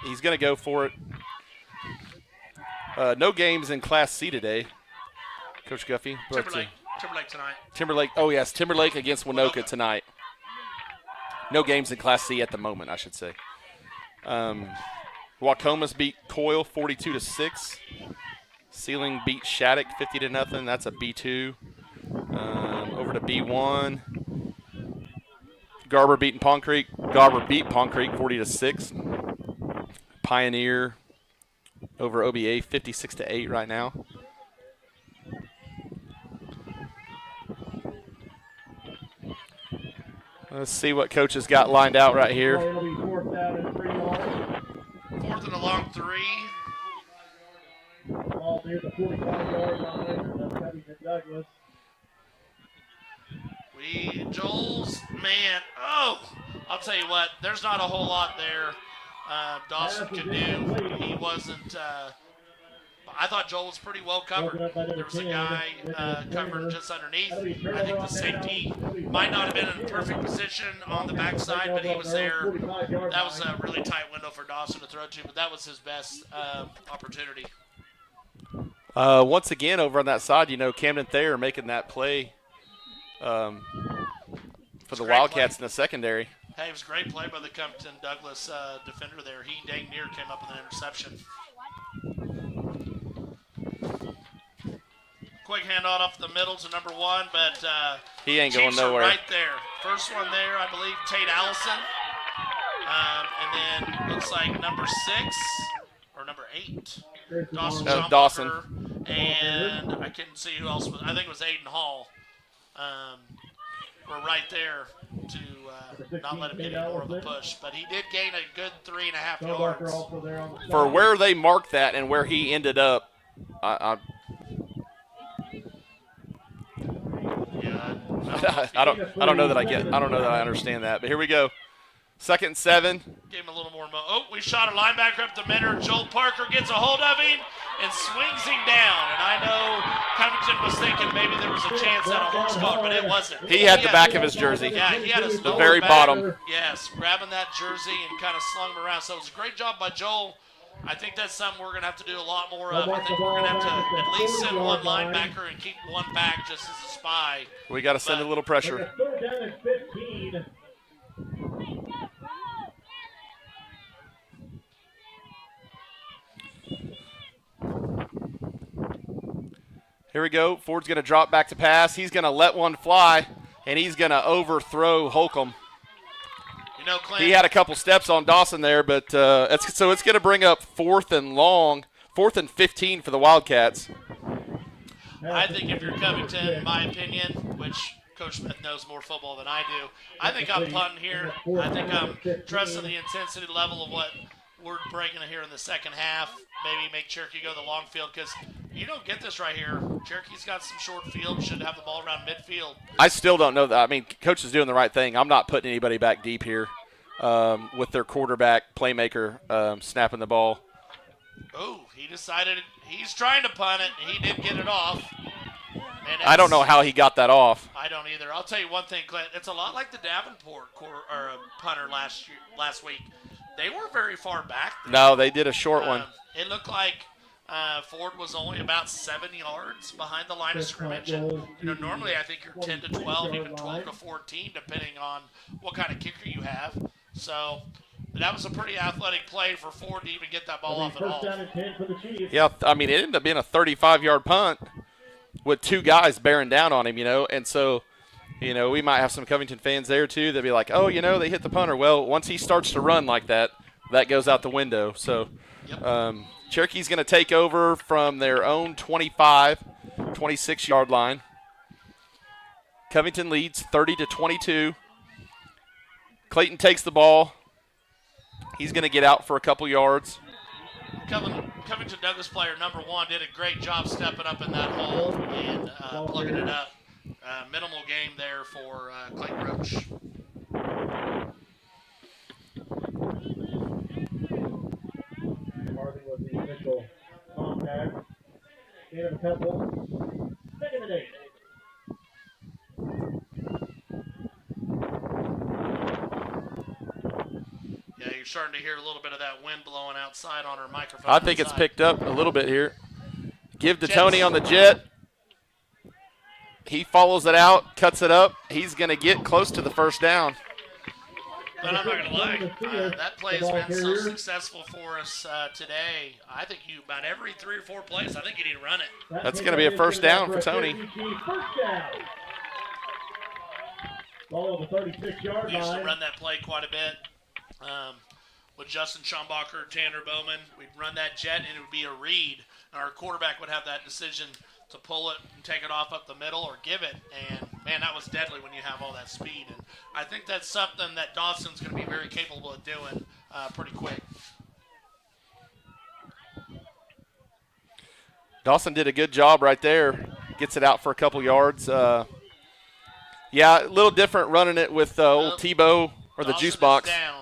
He's going to go for it. No games in Class C today, Coach Guffey. But, Timberlake tonight. Timberlake. Oh, yes, Timberlake against Winoka tonight. No games in Class C at the moment, I should say. Wacomas beat Coyle 42-6. Sealing beat Shattuck 50-0. That's a B2. Over to B1. Garber beat Pond Creek 40-6. Pioneer over OBA 56-8 right now. Let's see what coach has got lined out right here. 4th and a long 3. Ball near the 45-yard line of Covington Douglas. Joel's, man, I'll tell you what, there's not a whole lot there Dawson could do. He wasn't, I thought Joel was pretty well covered. There was a guy covered just underneath. I think the safety might not have been in a perfect position on the backside, but he was there. That was a really tight window for Dawson to throw to, but that was his best opportunity. Once again, over on that side, Camden Thayer making that play for the Wildcats in the secondary. Hey, it was a great play by the Covington Douglas defender there. He dang near came up with an interception. Quick handoff off the middle to number 1, but he ain't going nowhere. Right there. First one there, I believe, Tate Allison. And then looks like number 6 or number 8. Dawson. and I couldn't see who else was. I think it was Aiden Hall. Were right there to not let him get any more of a push. But he did gain a good 3.5 yards. For where they marked that and where he ended up, Yeah, I don't know that I understand that. But here we go. 2nd and 7. Gave him a little more. We shot a linebacker up the middle. Joel Parker gets a hold of him and swings him down. And I know Covington was thinking maybe there was a chance at a horse collar, but it wasn't. He had the back of his jersey. Yeah, he had his the very back. bottom. Yes, grabbing that jersey and kind of slung him around. So it was a great job by Joel. I think that's something we're going to have to do a lot more of. I think we're going to have to at least send one linebacker and keep one back just as a spy. We got to send a little pressure. 3rd down and 15. Here we go. Ford's going to drop back to pass. He's going to let one fly, and he's going to overthrow Holcomb. You know, Clint, he had a couple steps on Dawson there, but it's going to bring up 4th and 15 for the Wildcats. I think if you're Covington, in my opinion, which Coach Smith knows more football than I do, I think I'm punting here. I think I'm trusting the intensity level of what we're bringing here in the second half. Maybe make Cherokee go the long field because you don't get this right here. Cherokee's got some short field, should have the ball around midfield. I still don't know that. I mean, Coach is doing the right thing. I'm not putting anybody back deep here with their quarterback, playmaker, snapping the ball. Oh, he decided he's trying to punt it. He did get it off. I don't know how he got that off. I don't either. I'll tell you one thing, Clint. It's a lot like the Davenport punter last week. They weren't very far back. No, they did a short one. It looked like Ford was only about 7 yards behind the line of scrimmage. And, normally I think you're 10 to 12, even 12 to 14, depending on what kind of kicker you have. So that was a pretty athletic play for Ford to even get that ball off at all. Yeah, I mean, it ended up being a 35-yard punt with 2 guys bearing down on him, and so, we might have some Covington fans there too. They'll be like, oh, they hit the punter. Well, once he starts to run like that, that goes out the window. So Cherokee's going to take over from their own 25, 26-yard line. Covington leads 30-22. Clayton takes the ball. He's going to get out for a couple yards. Covington Douglas player number 1 did a great job stepping up in that hole and plugging it up. Minimal game there for Clayton Roach. Harvey was the initial contact. Gain of a couple. 2nd and 8. Yeah, you're starting to hear a little bit of that wind blowing outside on our microphone. I think it's picked up a little bit here. Give to Tony on the jet. He follows it out, cuts it up. He's going to get close to the first down. But I'm not going to lie, that play has been so successful for us today. I think about every 3 or 4 plays, I think you need to run it. That's going to be a first down for Tony. First down. Ball on the 36-yard line. We used to run that play quite a bit with Justin Schombacher, Tanner Bowman. We'd run that jet, and it would be a read. And our quarterback would have that decision to pull it and take it off up the middle or give it. And, man, that was deadly when you have all that speed. And I think that's something that Dawson's going to be very capable of doing pretty quick. Dawson did a good job right there. Gets it out for a couple yards. Yeah, a little different running it with old Tebow or the juice box. Down.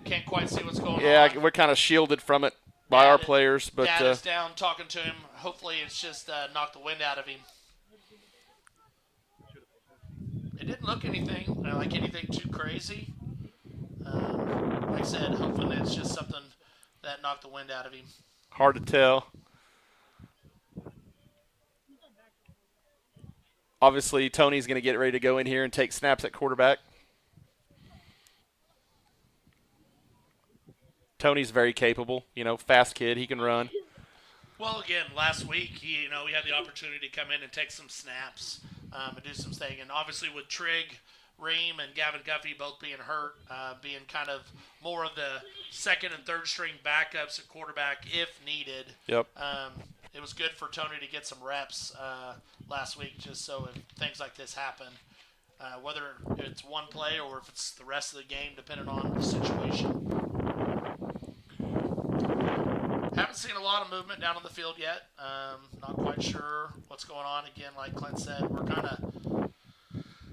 Can't quite see what's going on. Yeah, we're kind of shielded from it by our players. But Dad is down talking to him. Hopefully it's just knocked the wind out of him. It didn't look anything too crazy. Like I said, hopefully it's just something that knocked the wind out of him. Hard to tell. Obviously, Tony's going to get ready to go in here and take snaps at quarterback. Tony's very capable, fast kid. He can run. Well, again, last week, we had the opportunity to come in and take some snaps and do some thing. And obviously with Trigg, Ream, and Gavin Guffey both being hurt, being kind of more of the second and third string backups at quarterback if needed. Yep. it was good for Tony to get some reps last week, just so if things like this happen, whether it's one play or if it's the rest of the game, depending on the situation. Haven't seen a lot of movement down on the field yet. Not quite sure what's going on. Again, like Clint said,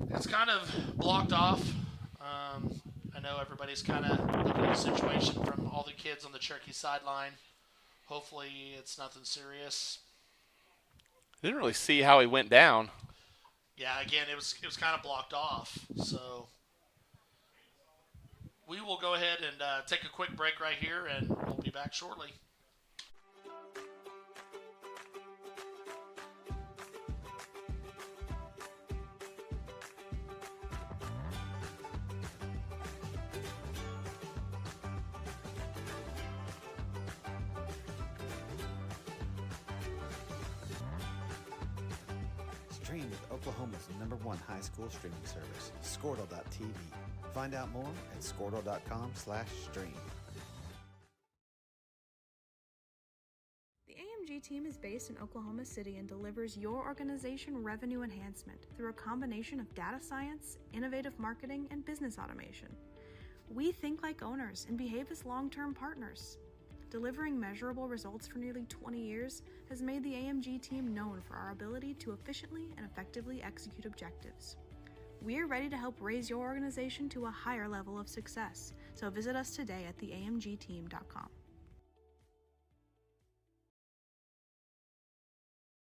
it's kind of blocked off. I know everybody's kind of looking at the situation from all the kids on the Cherokee sideline. Hopefully it's nothing serious. Didn't really see how he went down. Yeah, again, it was kind of blocked off. So we will go ahead and take a quick break right here, and we'll be back shortly. Stream with Oklahoma's #1 high school streaming service, Squirtle.tv. Find out more at Squirtle.com/stream. The AMG team is based in Oklahoma City and delivers your organization revenue enhancement through a combination of data science, innovative marketing, and business automation. We think like owners and behave as long-term partners. Delivering measurable results for nearly 20 years has made the AMG team known for our ability to efficiently and effectively execute objectives. We're ready to help raise your organization to a higher level of success, so visit us today at theamgteam.com.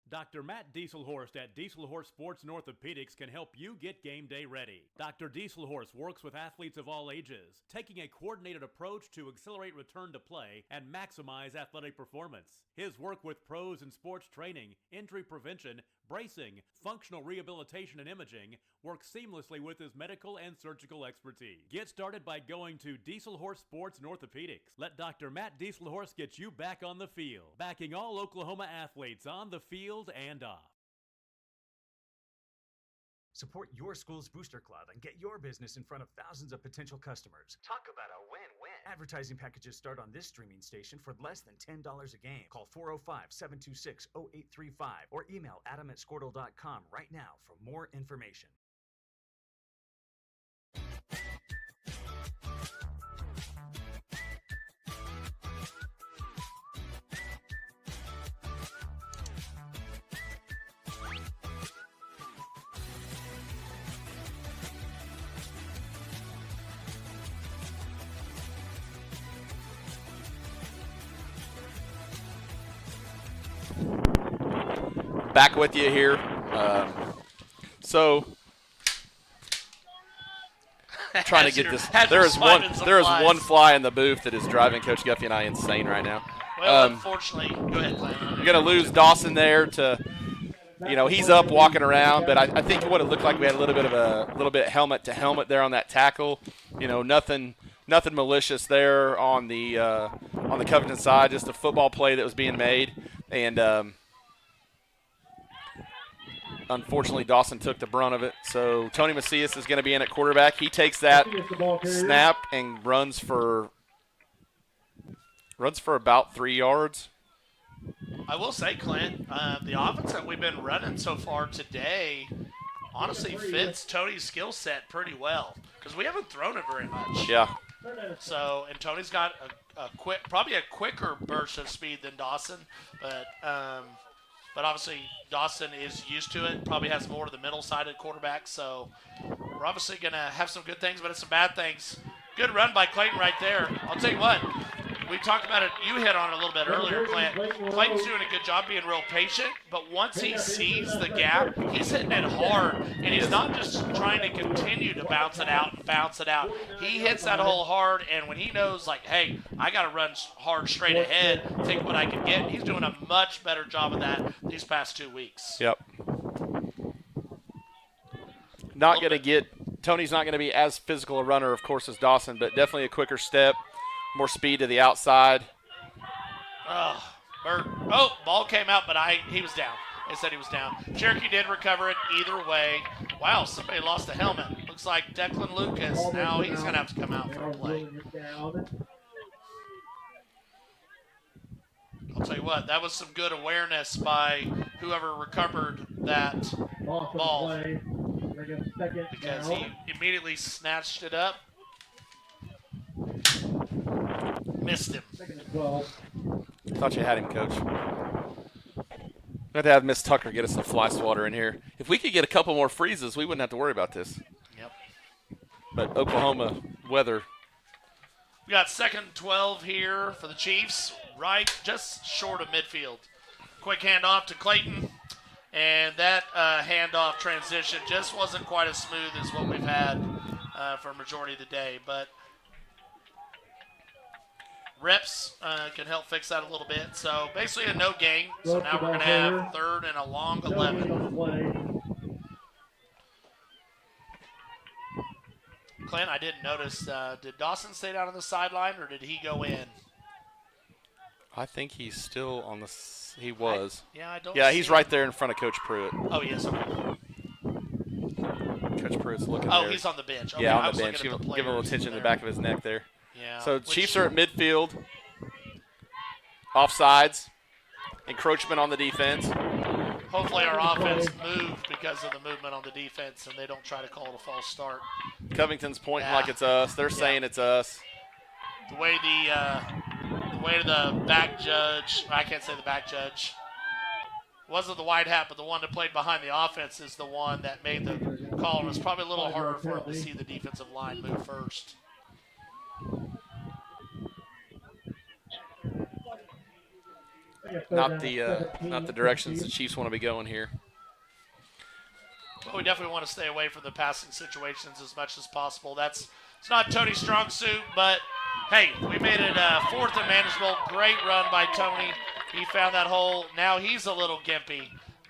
Dr. Matt Dieselhorst at Dieselhorst Sports and Orthopedics can help you get game day ready. Dr. Dieselhorst works with athletes of all ages, taking a coordinated approach to accelerate return to play and maximize athletic performance. His work with pros in sports training, injury prevention, bracing, functional rehabilitation, and imaging works seamlessly with his medical and surgical expertise. Get started by going to Dieselhorst Sports and Orthopedics. Let Dr. Matt Dieselhorst get you back on the field, backing all Oklahoma athletes on the field and off. Support your school's booster club and get your business in front of thousands of potential customers. Talk about a win-win. Advertising packages start on this streaming station for less than $10 a game. Call 405-726-0835 or email adam@squirtle.com right now for more information. Back with you here. So trying to get this. There is one fly in the booth that is driving Coach Guffey and I insane right now. Well, unfortunately, go ahead, Glenn. You're going to lose Dawson there to, he's up walking around, but I think what it looked like we had a little bit helmet to helmet there on that tackle. Nothing malicious there on the Covington side, just a football play that was being made, and unfortunately, Dawson took the brunt of it. So Tony Macias is going to be in at quarterback. He takes that snap and runs for about 3 yards. I will say, Clint, the offense that we've been running so far today honestly fits Tony's skill set pretty well because we haven't thrown it very much. Yeah. So, and Tony's got probably a quicker burst of speed than Dawson, but obviously Dawson is used to it, probably has more of the middle-sided quarterback, so we're obviously going to have some good things, but it's some bad things. Good run by Clayton right there. I'll tell you what, we talked about it, you hit on it a little bit earlier, Clint. Clayton's doing a good job being real patient, but once he sees the gap, he's hitting it hard, and he's not just trying to continue to bounce it out and bounce it out. He hits that hole hard, and when he knows, like, hey, I got to run hard straight ahead, take what I can get, he's doing a much better job of that these past 2 weeks. Yep. Tony's not going to be as physical a runner, of course, as Dawson, but definitely a quicker step. More speed to the outside. Ball came out, but he was down. They said he was down. Cherokee did recover it either way. Wow, somebody lost a helmet. Looks like Declan Lucas. Now he's going to have to come out for a play. I'll tell you what, that was some good awareness by whoever recovered that ball, because he immediately snatched it up. Missed him. Thought you had him, Coach. We had to have Miss Tucker get us some fly swatter in here. If we could get a couple more freezes, we wouldn't have to worry about this. Yep. But Oklahoma weather. We got 2nd and 12 here for the Chiefs, right just short of midfield. Quick handoff to Clayton, and that handoff transition just wasn't quite as smooth as what we've had for a majority of the day. But reps can help fix that a little bit. So basically a no gain. So now we're going to have 3rd and a long 11. Clint, I didn't notice. Did Dawson stay down on the sideline, or did he go in? I think he's still on the. He was. I don't. Yeah, he's right there in front of Coach Pruitt. Oh yes. Okay. Coach Pruitt's looking. Oh, there. he's on the bench. Okay, yeah, on the bench. Give him a little attention to the back of his neck there. Yeah. So Chiefs are at midfield. Offsides. Encroachment on the defense. Hopefully our offense moved because of the movement on the defense, and they don't try to call it a false start. Covington's pointing like it's us. They're saying it's us. The way the back judge, I can't say the back judge, wasn't the white hat, but the one that played behind the offense is the one that made the call. And it's probably a little harder for him to see the defensive line move first. Not the directions the Chiefs want to be going here. Well, we definitely want to stay away from the passing situations as much as possible. It's not Tony's strong suit, but hey, we made it 4th and manageable. Great run by Tony. He found that hole. Now he's a little gimpy.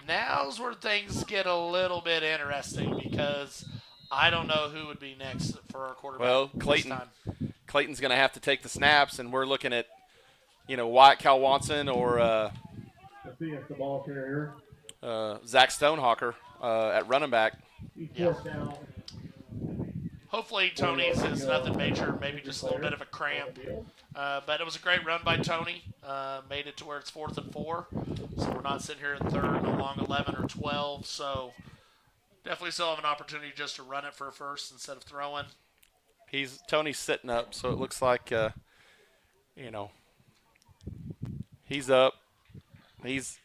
Now's where things get a little bit interesting, because I don't know who would be next for our quarterback. Well, Clayton's going to have to take the snaps, and we're looking at, Wyatt Calwanson or the ball carrier. Zach Stonehawker at running back. Yeah. Hopefully Tony's is nothing major, maybe just a little bit of a cramp. But it was a great run by Tony. Made it to where it's 4th and 4. So we're not sitting here at 3rd and a long 11 or 12. So definitely still have an opportunity just to run it for a first instead of throwing. Tony's sitting up, so it looks like, he's up. He's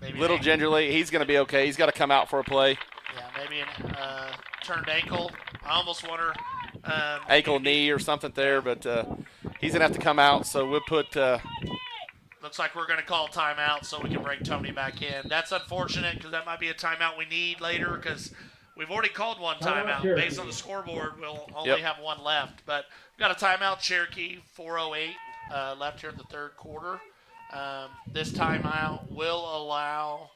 maybe little gingerly. He's going to be okay. He's got to come out for a play. Yeah, maybe a turned ankle. I almost wonder. Ankle, knee, or something there, but he's going to have to come out. So we'll put. Looks like we're going to call timeout so we can bring Tony back in. That's unfortunate, because that might be a timeout we need later, because we've already called one timeout. Based on the scoreboard, we'll only have one left. But we've got a timeout, Cherokee, 4:08 left here in the 3rd quarter. This timeout will allow.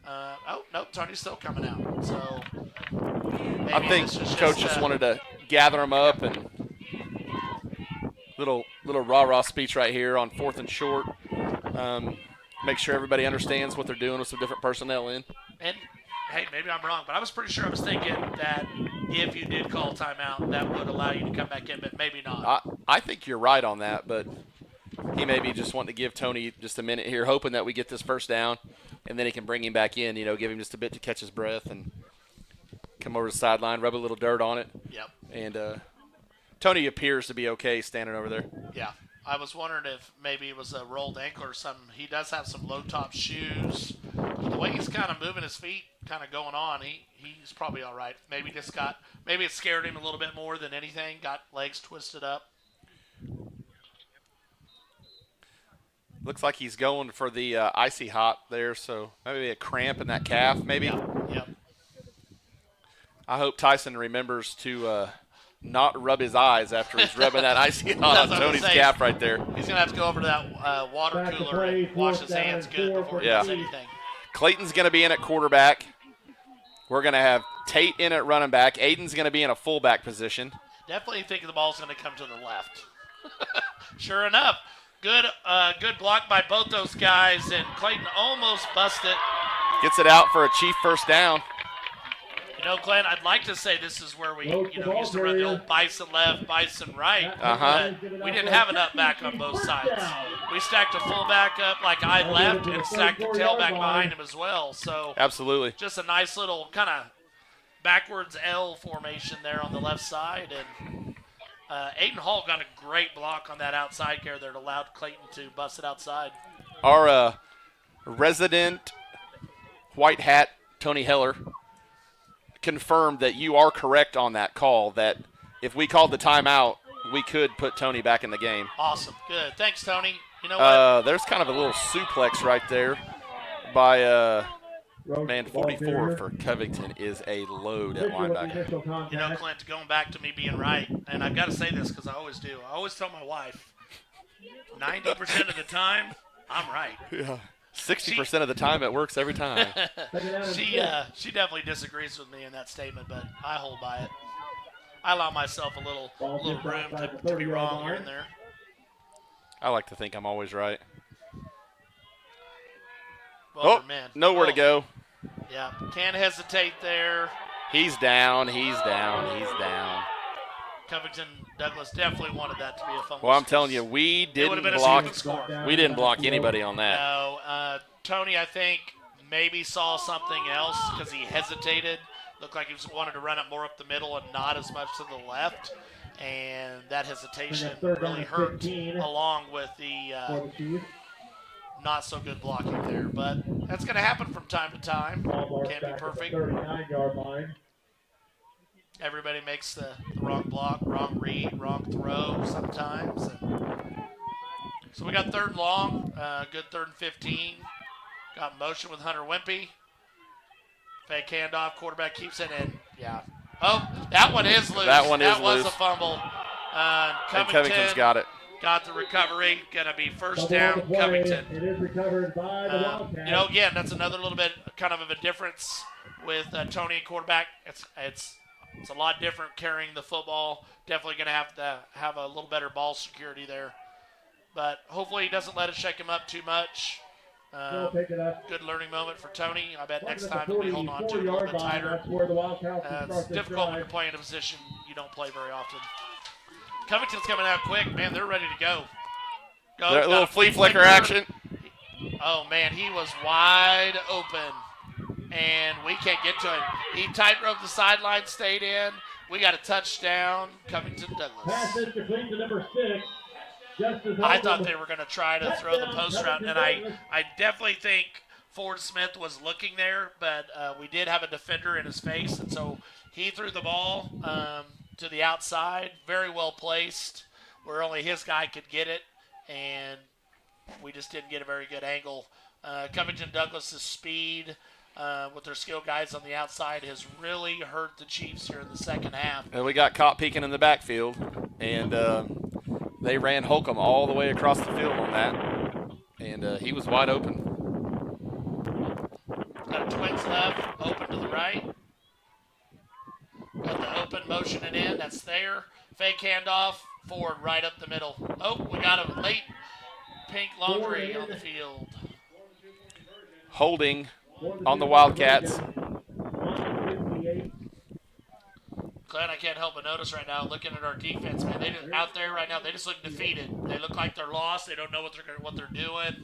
Oh nope, Tony's still coming out. So I think Coach just wanted to gather them up, and little rah-rah speech right here on 4th and short. Make sure everybody understands what they're doing with some different personnel in. And hey, maybe I'm wrong, but I was pretty sure I was thinking that if you did call timeout, that would allow you to come back in, but maybe not. I think you're right on that, but he maybe just wanted to give Tony just a minute here, hoping that we get this first down, and then he can bring him back in, give him just a bit to catch his breath and come over to the sideline, rub a little dirt on it. Yep. And Tony appears to be okay standing over there. Yeah. I was wondering if maybe it was a rolled ankle or something. He does have some low-top shoes. But the way he's kind of moving his feet, kind of going on, he's probably all right. Maybe it scared him a little bit more than anything, got legs twisted up. Looks like he's going for the icy hot there, so maybe a cramp in that calf, maybe. Yep. I hope Tyson remembers to not rub his eyes after he's rubbing that icy hot on Tony's calf right there. He's going to have to go over to that water cooler and wash his hands good before he does anything. Clayton's going to be in at quarterback. We're going to have Tate in at running back. Aiden's going to be in a fullback position. Definitely thinking the ball's going to come to the left. Sure enough. Good block by both those guys, and Clayton almost busted. Gets it out for a Chief first down. You know, Glenn, I'd like to say this is where we, used to run the old bison left, bison right. But we didn't have an up back on both sides. We stacked a fullback up like I left and stacked the tailback behind him as well. So absolutely, just a nice little kind of backwards L formation there on the left side. And Aiden Hall got a great block on that outside there that allowed Clayton to bust it outside. Our resident white hat, Tony Heller, confirmed that you are correct on that call, that if we called the timeout, we could put Tony back in the game. Awesome. Good. Thanks, Tony. You know what? There's kind of a little suplex right there by, 44 for Covington is a load at linebacker. You know, Clint, going back to me being right, and I've got to say this because I always do. I always tell my wife, 90% of the time, I'm right. Yeah. 60% of the time it works every time. She definitely disagrees with me in that statement, but I hold by it. I allow myself a little room to be wrong here and there. I like to think I'm always right. Well, man. Nowhere to go. Yeah, can't hesitate there. He's down. He's down. He's down. Covington Douglas definitely wanted that to be a fumble. Well, I'm telling you, we didn't block anybody on that. No, Tony, I think, maybe saw something else because he hesitated. Looked like he wanted to run it more up the middle and not as much to the left. And that hesitation really hurt along with the not so good blocking there. But that's going to happen from time to time. Can't be perfect. 39-yard line. Everybody makes the wrong block, wrong read, wrong throw sometimes. So we got 3rd and long, good 3rd and 15. Got motion with Hunter Wimpy. Fake handoff, quarterback keeps it in. Yeah. Oh, that one is loose. That one is was loose. a fumble. And Covington's got it. Got the recovery. Going to be first down, Covington. It is recovered by the Wildcats. You know, again, that's another little bit kind of a difference with Tony and quarterback. It's a lot different carrying the football. Definitely going to have a little better ball security there. But hopefully he doesn't let it shake him up too much. Good learning moment for Tony. I bet next time he'll be holding on to it a little bit tighter. It's difficult when you're playing a position you don't play very often. Covington's coming out quick. Man, they're ready to go. A little flea flicker action. Oh, man, he was wide open. And we can't get to him. He tightrope the sideline, stayed in. We got a touchdown, Covington Douglas. Pass is complete to number 6. I thought they were going to try to throw the post route, and I definitely think Ford Smith was looking there, but we did have a defender in his face, and so he threw the ball to the outside, very well placed, where only his guy could get it, and we just didn't get a very good angle. Covington Douglas's speed with their skill guys on the outside has really hurt the Chiefs here in the second half. And we got caught peeking in the backfield, and they ran Holcomb all the way across the field on that, and he was wide open. Got a twins left, open to the right. Got the open, motion it in, that's there. Fake handoff, Ford right up the middle. Oh, we got a late pink laundry on the field. Holding on the Wildcats. Glenn, I can't help but notice right now, looking at our defense, man, they just out there right now, they just look defeated. They look like they're lost. They don't know what they're doing.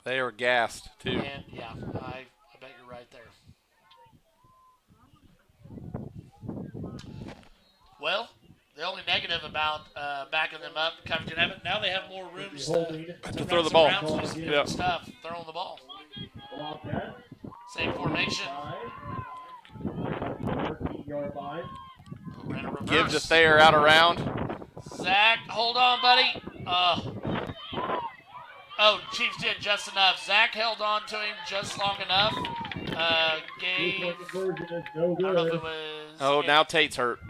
They are gassed too. And yeah, I bet you're right there. Well, the only negative about backing them up, Covington haven't. Now they have more rooms to throw the ball. Yeah. Stuff, throwing the ball. Same formation. Give to Thayer out around. Zach, hold on, buddy. Oh, Chiefs did just enough. Zach held on to him just long enough. I don't know if it was. Oh, now Tate's hurt.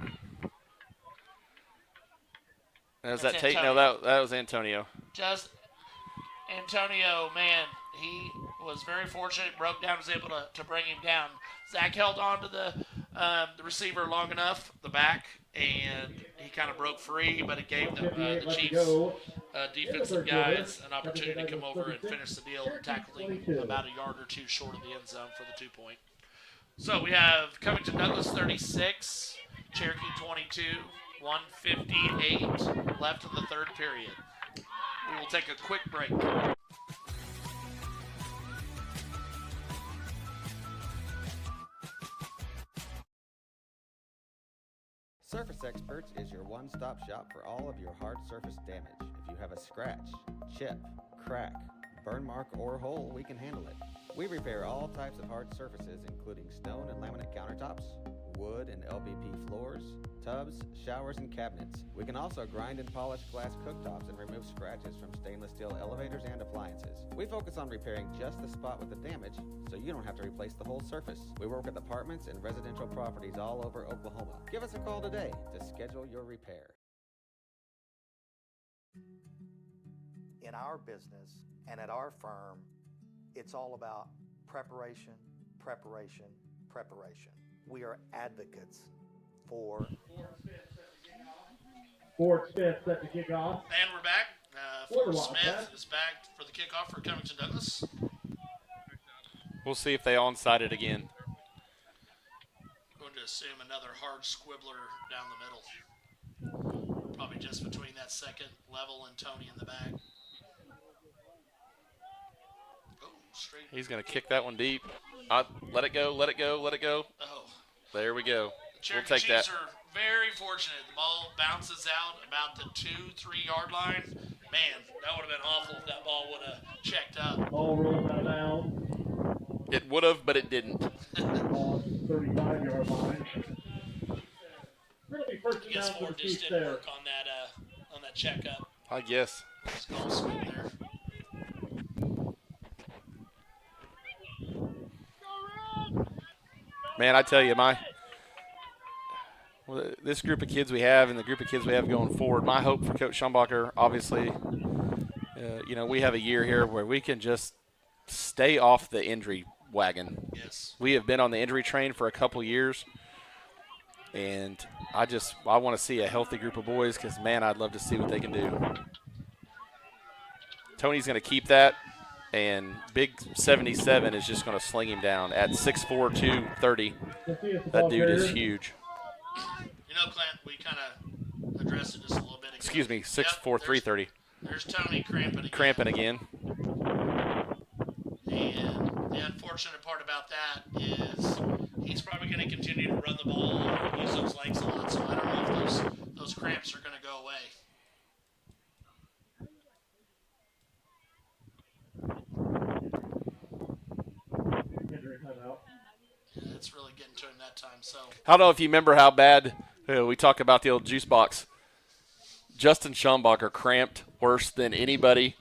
Was that Tate? No, that was Antonio. Just Antonio, man, he was very fortunate. Broke down, was able to bring him down. Zach held on to the receiver long enough, the back, and he kind of broke free, but it gave the Chiefs defensive guys an opportunity to come over and finish the deal and tackle him about a yard or two short of the end zone for the 2-point. So we have Covington Douglas 36, Cherokee 22, 1:58 left in the third period. We will take a quick break. Surface Experts is your one-stop shop for all of your hard surface damage. If you have a scratch, chip, crack, burn mark, or hole, we can handle it. We repair all types of hard surfaces, including stone and laminate countertops, wood and LVP floors, tubs, showers, and cabinets. We can also grind and polish glass cooktops and remove scratches from stainless steel elevators and appliances. We focus on repairing just the spot with the damage, so you don't have to replace the whole surface. We work with apartments and residential properties all over Oklahoma. Give us a call today to schedule your repair. In our business and at our firm, it's all about preparation, preparation, preparation. We are advocates for Ford Smith set to kick off. And we're back. Ford Smith is back for the kickoff for Covington Douglas. We'll see if they onside it again. Going to assume another hard squibbler down the middle. Probably just between that second level and Tony in the back. Oh, straight. He's going to kick that one deep. Let it go, let it go, let it go. Oh. There we go. Cherokee We'll take Chiefs that. are very fortunate. The ball bounces out about the 2-3 yard line. Man, that would have been awful if that ball would have checked up. Ball rolls out of bounds. It would have, but it didn't. Ball 35-yard line. Really first I guess down for Ford the just Chiefs didn't there. work on that checkup. I guess. Just call a sweep there. Man, I tell you, this group of kids we have and the group of kids we have going forward, my hope for Coach Schumbacher, obviously, we have a year here where we can just stay off the injury wagon. Yes. We have been on the injury train for a couple years, and I want to see a healthy group of boys because, man, I'd love to see what they can do. Tony's going to keep that, and big 77 is just going to sling him down at 6'4", 230. That dude is huge. You know, Clint, we kind of addressed it just a little bit ago. Excuse me, 6'4", 330. There's Tony cramping again. Cramping again. And the unfortunate part about that is he's probably going to continue to run the ball and use those legs a lot. So I don't know if those cramps are going to go away. Yeah, it's really getting to him that time. So I don't know if you remember how bad we talk about the old juice box. Justin Schumbacher cramped worse than anybody.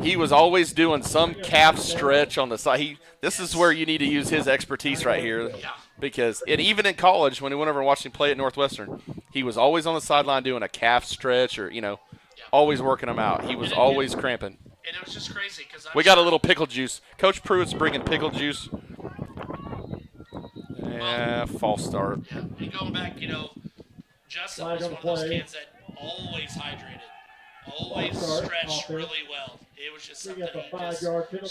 He was always doing some calf stretch on the side. This is where you need to use his expertise right here. Yeah. Because even in college, when we went over and watched him play at Northwestern, he was always on the sideline doing a calf stretch or, always working them out. He was always cramping. And it was just crazy because we got a little pickle juice. Coach Pruitt's bringing pickle juice. Yeah, false start. Yeah, and going back, Justin was one of those kids that always hydrated, always stretched really well. It was just something he just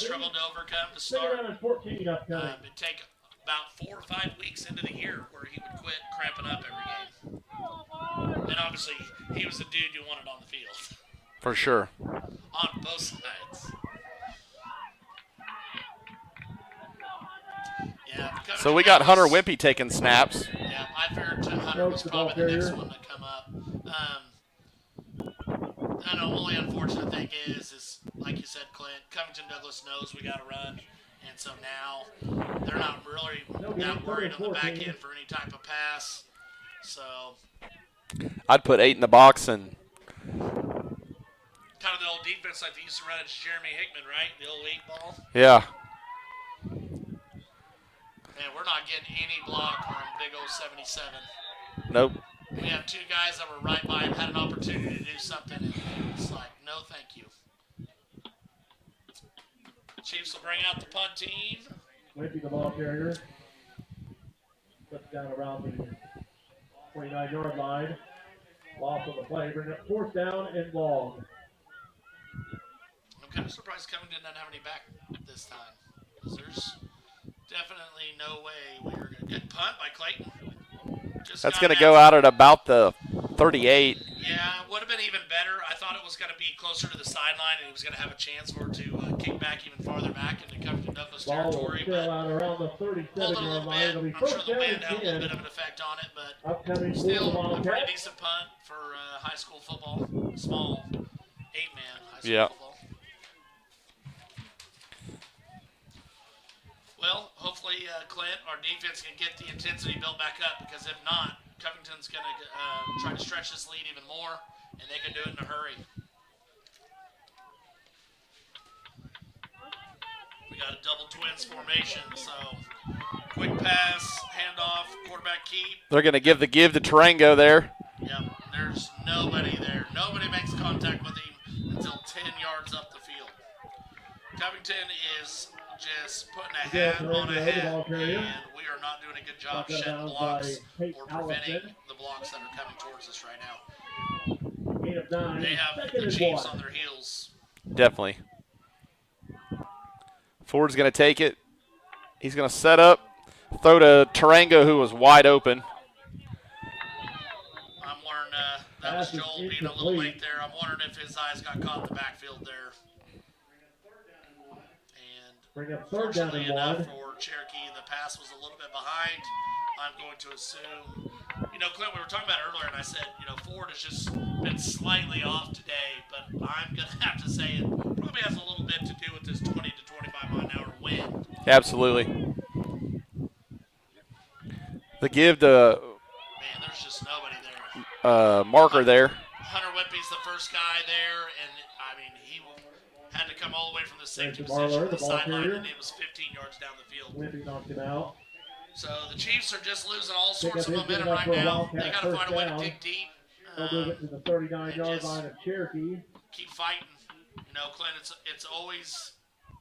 struggled to overcome to start. It'd take about 4 or 5 weeks into the year where he would quit cramping up every game. And obviously, he was the dude you wanted on the field. For sure. On both sides. Yeah. So we got Hunter Wimpy taking snaps. Yeah, I figured Hunter was probably the next one to come up. I know, only unfortunate thing is like you said, Clint, Covington Douglas knows we got to run, and so now they're not really that worried on the back end for any type of pass. So I'd put 8 in the box and kind of the old defense like they used to run at Jeremy Hickman, right? The old 8 ball. Yeah. Man, we're not getting any block on big old 77. Nope. We have 2 guys that were right by him, had an opportunity to do something, and it's like, no thank you. Chiefs will bring out the punt team. Wimpy, the ball carrier. Puts down around the 29-yard line. Loss of the play. Bring up 4th down and long. I'm kind of surprised Covington doesn't have any back this time. Because there's definitely Ain't no way we were going to get punt by Clayton. That's going to go out at about the 38. Yeah, would have been even better. I thought it was going to be closer to the sideline, and he was going to have a chance for it to kick back even farther back into Covington Douglas territory. But out around the 37-yard line. It'll be I'm sure first the down wind had a little again. bit of an effect on it, but Upcoming still for the a pretty Wildcats. decent punt for high school football. Small 8-man high school Yeah. football. Well, hopefully, Clint, our defense can get the intensity built back up, because if not, Covington's going to try to stretch this lead even more, and they can do it in a hurry. We got a double twins formation, so quick pass, handoff, quarterback keep. They're going to give the give to Tarango there. Yep, there's nobody there. Nobody makes contact with him until 10 yards up the field. Covington is just putting a hat on a head, and we are not doing a good job shedding blocks or preventing the blocks that are coming towards us right now. They have the Chiefs on their heels. Definitely. Ford's going to take it. He's going to set up, throw to Tarango, who was wide open. I'm wondering, that was Joel being a little late there. I'm wondering if his eyes got caught in the backfield there. Bring up third down and Enough one. for Cherokee, the pass was a little bit behind. I'm going to assume, Clint, we were talking about it earlier, and I said, Ford has just been slightly off today, but I'm going to have to say it probably has a little bit to do with this 20 to 25 mile an hour wind. Absolutely. The give to Man, there's just nobody there. Marker there. Hunter Whitby's the first guy there, and he had to come all the way from the safety There's Marler, position to the the ball sideline, carrier. and it was 15 yards down the field. Whitby knocked him out. So the Chiefs are just losing all Pick sorts up of his momentum good right enough for a now. Wildcat They got to first find a way to down. dig deep. They'll move it to the 39-yard line of Cherokee. Keep fighting. Clint, it's always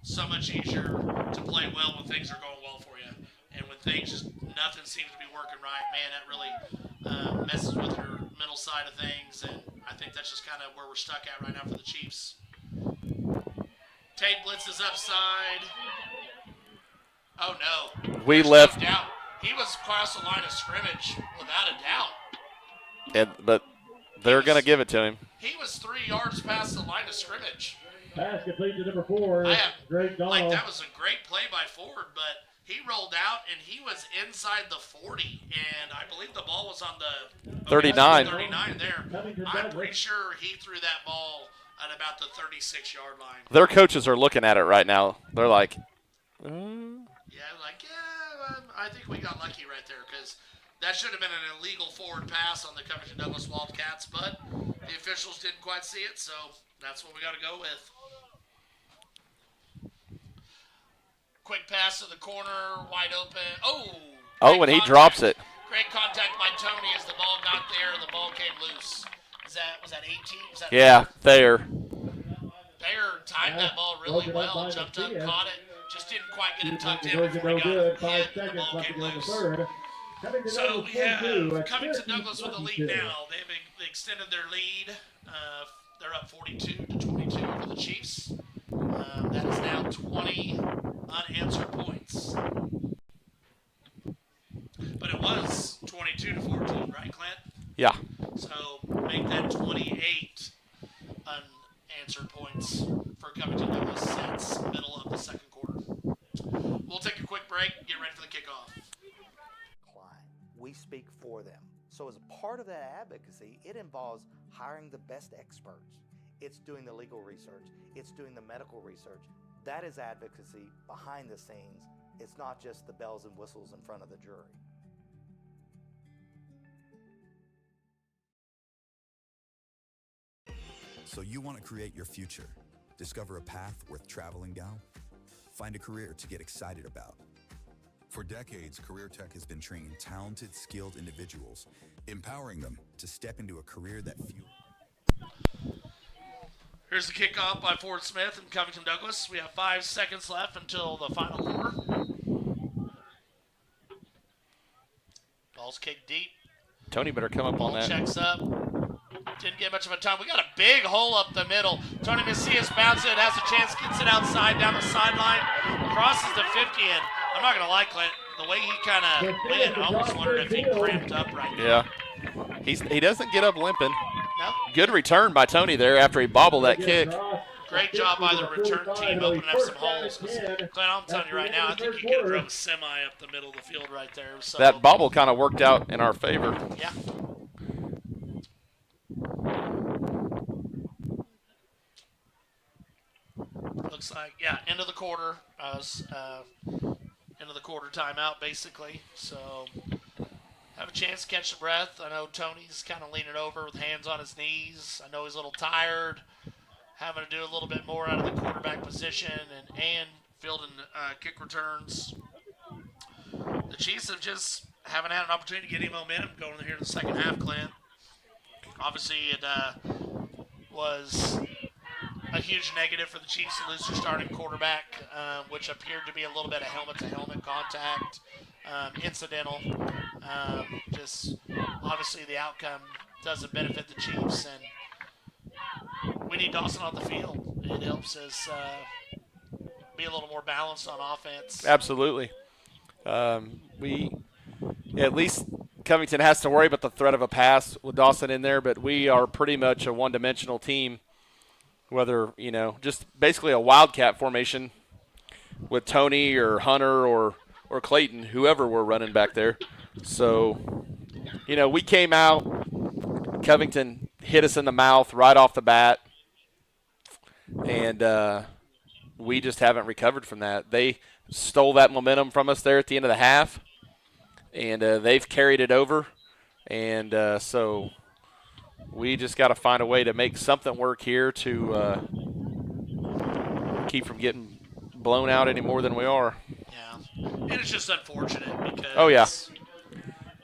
so much easier to play well when things are going well for you. And when things just, nothing seems to be working right, man, that really messes with your mental side of things. And I think that's just kind of where we're stuck at right now for the Chiefs. Tate blitzes upside. Oh, no. We There's left. No doubt. He was across the line of scrimmage, without a doubt. But they're going to give it to him. He was 3 yards past the line of scrimmage. Pass complete to number 4, Drake Donald. Like, that was a great play by Ford, but he rolled out, and he was inside the 40, and I believe the ball was on the 39. 39 there. I'm pretty sure he threw that ball at about the 36-yard line. Their coaches are looking at it right now. They're like, I think we got lucky right there, because that should have been an illegal forward pass on the Covington Douglas Wildcats, but the officials didn't quite see it, so that's what we got to go with. Quick pass to the corner, wide open. Oh, and he drops it. Great contact by Tony as the ball got there and the ball came loose. Was that 18? Was that Yeah, there. Thayer timed that ball really well, jumped up, caught it, just didn't quite get it tucked in before he got good. it 5 hit, and the seconds ball left to came go in the loose. third. So we have Covington Cherokee Douglas with the lead 22. now. They've extended their lead. They're up 42-22 for the Chiefs. That is now 20 unanswered points. But it was 22-14, right, Clint? Yeah. So make that 28 unanswered points for Covington Douglas since middle of the second quarter. We'll take a quick break, get ready for the kickoff. We speak for them. So as a part of that advocacy, it involves hiring the best experts. It's doing the legal research. It's doing the medical research. That is advocacy behind the scenes. It's not just the bells and whistles in front of the jury. So you want to create your future? Discover a path worth traveling down? Find a career to get excited about. For decades, Career Tech has been training talented, skilled individuals, empowering them to step into a career that Here's the kickoff by Ford Smith and Covington Douglas. We have 5 seconds left until the final quarter. Ball's kicked deep. Tony better come up on that. Checks up. Didn't get much of a time. We got a big hole up the middle. Tony Macias bounces it, has a chance, gets it outside down the sideline, crosses the 50, and I'm not going to lie, Clint, the way he kind of went, I almost wondered if he cramped up right now. Yeah. He doesn't get up limping. No. Good return by Tony there after he bobbled that kick. Great job by the return team opening up some holes. Clint, I'm telling you right now, I think you could have drove semi up the middle of the field right there. So, That bobble kind of worked out in our favor. Yeah. Looks like, yeah, end of the quarter. End of the quarter timeout, basically. So, have a chance to catch the breath. I know Tony's kind of leaning over with hands on his knees. I know he's a little tired, having to do a little bit more out of the quarterback position and fielding kick returns. The Chiefs just haven't had an opportunity to get any momentum going here in the second half, Clint. Obviously, it was a huge negative for the Chiefs to lose their starting quarterback, which appeared to be a little bit of helmet-to-helmet contact, incidental. Just obviously the outcome doesn't benefit the Chiefs, and we need Dawson on the field. It helps us be a little more balanced on offense. Absolutely. At least Covington has to worry about the threat of a pass with Dawson in there, but we are pretty much a one-dimensional team, whether, just basically a wildcat formation with Tony or Hunter or Clayton, whoever we're running back there. So, we came out, Covington hit us in the mouth right off the bat, and we just haven't recovered from that. They stole that momentum from us there at the end of the half, and they've carried it over. And so we just got to find a way to make something work here to keep from getting blown out any more than we are. Yeah, and it's just unfortunate because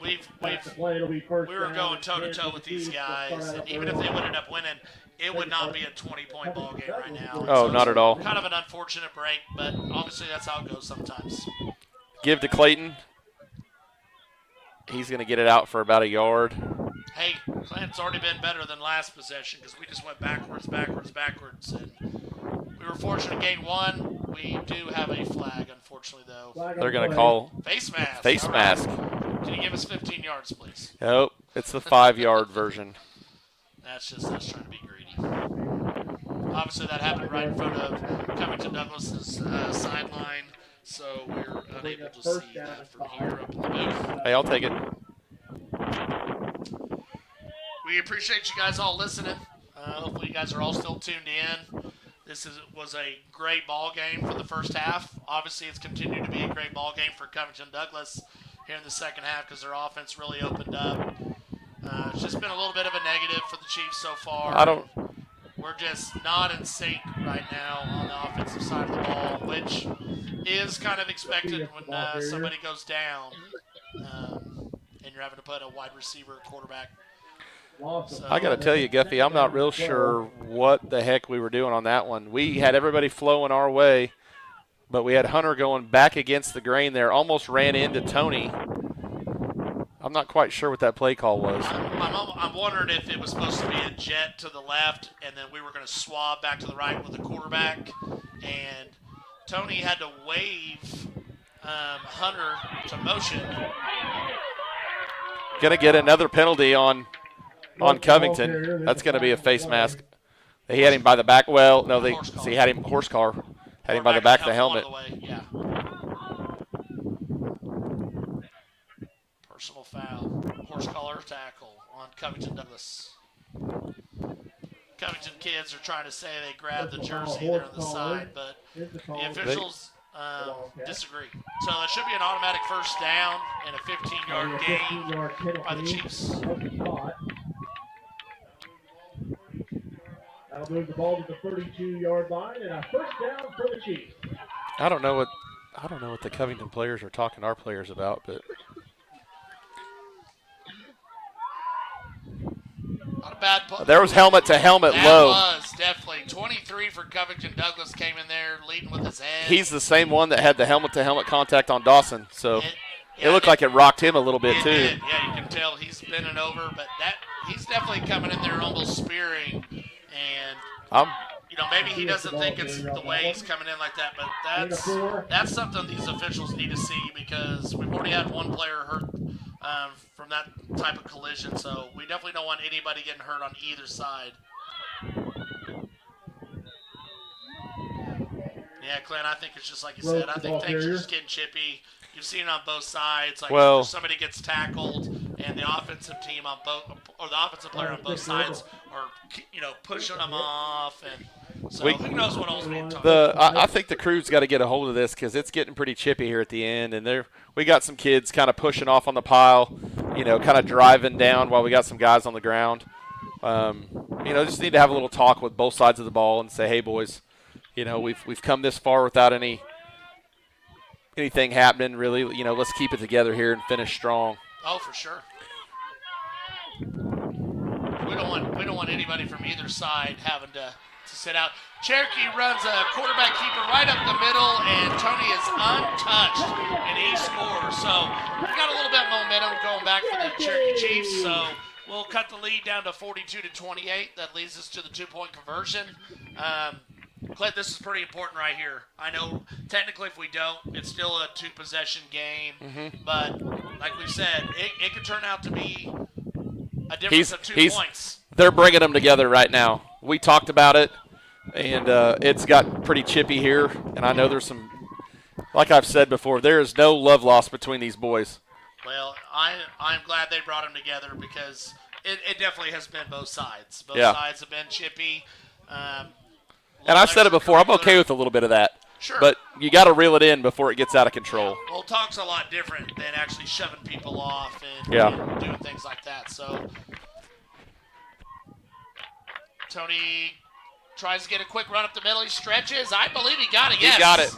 we were going toe-to-toe with these guys, and even if they would end up winning, it would not be a 20-point ball game right now. Oh, not at all. Kind of an unfortunate break, but obviously that's how it goes sometimes. Give to Clayton. He's going to get it out for about a yard. Hey, Clint's already been better than last possession because we just went backwards. And we were fortunate to gain one. We do have a flag, unfortunately, though. They're going to call face mask. Face mask. Can you give us 15 yards, please? Nope, it's the 5-yard version. That's just us trying to be greedy. Obviously, that happened right in front of Covington Douglas's sideline, so we're unable to see that from here up in the booth. Hey, I'll take it. We appreciate you guys all listening. Hopefully, you guys are all still tuned in. This was a great ball game for the first half. Obviously, it's continued to be a great ball game for Covington Douglas here in the second half because their offense really opened up. It's just been a little bit of a negative for the Chiefs so far. We're just not in sync right now on the offensive side of the ball, which is kind of expected when somebody goes down and you're having to put a wide receiver quarterback. So, I got to tell you, Guffey, I'm not real sure what the heck we were doing on that one. We had everybody flowing our way, but we had Hunter going back against the grain there, almost ran into Tony. I'm not quite sure what that play call was. I'm wondering if it was supposed to be a jet to the left, and then we were going to swab back to the right with the quarterback, and Tony had to wave Hunter to motion. Going to get another penalty on Covington. That's going to be a face mask. He had him by the back. Well, no, he had him horse car. Had him by the back of the helmet. Yeah. Personal foul. Horse collar tackle on Covington Douglas. Covington kids are trying to say they grabbed the jersey there on the side, but the officials disagree. So it should be an automatic first down and a 15-yard gain by the Chiefs. That'll move the ball to the 32-yard line and a first down for the Chiefs. I don't know what the Covington players are talking to our players about, but not a bad play. There was helmet to helmet low. That was definitely 23 for Covington Douglas came in there leading with his head. He's the same one that had the helmet to helmet contact on Dawson, so it looked like it rocked him a little bit too. Did. Yeah, you can tell he's bending over, but he's definitely coming in there almost spearing. And maybe he doesn't think it's the way he's coming in like that, but that's something these officials need to see because we've already had one player hurt from that type of collision, so we definitely don't want anybody getting hurt on either side. Yeah, Clint, I think it's just like you said. I think things are just getting chippy. You've seen it on both sides. Like if somebody gets tackled and the offensive team on both, or the offensive player on both sides are, pushing them off, and so who knows what all's being talked about. I think the crew's got to get a hold of this because it's getting pretty chippy here at the end, and we got some kids kind of pushing off on the pile, kind of driving down while we got some guys on the ground. Just need to have a little talk with both sides of the ball and say, hey, boys, we've come this far without anything happening, really. Let's keep it together here and finish strong. Oh, for sure. We don't want anybody from either side having to sit out. Cherokee runs a quarterback keeper right up the middle, and Tony is untouched, and he scores. So we got a little bit of momentum going back for the Cherokee Chiefs. So we'll cut the lead down to 42-28. That leads us to the 2-point conversion. Clint, this is pretty important right here. I know technically if we don't, it's still a 2-possession game. But like we said, it could turn out to be a difference of 2 points. They're bringing them together right now. We talked about it, and it's got pretty chippy here. And I know there's some, like I've said before, there is no love lost between these boys. Well, I'm glad they brought them together because it definitely has been both sides. Both sides have been chippy. And I've said it before, I'm okay with a little bit of that. Sure. But you got to reel it in before it gets out of control. Yeah. Well, talk's a lot different than actually shoving people off and doing things like that. So Tony tries to get a quick run up the middle. He stretches. I believe he got it. Yes. He got it.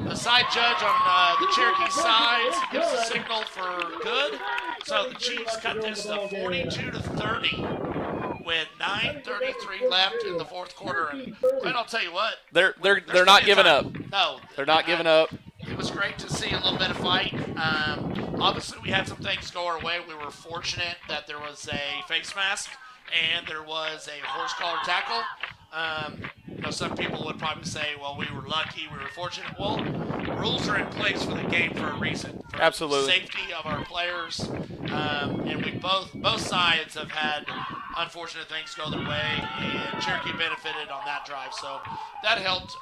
The side judge on the Cherokee side gives the signal for good. So the Chiefs cut this to 42-30 with 9:33 left in the fourth quarter. And I'll tell you what, they're not giving up. No, they're not giving up. It was great to see a little bit of fight. Obviously, we had some things go our way. We were fortunate that there was a face mask and there was a horse collar tackle. Some people would probably say, well, we were lucky, we were fortunate. Well, rules are in place for the game for a reason. For Absolutely. Safety of our players. And we both sides have had unfortunate things go their way, and Cherokee benefited on that drive. So that helped.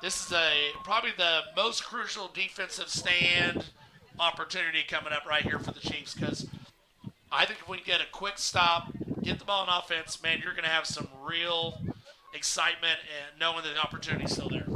This is probably the most crucial defensive stand opportunity coming up right here for the Chiefs because I think if we can get a quick stop, get the ball in offense, man, you're going to have some real excitement and knowing that the opportunity's still there.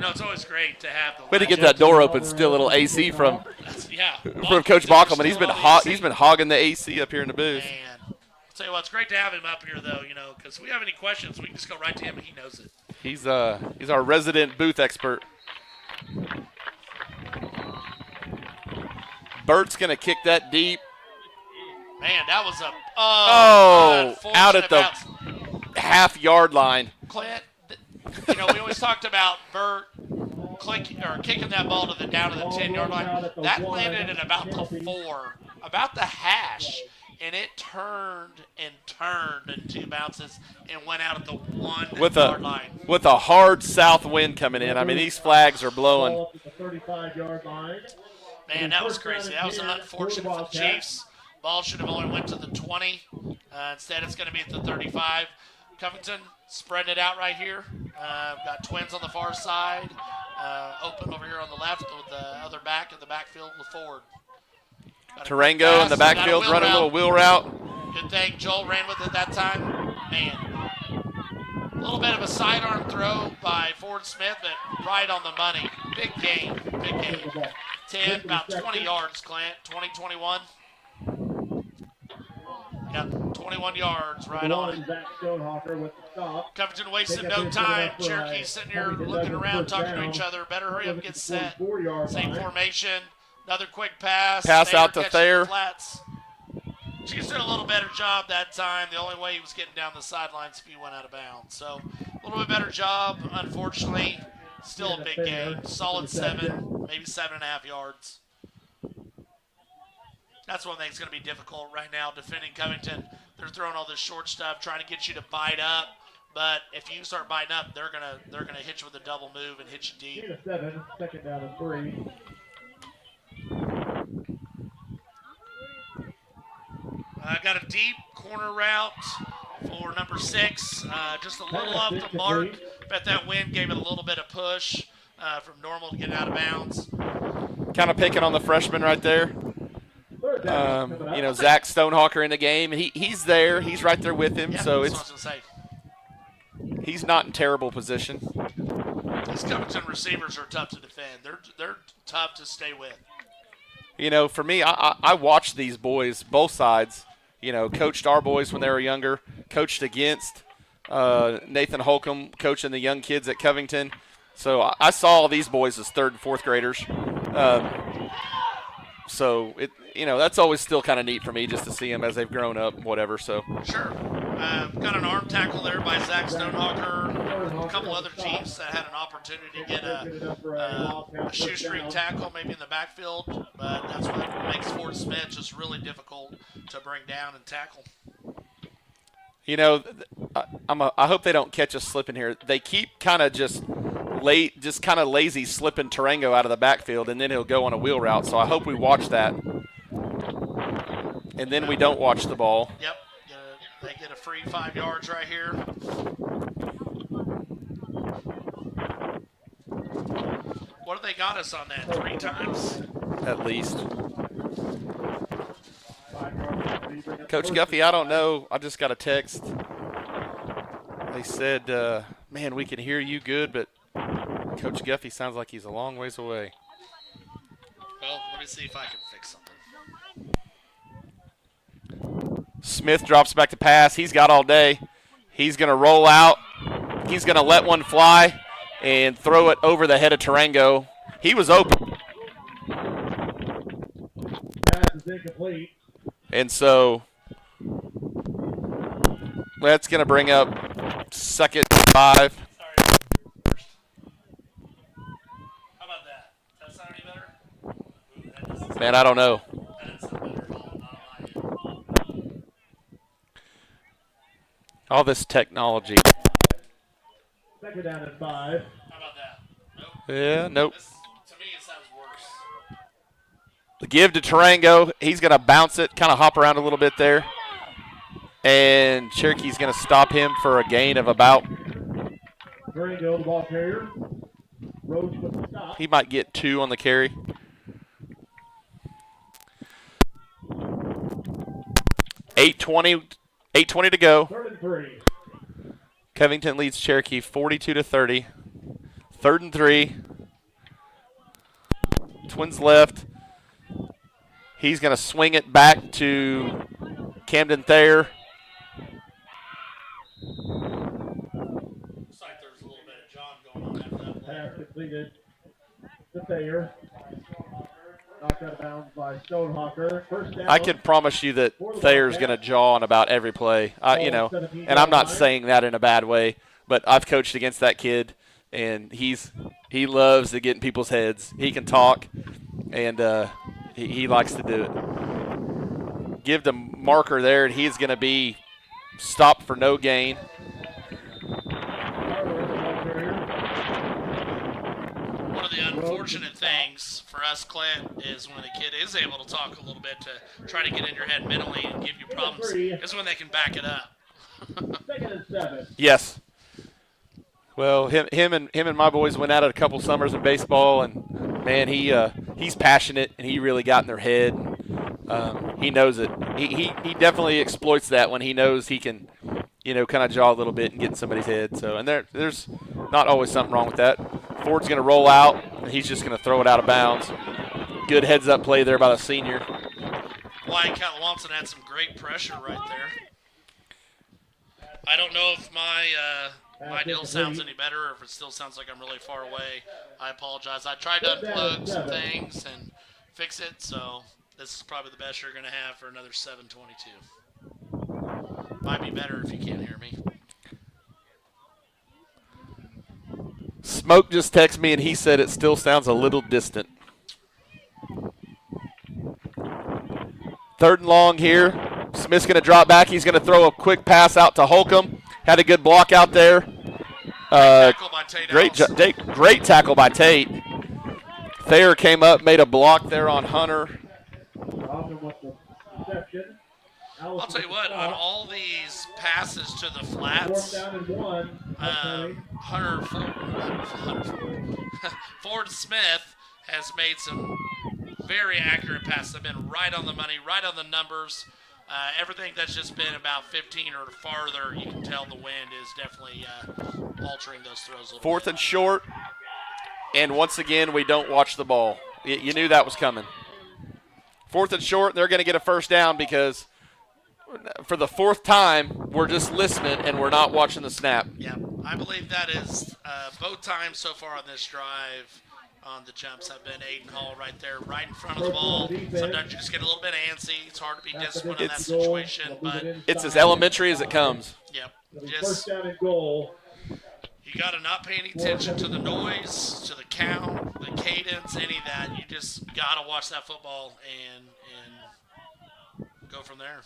It's always great to have the. Way to get that door open. Still a little AC from Coach Bockelman. He's been hogging the AC up here in the booth. Man, I'll tell you what, it's great to have him up here though. Because if we have any questions, we can just go right to him and he knows it. He's our resident booth expert. Bert's gonna kick that deep. Man, that was out at the half-yard line. Clint, we always talked about Bert kicking that ball down to the 10-yard line. That landed at about the 4, about the hash, and it turned in 2 bounces and went out at the 1-yard line. With a hard south wind coming in. I mean, these flags are blowing. Man, that was crazy. That was unfortunate for the Chiefs. Ball should have only went to the 20. Instead, it's going to be at the 35. Covington spreading it out right here. Got twins on the far side. Open over here on the left with the other back in the backfield with Ford. Tarango in the backfield running a little wheel route. Good thing Joel ran with it that time. Man, a little bit of a sidearm throw by Ford Smith, but right on the money. Big game, big game. 10, about 20 yards, Clint, 20-21. Got 21 yards right on it. Zach Stonehawker with the stop. Covington wasting no time. Cherokee sitting here looking around, talking to each other. Better hurry up and get set. Same formation. Another quick pass. Pass out to Thayer. Flats. She's doing a little better job that time. The only way he was getting down the sidelines if he went out of bounds. So a little bit better job. Unfortunately, still a big game. Solid 7, maybe 7.5 yards. That's one thing that's going to be difficult right now, defending Covington. They're throwing all this short stuff, trying to get you to bite up. But if you start biting up, they're gonna hit you with a double move and hit you deep. 7, second down and 3. I got a deep corner route for number 6, just a little off the mark. Bet that wind gave it a little bit of push from normal to get out of bounds. Kind of picking on the freshman right there. Zach Stonehawker in the game. He's there. He's right there with him. Yeah, so he's not in terrible position. These Covington receivers are tough to defend. They're tough to stay with. For me, I watched these boys, both sides. Coached our boys when they were younger. Coached against Nathan Holcomb, coaching the young kids at Covington. So I saw all these boys as 3rd and 4th graders. So that's always still kind of neat for me just to see them as they've grown up, whatever. So sure. Got an arm tackle there by Zach Stonehawker. A couple other teams that had an opportunity to get a shoestring tackle maybe in the backfield, but that's what makes Fort Smith just really difficult to bring down and tackle. I hope they don't catch us slipping here. They keep kind of just kind of lazy slipping Tarango out of the backfield, and then he'll go on a wheel route. So I hope we watch that, and then we don't watch the ball. Yep. They get a free 5 yards right here. What have they got us on that? 3 times? At least. Coach Guffey, I don't know. I just got a text. They said, man, we can hear you good, but Coach Guffey sounds like he's a long ways away. Well, let me see if I can fix something. Smith drops back to pass. He's got all day. He's going to roll out. He's going to let one fly and throw it over the head of Tarango. He was open. Pass is incomplete. And so that's going to bring up 2nd and 5. Sorry. How about that? Does that sound any better? Man, I don't know. All this technology. 2nd down and 5. How about that? Nope. Yeah, nope. To me, it sounds worse. The give to Tarango. He's going to bounce it, kind of hop around a little bit there. And Cherokee's going to stop him for a gain of about. Tarango, the ball carrier. Rhodes with the stop. He might get 2 on the carry. $8:20 to go. 3rd and 3. Covington leads Cherokee 42-30. 3rd and 3. Twins left. He's going to swing it back to Camden Thayer. Looks like there's a little bit of John going on after that play. Pass completed to Thayer. Knocked out of bounds by Stonehawker. 1st down. I can promise you that Thayer's going to jaw on about every play. And I'm not saying that in a bad way, but I've coached against that kid, and he loves to get in people's heads. He can talk, and he likes to do it. Give the marker there, and he's going to be stopped for no gain. One of the unfortunate things for us, Clint, is when a kid is able to talk a little bit to try to get in your head mentally and give you problems, is when they can back it up. 2nd and 7. Yes. Well, him and my boys went at it a couple summers in baseball, and man, he's passionate, and he really got in their head. He knows it. He definitely exploits that when he knows he can, kind of jaw a little bit and get in somebody's head. So, and there's not always something wrong with that. Ford's going to roll out, and he's just going to throw it out of bounds. Good heads-up play there by the senior. Wyatt Catlawanson had some great pressure right there. I don't know if my deal sounds any better or if it still sounds like I'm really far away. I apologize. I tried to unplug some things and fix it, so this is probably the best you're going to have for another 7:22. Might be better if you can't hear me. Smoke just texted me, and he said it still sounds a little distant. 3rd and long here. Smith's going to drop back. He's going to throw a quick pass out to Holcomb. Had a good block out there. Great tackle by Tate. Thayer came up, made a block there on Hunter. I'll tell you what, on all these passes to the flats, Ford Smith has made some very accurate passes. They've been right on the money, right on the numbers. Everything that's just been about 15 or farther, you can tell the wind is definitely altering those throws a little 4th bit. and short, and once again, we don't watch the ball. You knew that was coming. 4th and short, they're going to get a first down because for the 4th time, we're just listening and we're not watching the snap. Yeah, I believe that is both times so far on this drive on the jumps have been Aiden Hall right there, right in front of the ball. Sometimes you just get a little bit antsy. It's hard to be disciplined in that situation, but it's as elementary as it comes. Yep. Just, you got to not pay any attention to the noise, to the count, the cadence, any of that. You just got to watch that football and go from there.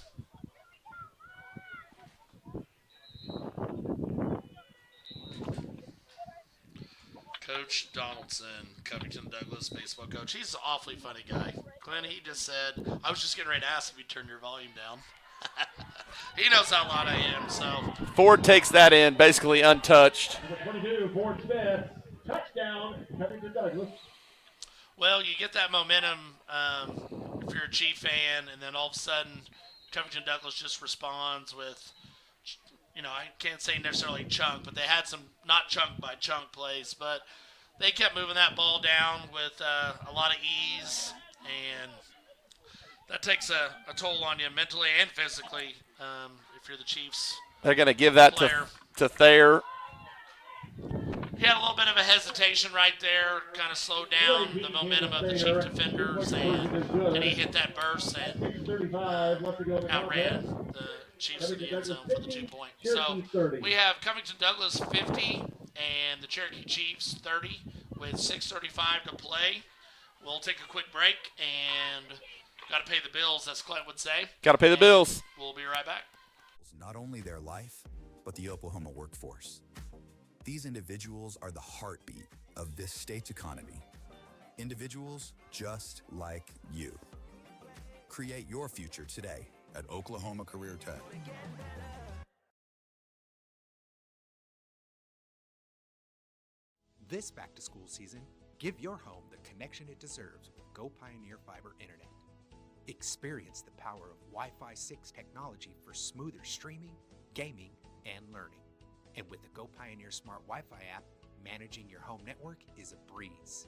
Coach Donaldson, Covington Douglas baseball coach. He's an awfully funny guy. Clint, he just said, I was just getting ready to ask if you turned your volume down. He knows how loud I am, so. Ford takes that in, basically untouched. Number 22, Ford Smith. Touchdown, Covington Douglas. Well, you get that momentum if you're a Chief fan, and then all of a sudden, Covington Douglas just responds with, I can't say necessarily chunk, but they had some not chunk by chunk plays, but they kept moving that ball down with a lot of ease, and that takes a toll on you mentally and physically if you're the Chiefs. They're going to give that to Thayer. He had a little bit of a hesitation right there, kind of slowed down the momentum of the Chief defenders, and he hit that burst and outran the Chiefs in the end zone for the 2 point. So we have Covington Douglas 50 and the Cherokee Chiefs 30 with 6:35 to play. We'll take a quick break and got to pay the bills, as Clint would say. Got to pay the bills. We'll be right back. Not only their life, but the Oklahoma workforce. These individuals are the heartbeat of this state's economy. Individuals just like you. Create your future today at Oklahoma Career Tech. This back-to-school season, give your home the connection it deserves with Go Pioneer Fiber Internet. Experience the power of Wi-Fi 6 technology for smoother streaming, gaming, and learning. And with the Go Pioneer Smart Wi-Fi app, managing your home network is a breeze.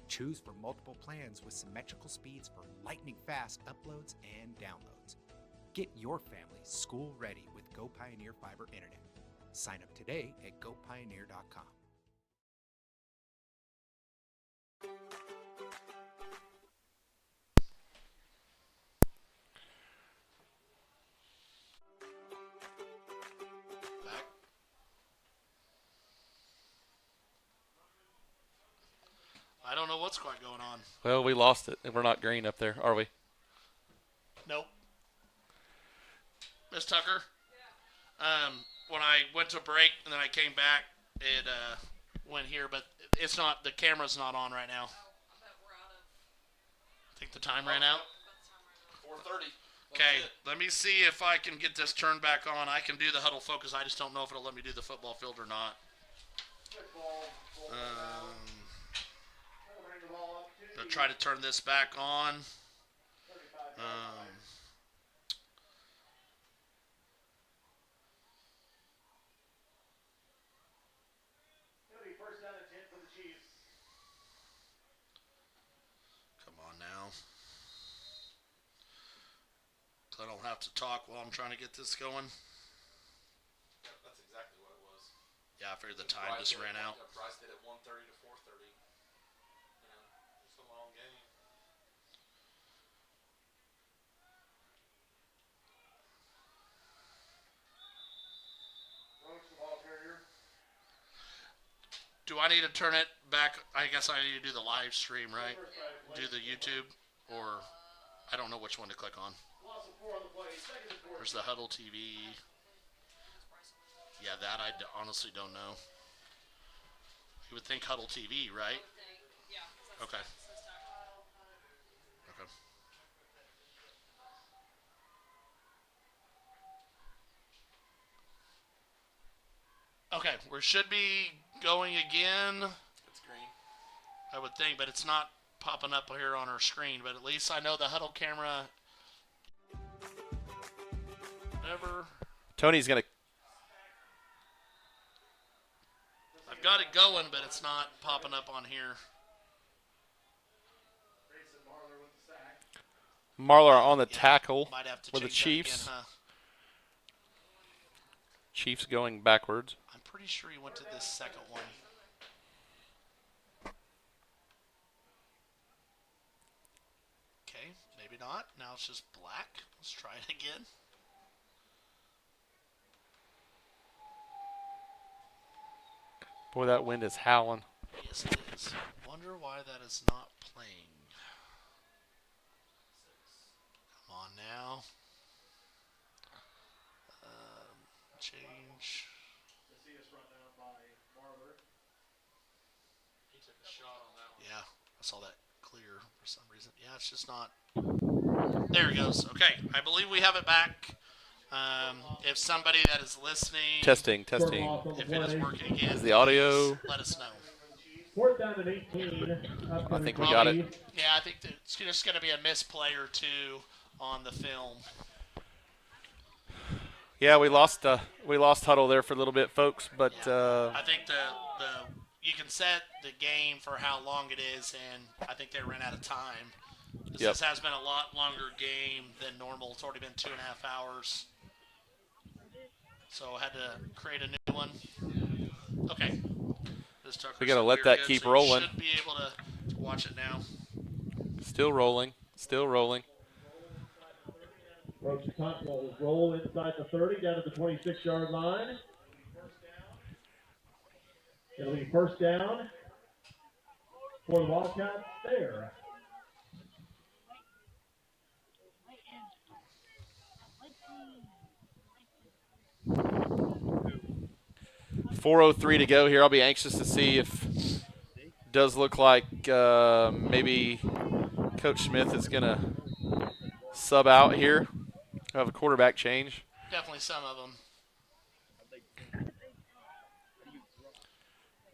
Choose from multiple plans with symmetrical speeds for lightning-fast uploads and downloads. Get your family school-ready with Go Pioneer Fiber Internet. Sign up today at gopioneer.com. I don't know what's quite going on. Well, we lost it, and we're not green up there, are we? Nope. Miss Tucker, when I went to break and then I came back, it went here, but it's not. The camera's not on right now. I think the time ran out. 4:30. Okay, let me see if I can get this turned back on. I can do the huddle focus. I just don't know if it'll let me do the football field or not. I'll try to turn this back on. Come on now. So I don't have to talk while I'm trying to get this going. That's exactly what it was. Yeah, I figured the time just ran out. Bryce did it 1:30 to 4:30. It's a long game. Do I need to turn it back? I guess I need to do the live stream, right? Do the YouTube, or I don't know which one to click on. There's the Huddle TV. Yeah, that I honestly don't know. You would think Huddle TV, right? Okay. Okay. Okay, we should be going again. It's green. I would think, but it's not popping up here on our screen. But at least I know the Huddle camera. Whatever. Tony's going to. I've got it going, but it's not popping up on here. Marlar on the tackle Might have to for the change that again, Chiefs. huh? Chiefs going backwards. I'm pretty sure he went to this second one. Okay, maybe not. Now it's just black. Let's try it again. Boy, that wind is howling. Yes, it is. Wonder why that is not playing. Come on now. Change. He took a shot on that one. Yeah, I saw that clear for some reason. Yeah, it's just not. There it goes. Okay, I believe we have it back. If somebody that is listening, Testing. if it is working again, Is the audio? let us know. 4th down and 18. I think we got it. Yeah, I think that it's just going to be a misplay or two on the film. Yeah, we lost Huddle there for a little bit, folks. But I think the you can set the game for how long it is, and I think they ran out of time. This has been a lot longer game than normal. It's already been 2.5 hours. So I had to create a new one. Okay. we got to let that keep rolling. You should be able to watch it now. Still rolling. Still rolling. Roach punt will roll inside the 30 down to the 26-yard line. It'll be first down for the Wildcats there. .403 to go here. I'll be anxious to see if it does look like maybe Coach Smith is going to sub out here. Have a quarterback change. Definitely some of them.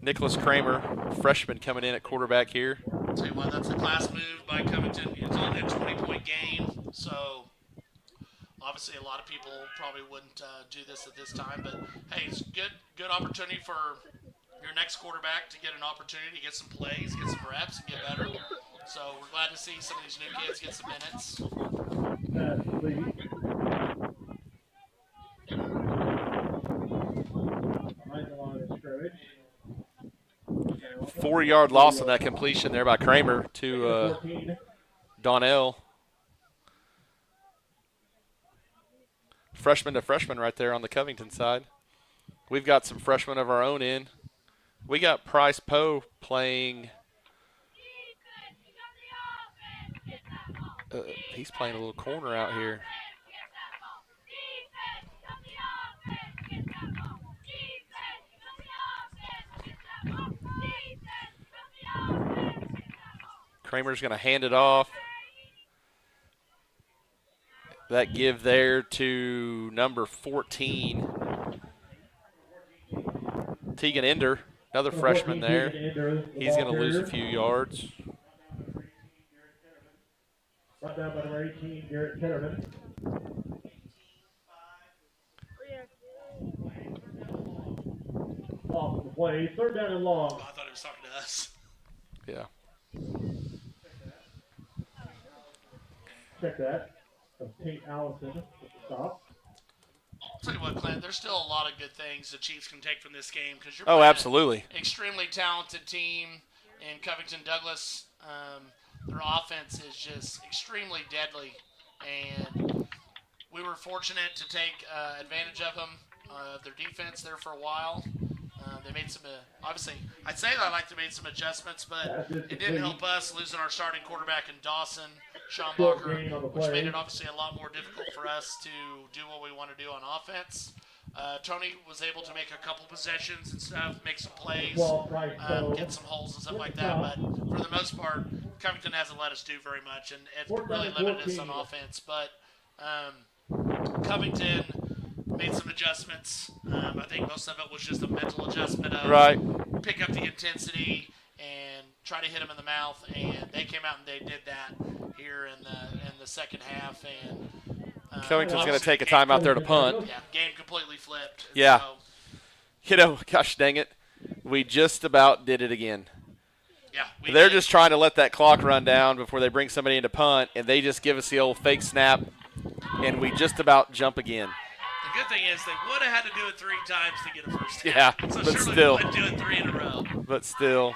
Nicholas Kramer, freshman, coming in at quarterback here. Tell you what, that's a class move by Covington. It's only a 20-point game, so obviously a lot of people probably wouldn't do this at this time. But hey, it's good opportunity for your next quarterback to get an opportunity to get some plays, get some reps, and get better. So we're glad to see some of these new kids get some minutes. 4-yard loss on that completion there by Kramer to Donnell. Freshman to freshman right there on the Covington side. We've got some freshmen of our own in. We got Price Poe playing. He's playing a little corner out here. Kramer's going to hand it off. That give there to number 14, Tegan Ender, another freshman there. He's going to lose a few yards. Brought down by number 18, Garrett Ketterman. Off of the play, 3rd down and long. Oh, I thought he was talking to us. Yeah. Check that. A Tate Allison with the stop. I'll tell you what, Clint, there's still a lot of good things the Chiefs can take from this game because you're Oh, playing absolutely. an extremely talented team in Covington Douglas. Their offense is just extremely deadly, and we were fortunate to take advantage of them, their defense there for a while. They made some, obviously, I'd say that I like to make some adjustments, but it didn't help us losing our starting quarterback in Dawson, Schombacher, which made it obviously a lot more difficult for us to do what we want to do on offense. Tony was able to make a couple possessions and stuff, make some plays, get some holes and stuff like that, but for the most part, Covington hasn't let us do very much, and it really limited us on offense. But Covington made some adjustments. I think most of it was just a mental adjustment of pick up the intensity and try to hit them in the mouth, and they came out and they did that here in the second half. And Covington's going to take a time out there to punt. Yeah, game completely flipped. Yeah. So, You know, gosh dang it, we just about did it again. yeah, They're just trying to let that clock run down before they bring somebody in to punt, and they just give us the old fake snap, and we just about jump again. The good thing is they would have had to do it 3 times to get a first down. Yeah, so but surely still. we wouldn't do it 3 in a row. But still.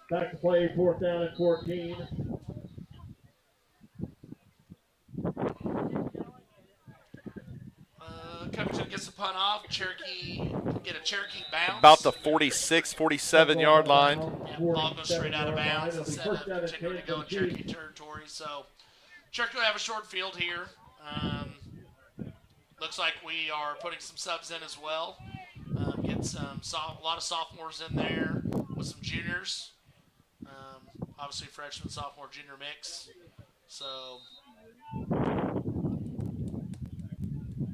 Back to play, 4th down and 14. Covington gets the punt off. Cherokee get a Cherokee bounce. About the 46, 47-yard line. Yeah, ball goes straight out of bounds instead of continuing to go in Cherokee territory. So Cherokee will have a short field here. Looks like we are putting some subs in as well. Get a lot of sophomores in there with some juniors. Obviously freshman, sophomore, junior mix. So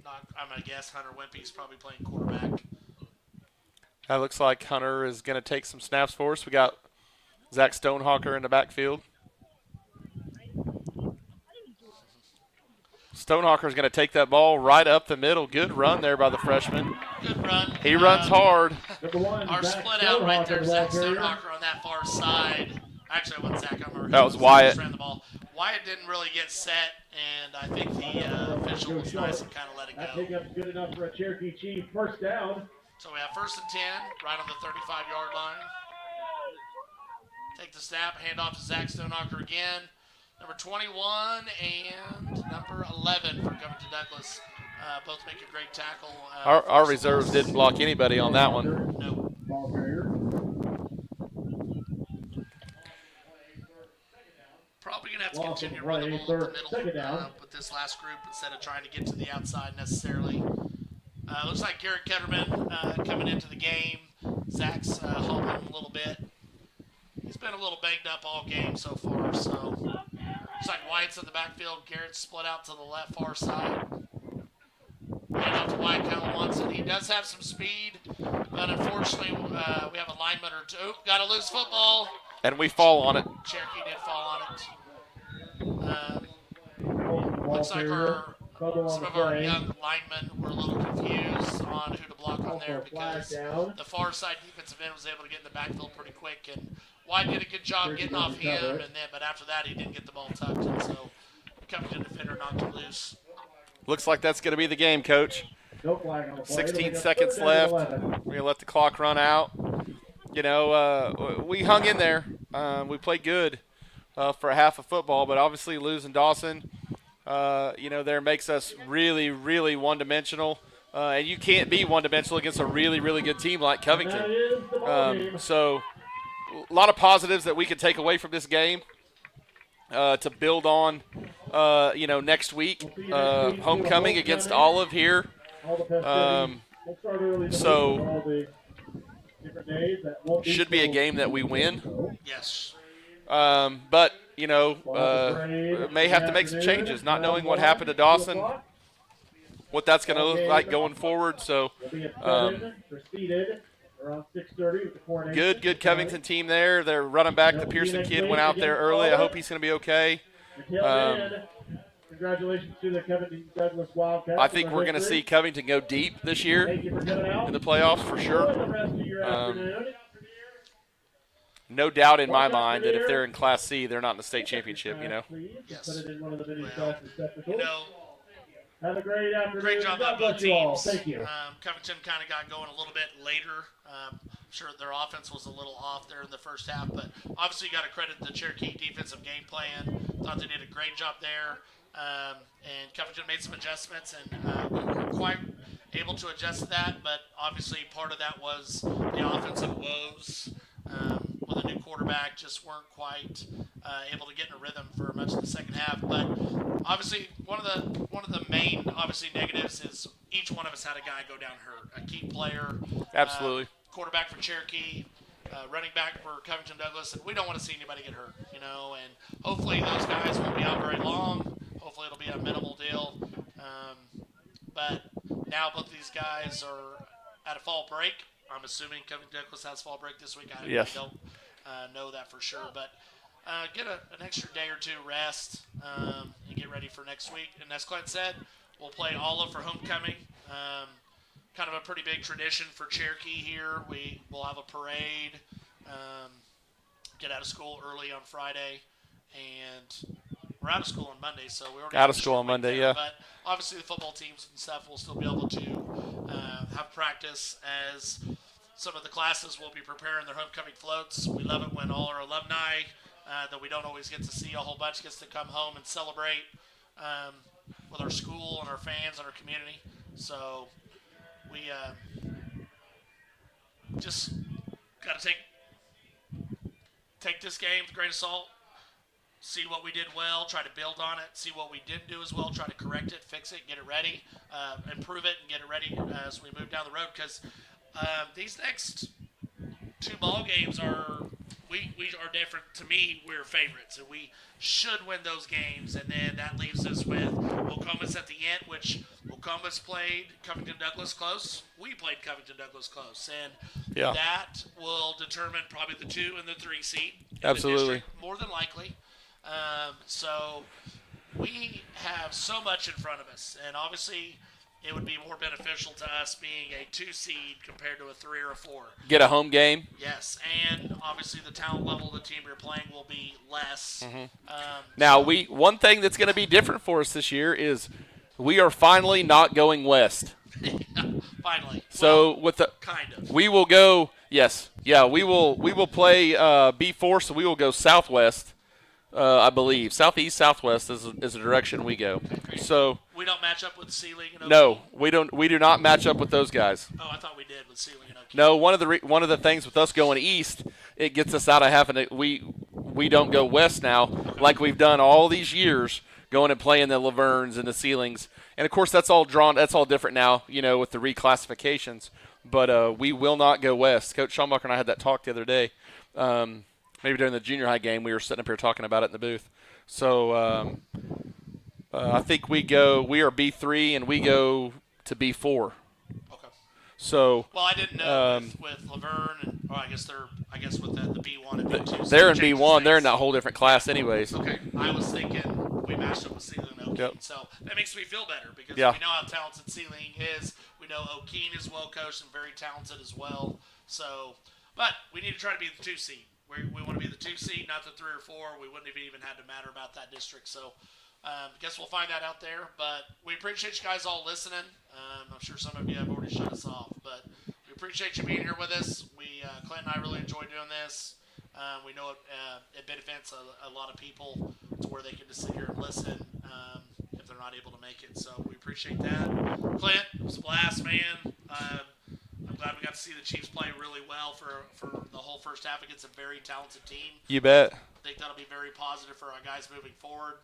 I'm going to guess Hunter Wimpy's probably playing quarterback. That looks like Hunter is going to take some snaps for us. We got Zach Stonehawker in the backfield. Stonehawker's going to take that ball right up the middle. Good run there by the freshman. Good run. He runs hard. Our split out right there, Zach Stonehawker on that far side. Actually, it wasn't Zach. I remember that was Wyatt. Ran the ball. Wyatt didn't really get set, and I think the official was nice and kind of let it That go. pickup's good enough for a Cherokee Chief. 1st down. So we have 1st and 10, right on the 35-yard line. Take the snap, hand off to Zach Stonehawker again. Number 21 and number 11 for Covington Douglas. Both make a great tackle. Our reserves didn't block anybody on that one. No. Ball carrier. Probably going to have to continue to run the ball up the middle with this last group instead of trying to get to the outside necessarily. Looks like Garrett Ketterman coming into the game. Zach's hobbling a little bit. He's been a little banged up all game so far, so looks like Wyatt's in the backfield. Garrett's split out to the left far side. Hand off to Wyatt, kind of wants it. He does have some speed, but unfortunately we have a lineman or two. Got a loose football. And we fall on it. Cherokee did fall on it. Looks like some of our young linemen were a little confused on who to block on there because the far side defensive end was able to get in the backfield pretty quick, and White did a good job getting off him, but after that he didn't get the ball tucked, and so Covington defender knocked him loose. Looks like that's going to be the game, Coach. 16 seconds left. We're going to let the clock run out. You know, we hung in there. We played good for a half of football, but obviously losing Dawson, you know, there makes us really, really one-dimensional. And you can't be one-dimensional against a really, really good team like Covington. So a lot of positives that we can take away from this game to build on, you know, next week. Homecoming against Olive here. So should be a game that we win. Yes. But, you know, may have to make some changes, not knowing what happened to Dawson, what that's going to look like going forward. So good Covington team there. Their running back, the Pearson kid, went out there early. I hope he's going to be okay. Congratulations to the Covington Douglas Wildcats. I think we're going to see Covington go deep this year in the playoffs for sure. No doubt in my mind that if they're in Class C, they're not in the state championship, you know. Yes. Well, have a great afternoon. Great job by both teams. Thank you. Covington kind of got going a little bit later. I'm sure their offense was a little off there in the first half, but obviously you got to credit the Cherokee defensive game plan. Thought they did a great job there. And Covington made some adjustments, and we weren't quite able to adjust to that, but obviously part of that was the offensive woes. With a new quarterback, just weren't quite able to get in a rhythm for much of the second half. But obviously, one of the main negatives is each one of us had a guy go down hurt, a key player. Absolutely. Quarterback for Cherokee, running back for Covington Douglas, and we don't want to see anybody get hurt, you know. And hopefully those guys won't be out very long. Hopefully it'll be a minimal deal. But now both these guys are at a fall break. I'm assuming Covington Douglas has fall break this week. I don't know that for sure. But get an extra day or two rest and get ready for next week. And as Clint said, we'll play Olive for homecoming. Kind of a pretty big tradition for Cherokee here. We'll have a parade, get out of school early on Friday, and we're out of school on Monday, so we already out of school on Monday, there, yeah. But obviously the football teams and stuff will still be able to have practice as some of the classes will be preparing their homecoming floats. We love it when all our alumni that we don't always get to see a whole bunch gets to come home and celebrate with our school and our fans and our community. So we just got to take this game with a grain of salt. See what we did well, try to build on it. See what we didn't do as well, try to correct it, fix it, get it ready, improve it, and get it ready as we move down the road. Because these next two ball games are different. To me, we're favorites, and we should win those games. And then that leaves us with Wilcomas at the end, which Wilcomas played Covington Douglas close. We played Covington Douglas close, and that will determine probably the 2 and the 3 seed. Absolutely, more than likely. So we have so much in front of us, and obviously it would be more beneficial to us being a 2 seed compared to a 3 or a 4. Get a home game. Yes, and obviously the talent level of the team you're playing will be less. Now, one thing that's going to be different for us this year is we are finally not going west. Finally. So well, with the kind of. we will go. Yes, yeah, we will play B4, so we will go southwest. I believe southeast, southwest is the direction we go. Okay, so we don't match up with C-League and Okie? No, we don't. We do not match up with those guys. Oh, I thought we did with C-League and Okie. No, one of the things with us going east, it gets us out of having to. We don't go west now like we've done all these years, going and playing the Lavernes and the Ceilings, and of course that's all different now, you know, with the reclassifications. But we will not go west. Coach Schaumacher and I had that talk the other day. Maybe during the junior high game, we were sitting up here talking about it in the booth. So I think we are B3 and we go to B4. Okay. So well, I didn't know with Laverne, or I guess with the B1 and B2. They're in B1. They're in that whole different class, anyways. Okay. I was thinking we matched up with Sealing and O'Keen, Yep. so that makes me feel better because we know how talented Sealing is. We know O'Keen is well coached and very talented as well. So, but we need to try to be the 2 seed. We want to be the 2 seed, not the 3 or 4. We wouldn't have even had to matter about that district. So I guess we'll find that out there. But we appreciate you guys all listening. I'm sure some of you have already shut us off. But we appreciate you being here with us. Clint and I really enjoy doing this. We know it benefits a lot of people to where they can just sit here and listen if they're not able to make it. So we appreciate that. Clint, it was a blast, man. I'm glad we got to see the Chiefs play really well for the whole first half against a very talented team. You bet. I think that'll be very positive for our guys moving forward.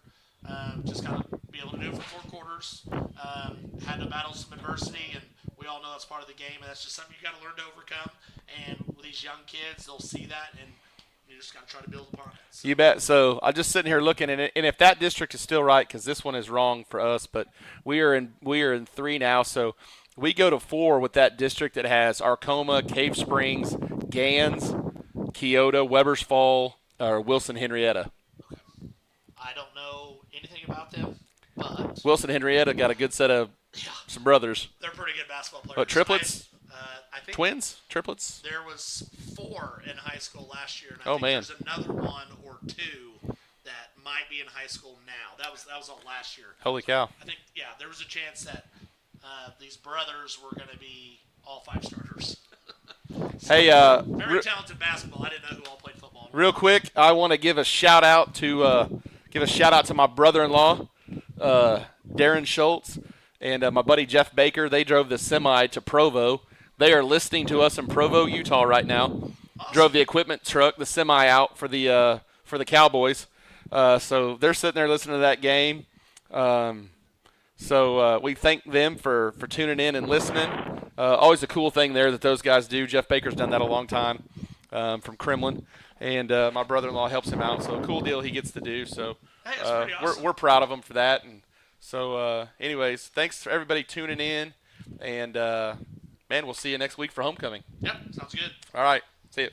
Just got to be able to do it for 4 quarters. Had to battle some adversity, and we all know that's part of the game, and that's just something you got to learn to overcome. And with these young kids, they'll see that, and you just got to try to build upon it. So. You bet. So I'm just sitting here looking at it, and if that district is still right, because this one is wrong for us, but we are in 3 now, so we go to 4 with that district that has Arcoma, Cave Springs, Gans, Keota, Webbers Fall, or Wilson, Henrietta. Okay. I don't know anything about them, but Wilson Henrietta got a good set of some brothers. they're pretty good basketball players. What, triplets? I think Twins? Triplets? there was 4 in high school last year, and I Oh, think man. there's another 1 or 2 that might be in high school now. That was all last year. Holy cow. I think, there was a chance that these brothers were going to be all 5 starters. Hey, Very talented basketball. I didn't know who all played football. real quick, I want to give a shout out to my brother-in-law, Darren Schultz, and my buddy Jeff Baker. They drove the semi to Provo. They are listening to us in Provo, Utah right now. Awesome. Drove the equipment truck, the semi out for the Cowboys. So they're sitting there listening to that game. So we thank them for tuning in and listening. Always a cool thing there that those guys do. Jeff Baker's done that a long time from Kremlin, and my brother-in-law helps him out. So a cool deal he gets to do. So Hey, that's pretty awesome. we're proud of him for that. And so, anyways, thanks for everybody tuning in, and man, we'll see you next week for homecoming. Yep, sounds good. All right, see you.